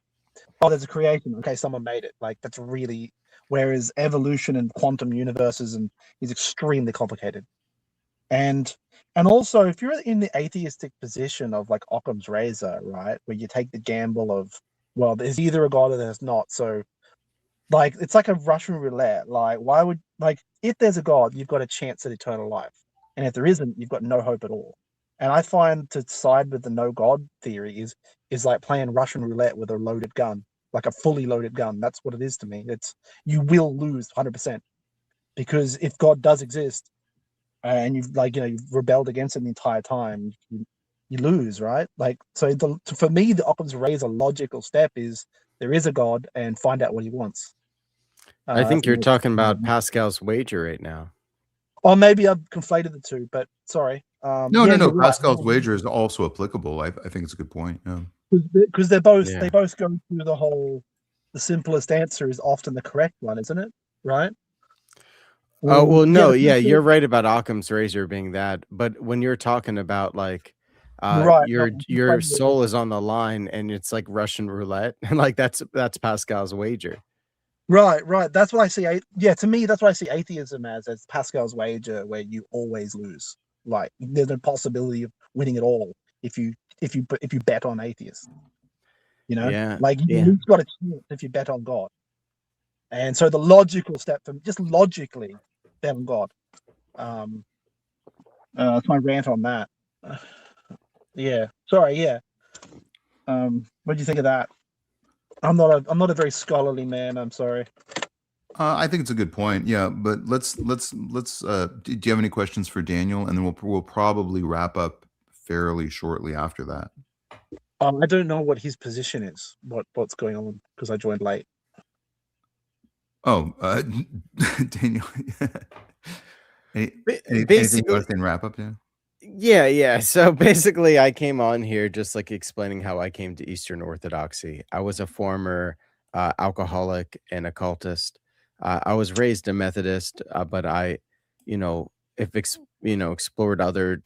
there's a creation. Okay, someone made it. Like that's really. Whereas evolution and quantum universes is extremely complicated. And also, if you're in the atheistic position of like Occam's razor, right, where you take the gamble of, well, there's either a God or there's not. So, like, it's like a Russian roulette. Like, if there's a God, you've got a chance at eternal life. And if there isn't, you've got no hope at all. And I find to side with the no God theory is like playing Russian roulette with a loaded gun, like a fully loaded gun. That's what it is to me. You will lose 100%. Because if God does exist, and you've rebelled against it the entire time, you lose, right? Like, so for me, the Occam's razor logical step is there is a God and find out what he wants. I think you're talking about Pascal's wager right now. Or maybe I've conflated the two, but sorry. No, yeah, no, no. you're right. Pascal's wager is also applicable. I think it's a good point. Yeah. Because they both Yeah. go through the simplest answer is often the correct one, isn't it? Right? Oh, well, Yeah, no, the yeah, first you're one- right about Occam's razor being that, but when you're talking about like you're right. your No, your soul is on the line and it's like Russian roulette, like that's Pascal's wager. Right. That's what I see. Yeah, to me, that's what I see atheism as Pascal's wager, where you always lose. Like there's no possibility of winning at all if you bet on atheists. You know, Yeah, like you yeah. at least got a chance if you bet on God. And so the logical step from just logically bet on God. That's my rant on that. Yeah. Sorry. Yeah. What do you think of that? I'm not a very scholarly man. I'm sorry. I think it's a good point. Yeah, but let's. Do you have any questions for Daniel? And then we'll probably wrap up fairly shortly after that. I don't know what his position is. What's going on because I joined late. Oh, Daniel. Anything you want to say in wrap up, Dan? Yeah. So basically, I came on here just like explaining how I came to Eastern Orthodoxy. I was a former alcoholic and occultist. I was raised a Methodist, but I, explored other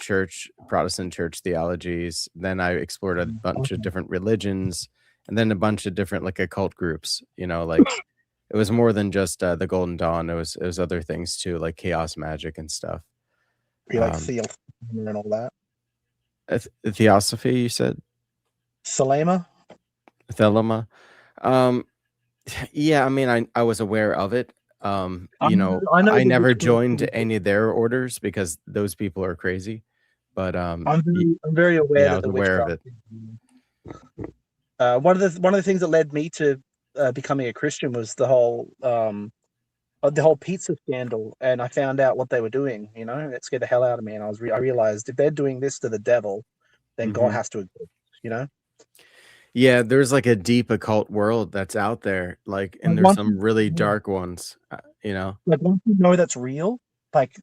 Protestant church theologies. Then I explored a bunch of different religions, and then a bunch of different like occult groups. Like it was more than just the Golden Dawn. It was other things too, like chaos magic and stuff. You like Theosophy and all that. Theosophy, you said? Salema? Thelema. Yeah, I mean, I was aware of it. I never joined any of their orders because those people are crazy. But I'm very aware that I was aware of it. One of the things that led me to becoming a Christian was the whole pizza scandal, and I found out what they were doing. It scared the hell out of me, and I realized if they're doing this to the devil, then God has to exist. Yeah, there's like a deep occult world that's out there, and there's some really dark ones. Like once you know that's real, like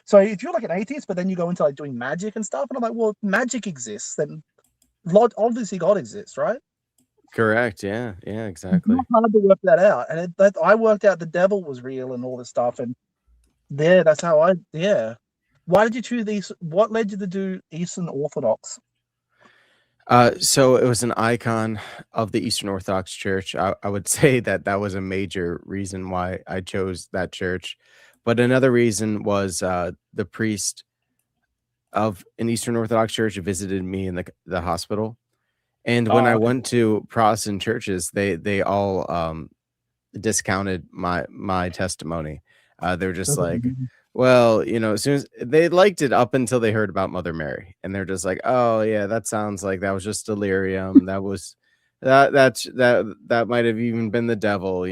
so if you're like an atheist, but then you go into like doing magic and stuff, and I'm like, well, magic exists, then obviously God exists, right? Correct. Yeah, exactly. It's not hard to work that out, and I worked out the devil was real and all this stuff, and that's how Why did you choose these? What led you to do Eastern Orthodox? So it was an icon of the Eastern Orthodox Church. I would say that was a major reason why I chose that church. But another reason was the priest of an Eastern Orthodox church visited me in the hospital. And when I went to Protestant churches, they all discounted my testimony. They're just like, well, as soon as they liked it up until they heard about Mother Mary, and they're just like, oh yeah, that sounds like that was just delirium. That was that might have even been the devil,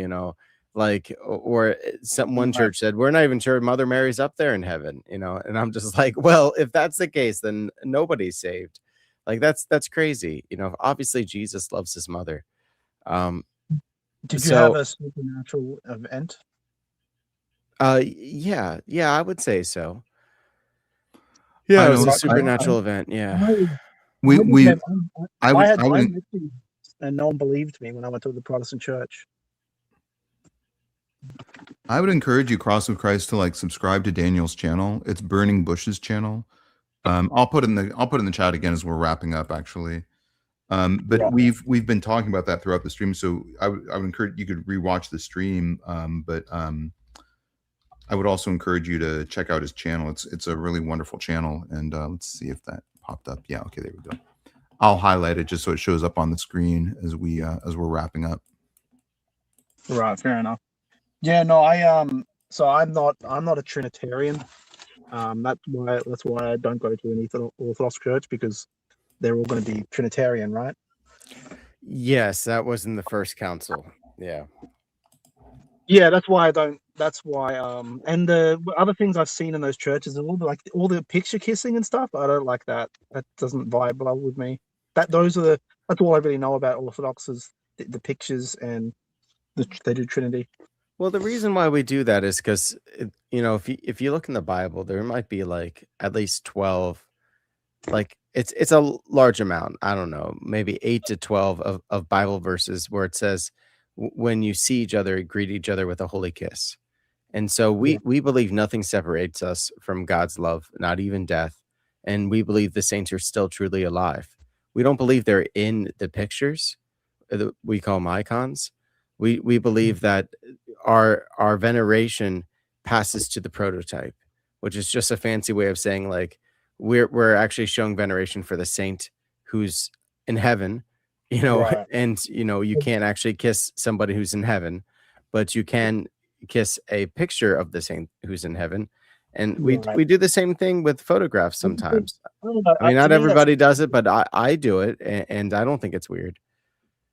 or one church said, we're not even sure Mother Mary's up there in heaven, and I'm just like, well, if that's the case, then nobody's saved. Like that's crazy. Obviously Jesus loves his mother. Did you have a supernatural event? Yeah, I would say so. Yeah, it was a supernatural event. Yeah. I had and no one believed me when I went to the Protestant church. I would encourage you, Cross of Christ, to subscribe to Daniel's channel. It's Burning Bush's channel. I'll put it in the chat again as we're wrapping up, actually. But we've been talking about that throughout the stream, so I would encourage you could rewatch the stream. But I would also encourage you to check out his channel. It's a really wonderful channel, and let's see if that popped up. Yeah, okay, there we go. I'll highlight it just so it shows up on the screen as we're wrapping up. Right, fair enough. Yeah, no, so I'm not a Trinitarian. That's why I don't go to an Orthodox church, because they're all going to be Trinitarian, right? Yes, that was in the first council. Yeah. Yeah, that's why I don't. That's why. And the other things I've seen in those churches and all the picture kissing and stuff, I don't like that. That doesn't vibe well with me. That's all I really know about Orthodox is the pictures and they do Trinity. Well, the reason why we do that is because, if you look in the Bible, there might be like at least 12, like it's a large amount. I don't know, maybe 8 to 12 of Bible verses where it says, when you see each other, greet each other with a holy kiss. And so Yeah. we believe nothing separates us from God's love, not even death. And we believe the saints are still truly alive. We don't believe they're in the pictures. We call them icons. We believe that our veneration passes to the prototype, which is just a fancy way of saying like we're actually showing veneration for the saint who's in heaven, Right. and you can't actually kiss somebody who's in heaven, but you can kiss a picture of the saint who's in heaven. And Right. we do the same thing with photographs I just think, sometimes. I don't know. I mean, To not me, that's everybody does it, but I do it, and I don't think it's weird.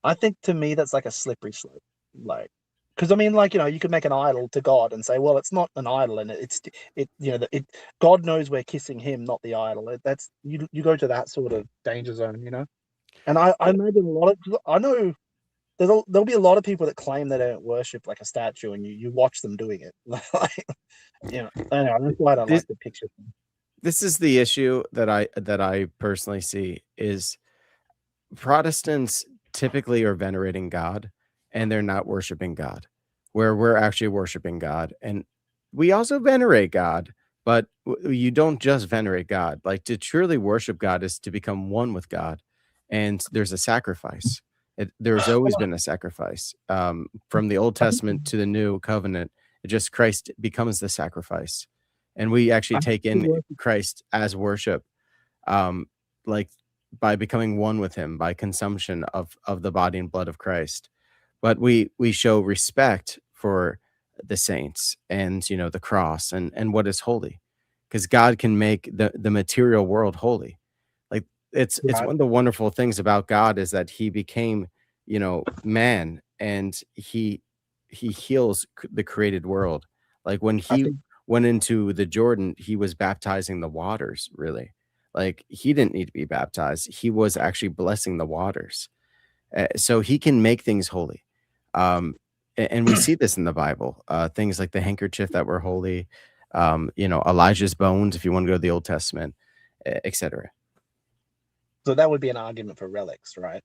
I think to me that's like a slippery slope. Like, because I mean, like, you could make an idol to God and say, well, it's not an idol, and God knows we're kissing Him, not the idol. That's you go to that sort of danger zone. And I imagine a lot of I know there'll be a lot of people that claim they don't worship like a statue, and you watch them doing it. Like, anyway, that's why I don't This like the picture thing. this is the issue that I personally see is Protestants typically are venerating God and they're not worshiping God, where we're actually worshiping God. And we also venerate God, but you don't just venerate God. Like, to truly worship God is to become one with God. And there's a sacrifice. There's always been a sacrifice. From the Old I think Testament to the New Covenant, it just Christ becomes the sacrifice. And we actually I think take we in worship. Christ as worship. Like, by becoming one with him, by consumption of the body and blood of Christ. But we show respect for the saints and the cross and what is holy, because God can make the material world holy. Like, it's Right. one of the wonderful things about God is that he became man, and he heals the created world. Like, when I he think went into the Jordan, he was baptizing the waters, really. Like, he didn't need to be baptized. He was actually blessing the waters. So he can make things holy. And we see this in the Bible. Things like the handkerchief that were holy, Elijah's bones, if you want to go to the Old Testament, etc. so. That would be an argument for relics, right?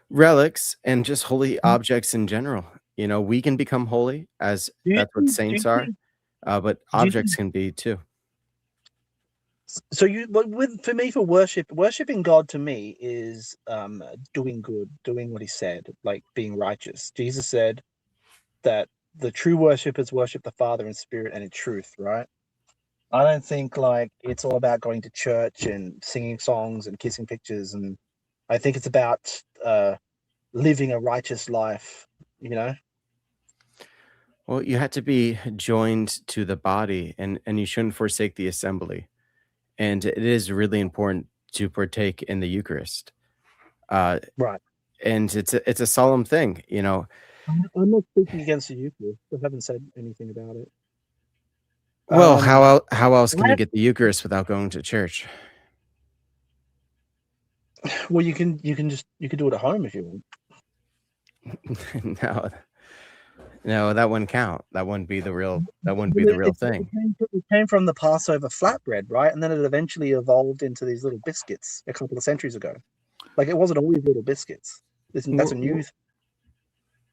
Relics and just holy objects in general. We can become holy, as Do you that's what think? Do saints you are, think? but Do you objects think? can be too. So for me, for worshiping God to me is doing good, doing what He said, like being righteous. Jesus said that the true worshippers worship the Father in spirit and in truth, right? I don't think like it's all about going to church and singing songs and kissing pictures, and I think it's about living a righteous life. You know, Well, you have to be joined to the body, and you shouldn't forsake the assembly. And it is really important to partake in the Eucharist. Uh, right? and it's a solemn thing. I'm not speaking against the Eucharist. I haven't said anything about it. Well, Um, how else can I you have, get the Eucharist without going to church? well, you can do it at home if you want. No, no, that wouldn't count. That wouldn't be the real. That wouldn't be Well, the real thing. it came from the Passover flatbread, right? And then it eventually evolved into these little biscuits a couple of centuries ago. Like, it wasn't always little biscuits. That's a new.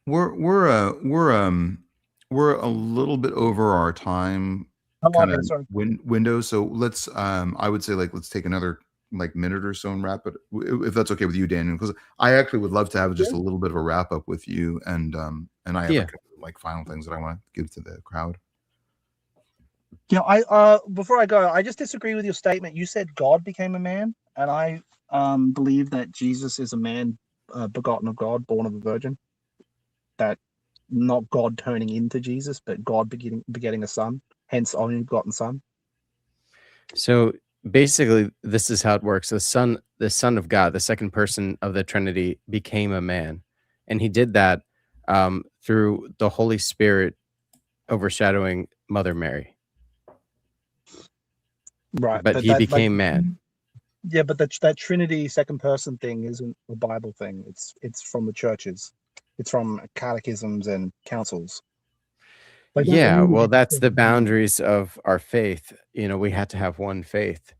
We're a little bit over our time Oh, kind okay, of sorry. window, so let's I would say, like, let's take another like minute or so and wrap it, if that's okay with you, Daniel, because I actually would love to have just Yeah. a little bit of a wrap up with you, and I have Yeah. like final things that I want to give to the crowd. I before I go, I just disagree with your statement. You said God became a man, and I believe that Jesus is a man begotten of God, born of a virgin. That not God turning into Jesus, but God begetting a son, hence only begotten son. So basically, this is how it works. The Son of God, the second person of the Trinity, became a man, and he did that through the Holy Spirit overshadowing Mother Mary. Right, But he became man. Yeah, but that Trinity second person thing isn't a Bible thing. It's from the churches. It's from catechisms and councils. Like, Yeah, well, that's the boundaries of our faith. You know, we had to have one faith.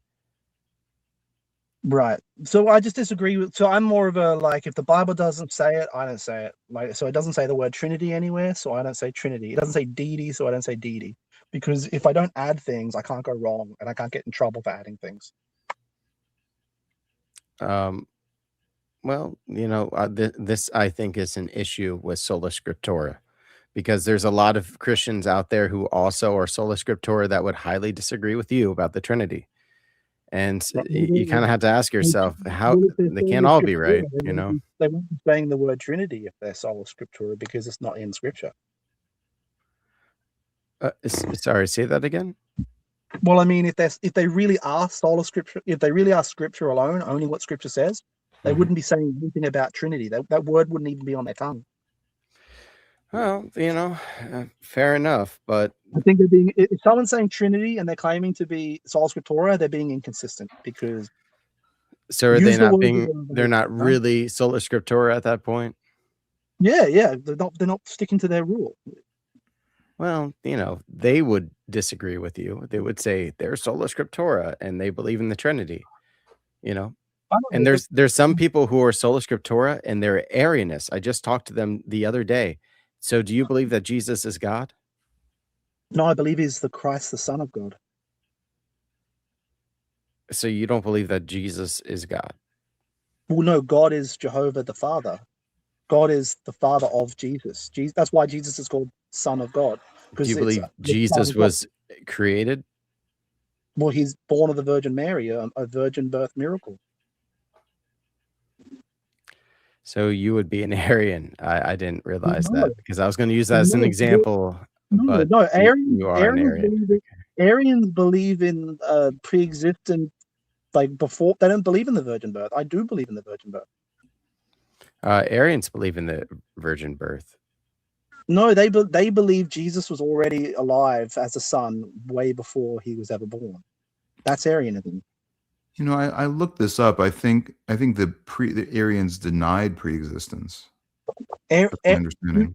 Right. So I just disagree with. So I'm more of a like, if the Bible doesn't say it, I don't say it. Like, so it doesn't say the word Trinity anywhere, so I don't say Trinity. It doesn't say deity, so I don't say deity. Because if I don't add things, I can't go wrong, and I can't get in trouble for adding things. Well, you know, this I think is an issue with sola scriptura, because there's a lot of Christians out there who also are sola scriptura that would highly disagree with you about the Trinity. And you kind of have to ask yourself how they can't all be right, you know? They won't be saying the word Trinity if they're sola scriptura because it's not in Scripture. Sorry, say that again. Well, I mean, if they really are sola scriptura, if they really are Scripture alone, only what Scripture says, they wouldn't be saying anything about Trinity. That word wouldn't even be on their tongue. Well, you know, fair enough, but I think they're being. If someone's saying Trinity and they're claiming to be sola scriptura, they're being inconsistent because. So are they not being? They're not really sola scriptura at that point. Yeah, they're not sticking to their rule. Well, you know, they would disagree with you. They would say they're sola scriptura and they believe in the Trinity. You know, and there's some people who are sola scriptura and they're Arianists. I just talked to them the other day. So do you believe that Jesus is God? No, I believe he's the Christ, the Son of God. So you don't believe that Jesus is God? Well, no, God is Jehovah the Father. God is the Father of Jesus. That's why Jesus is called Son of God. Do you believe Jesus was created? Well, he's born of the Virgin Mary, a virgin birth miracle. So you would be an Arian. I didn't realize that because I was going to use that as an example. But no, you are an Arian. Arians believe in pre-existent, like before. They don't believe in the virgin birth. I do believe in the virgin birth. Arians believe in the virgin birth. No, they believe Jesus was already alive as a son way before he was ever born. That's Arianism. You know, I looked this up. I think the Arians denied pre-existence. That's my understanding.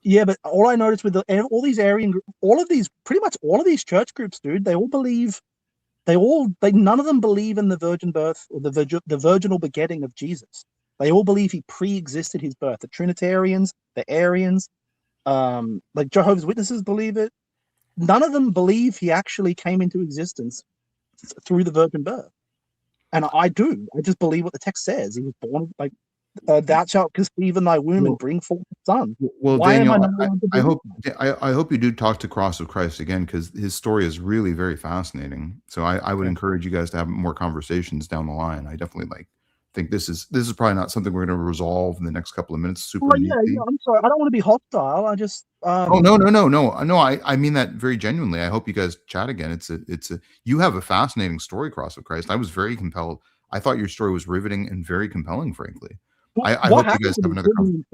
Yeah, but all I noticed with all these Arian, pretty much all of these church groups, dude, they all believe, none of them believe in the virgin birth or the virginal begetting of Jesus. They all believe he pre-existed his birth. The Trinitarians, the Arians, like Jehovah's Witnesses believe it. None of them believe he actually came into existence through the virgin birth. And I do. I just believe what the text says. He was born like thou shalt conceive in thy womb and bring forth a son. Well, why Daniel, am I not I hope you do talk to Cross of Christ again, because his story is really very fascinating. So I would encourage you guys to have more conversations down the line. I definitely think this is probably not something we're going to resolve in the next couple of minutes. Super yeah, I'm sorry. I don't want to be hostile. I just oh no. I mean that very genuinely. I hope you guys chat again. You have a fascinating story, Cross of Christ. I was very compelled. I thought your story was riveting and very compelling, frankly. I hope you guys have another conversation.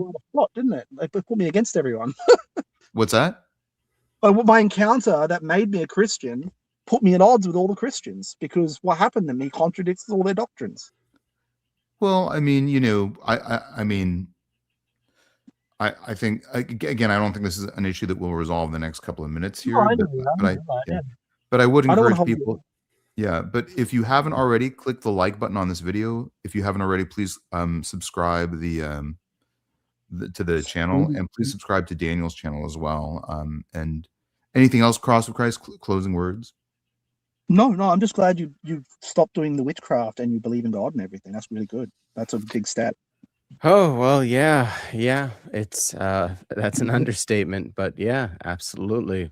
Didn't it? They put me against everyone. What's that? My encounter that made me a Christian put me at odds with all the Christians because what happened to me contradicts all their doctrines. Well, I mean, you know, I think, again, I don't think this is an issue that we'll resolve in the next couple of minutes here. But I would encourage people. Yeah, but if you haven't already, click the like button on this video. If you haven't already, please subscribe to the channel, and please subscribe to Daniel's channel as well. And anything else, Cross of Christ, closing words? No, I'm just glad you stopped doing the witchcraft and you believe in God and everything. That's really good. That's a big step. Oh, well, yeah. It's that's an understatement, but yeah, absolutely.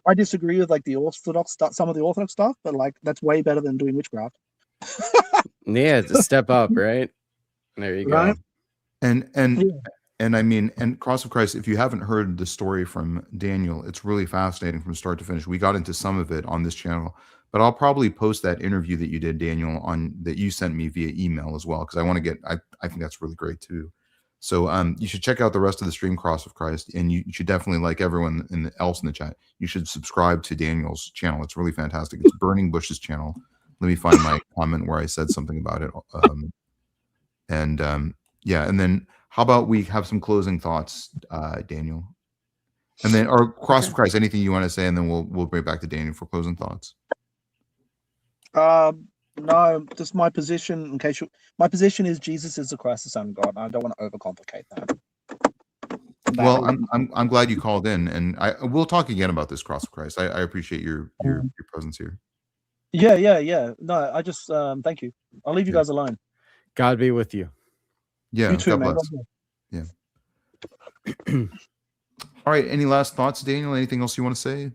I disagree with like the Orthodox stuff, some of the Orthodox stuff, but like that's way better than doing witchcraft. Yeah, it's a step up, right? There you go. And I mean, and Cross of Christ, if you haven't heard the story from Daniel, it's really fascinating from start to finish. We got into some of it on this channel, but I'll probably post that interview that you did, Daniel, that you sent me via email as well, because I think that's really great too. So you should check out the rest of the stream, Cross of Christ, and you should definitely, like everyone else in the chat, you should subscribe to Daniel's channel. It's really fantastic. It's Burning Bush's channel. Let me find my comment where I said something about it. Yeah, and then how about we have some closing thoughts, Daniel? And then, or Cross of Christ, anything you want to say, and then we'll bring it back to Daniel for closing thoughts. No, just my position. In case my position is Jesus is the Christ, the Son of God. I don't want to overcomplicate that. Well, I'm glad you called in, and we'll talk again about this Cross of Christ. I appreciate your presence here. Yeah. No, I just thank you. I'll leave you guys alone. God be with you. Yeah, you too, God man. bless. Yeah. All right. Any last thoughts, Daniel? Anything else you want to say?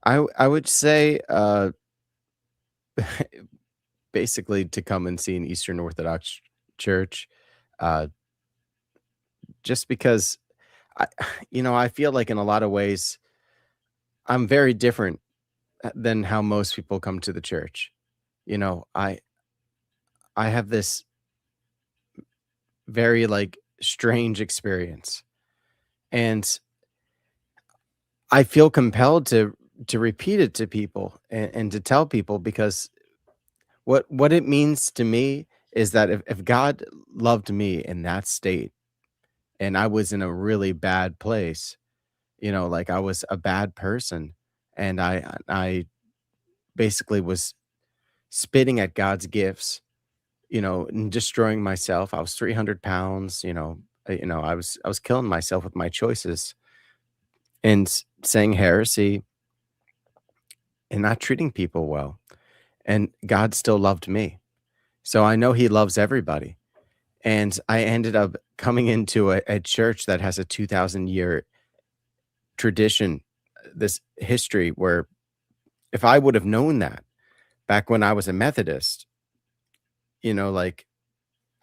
I would say basically to come and see an Eastern Orthodox church, just because I feel like in a lot of ways I'm very different than how most people come to the church. I have this very like strange experience, and I feel compelled to repeat it to people and to tell people, because what it means to me is that if God loved me in that state and I was in a really bad place, like I was a bad person, and I basically was spitting at God's gifts, and destroying myself. I was 300 pounds, I was killing myself with my choices and saying heresy and not treating people well. And God still loved me. So I know he loves everybody. And I ended up coming into a church that has a 2,000-year tradition, this history, where if I would have known that back when I was a Methodist, like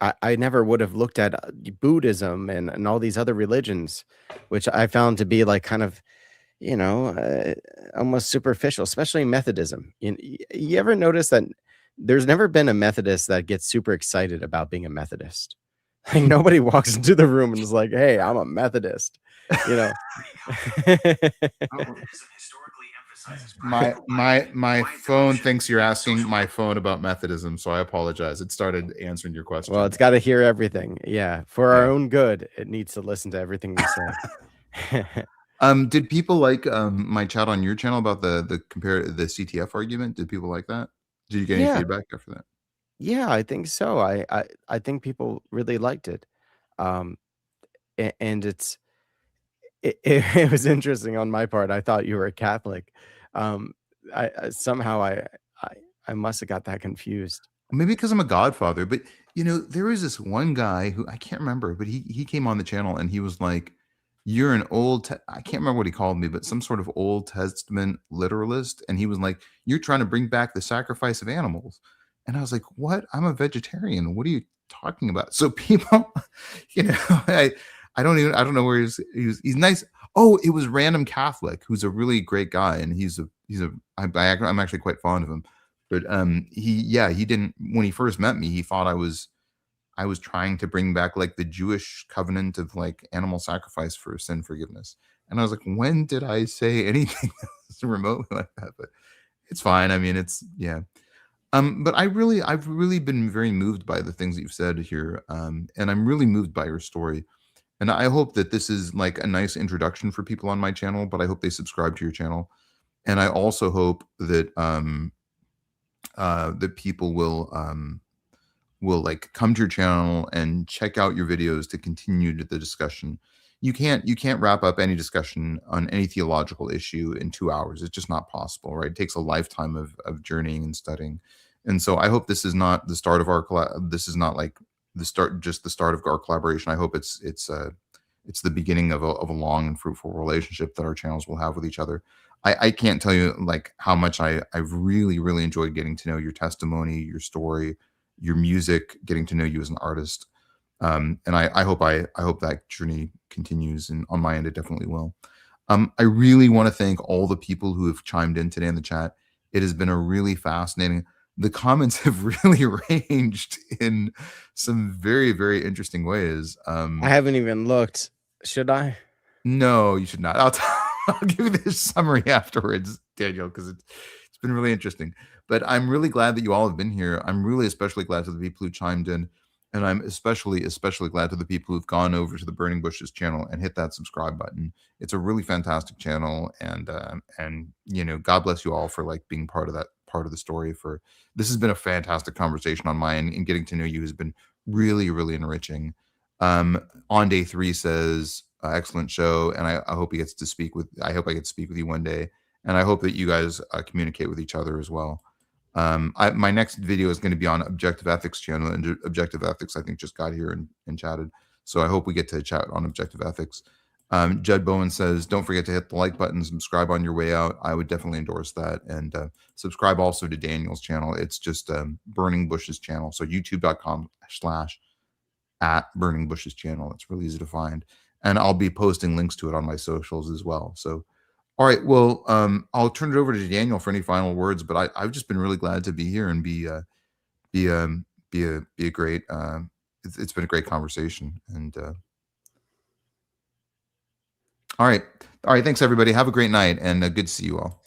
I never would have looked at Buddhism and all these other religions, which I found to be like kind of, almost superficial, especially Methodism. You ever notice that there's never been a Methodist that gets super excited about being a Methodist? Like nobody walks into the room and is like, "Hey, I'm a Methodist," My phone thinks you're asking my phone about Methodism, so I apologize. It started answering your question. Well, it's got to hear everything. Yeah, for our own good, it needs to listen to everything we say. Did people like my chat on your channel about the CTF argument? Did people like that? Did you get any feedback after that? Yeah, I think so. I think people really liked it. And it was interesting on my part. I thought you were a Catholic. I must have got that confused. Maybe because I'm a godfather, but there was this one guy who I can't remember, but he came on the channel and he was like, "You're an I can't remember what he called me, but some sort of Old Testament literalist." And he was like, "You're trying to bring back the sacrifice of animals." And I was like, "What? I'm a vegetarian. What are you talking about?" So people, I don't know where he's nice. Oh, it was Random Catholic, who's a really great guy, and I'm actually quite fond of him. But he didn't, when he first met me, he thought I was trying to bring back like the Jewish covenant of like animal sacrifice for sin forgiveness. And I was like, when did I say anything remotely like that? But it's fine. I mean, but I've really been very moved by the things that you've said here. And I'm really moved by your story. And I hope that this is like a nice introduction for people on my channel, but I hope they subscribe to your channel. And I also hope that that people will like come to your channel and check out your videos to continue the discussion. You can't wrap up any discussion on any theological issue in 2 hours. It's just not possible, right? It takes a lifetime of journeying and studying. And so I hope this is not the start of our this is not like the start of our collaboration. I hope it's the beginning of a long and fruitful relationship that our channels will have with each other. I can't tell you like how much I've really, really enjoyed getting to know your testimony, your story, your music, getting to know you as an artist. And I hope that journey continues, and on my end, it definitely will. I really want to thank all the people who have chimed in today in the chat. It has been a really fascinating. The comments have really ranged in some very, very interesting ways. I haven't even looked. Should I? No, you should not. I'll give you this summary afterwards, Daniel, because it's been really interesting. But I'm really glad that you all have been here. I'm really especially glad for the people who chimed in. And I'm especially glad to the people who've gone over to the Burning Bushes channel and hit that subscribe button. It's a really fantastic channel, and you know, God bless you all for like being part of the story. For this has been a fantastic conversation on my end, and getting to know you has been really, really enriching. On Day 3 says excellent show, and I hope he gets to speak with. I hope I get to speak with you one day, and I hope that you guys communicate with each other as well. My next video is going to be on Objective Ethics channel, and Objective Ethics I think just got here and chatted, so I hope we get to chat on Objective Ethics. Judd Bowen says, don't forget to hit the like button, subscribe on your way out. I would definitely endorse that, and subscribe also to Daniel's channel. It's just Burning Bushes channel, so youtube.com/@Burning Bushes channel. It's really easy to find, and I'll be posting links to it on my socials as well. So all right, well, I'll turn it over to Daniel for any final words, but I've just been really glad to be here and be a great. It's been a great conversation, and all right, thanks everybody. Have a great night, and good to see you all.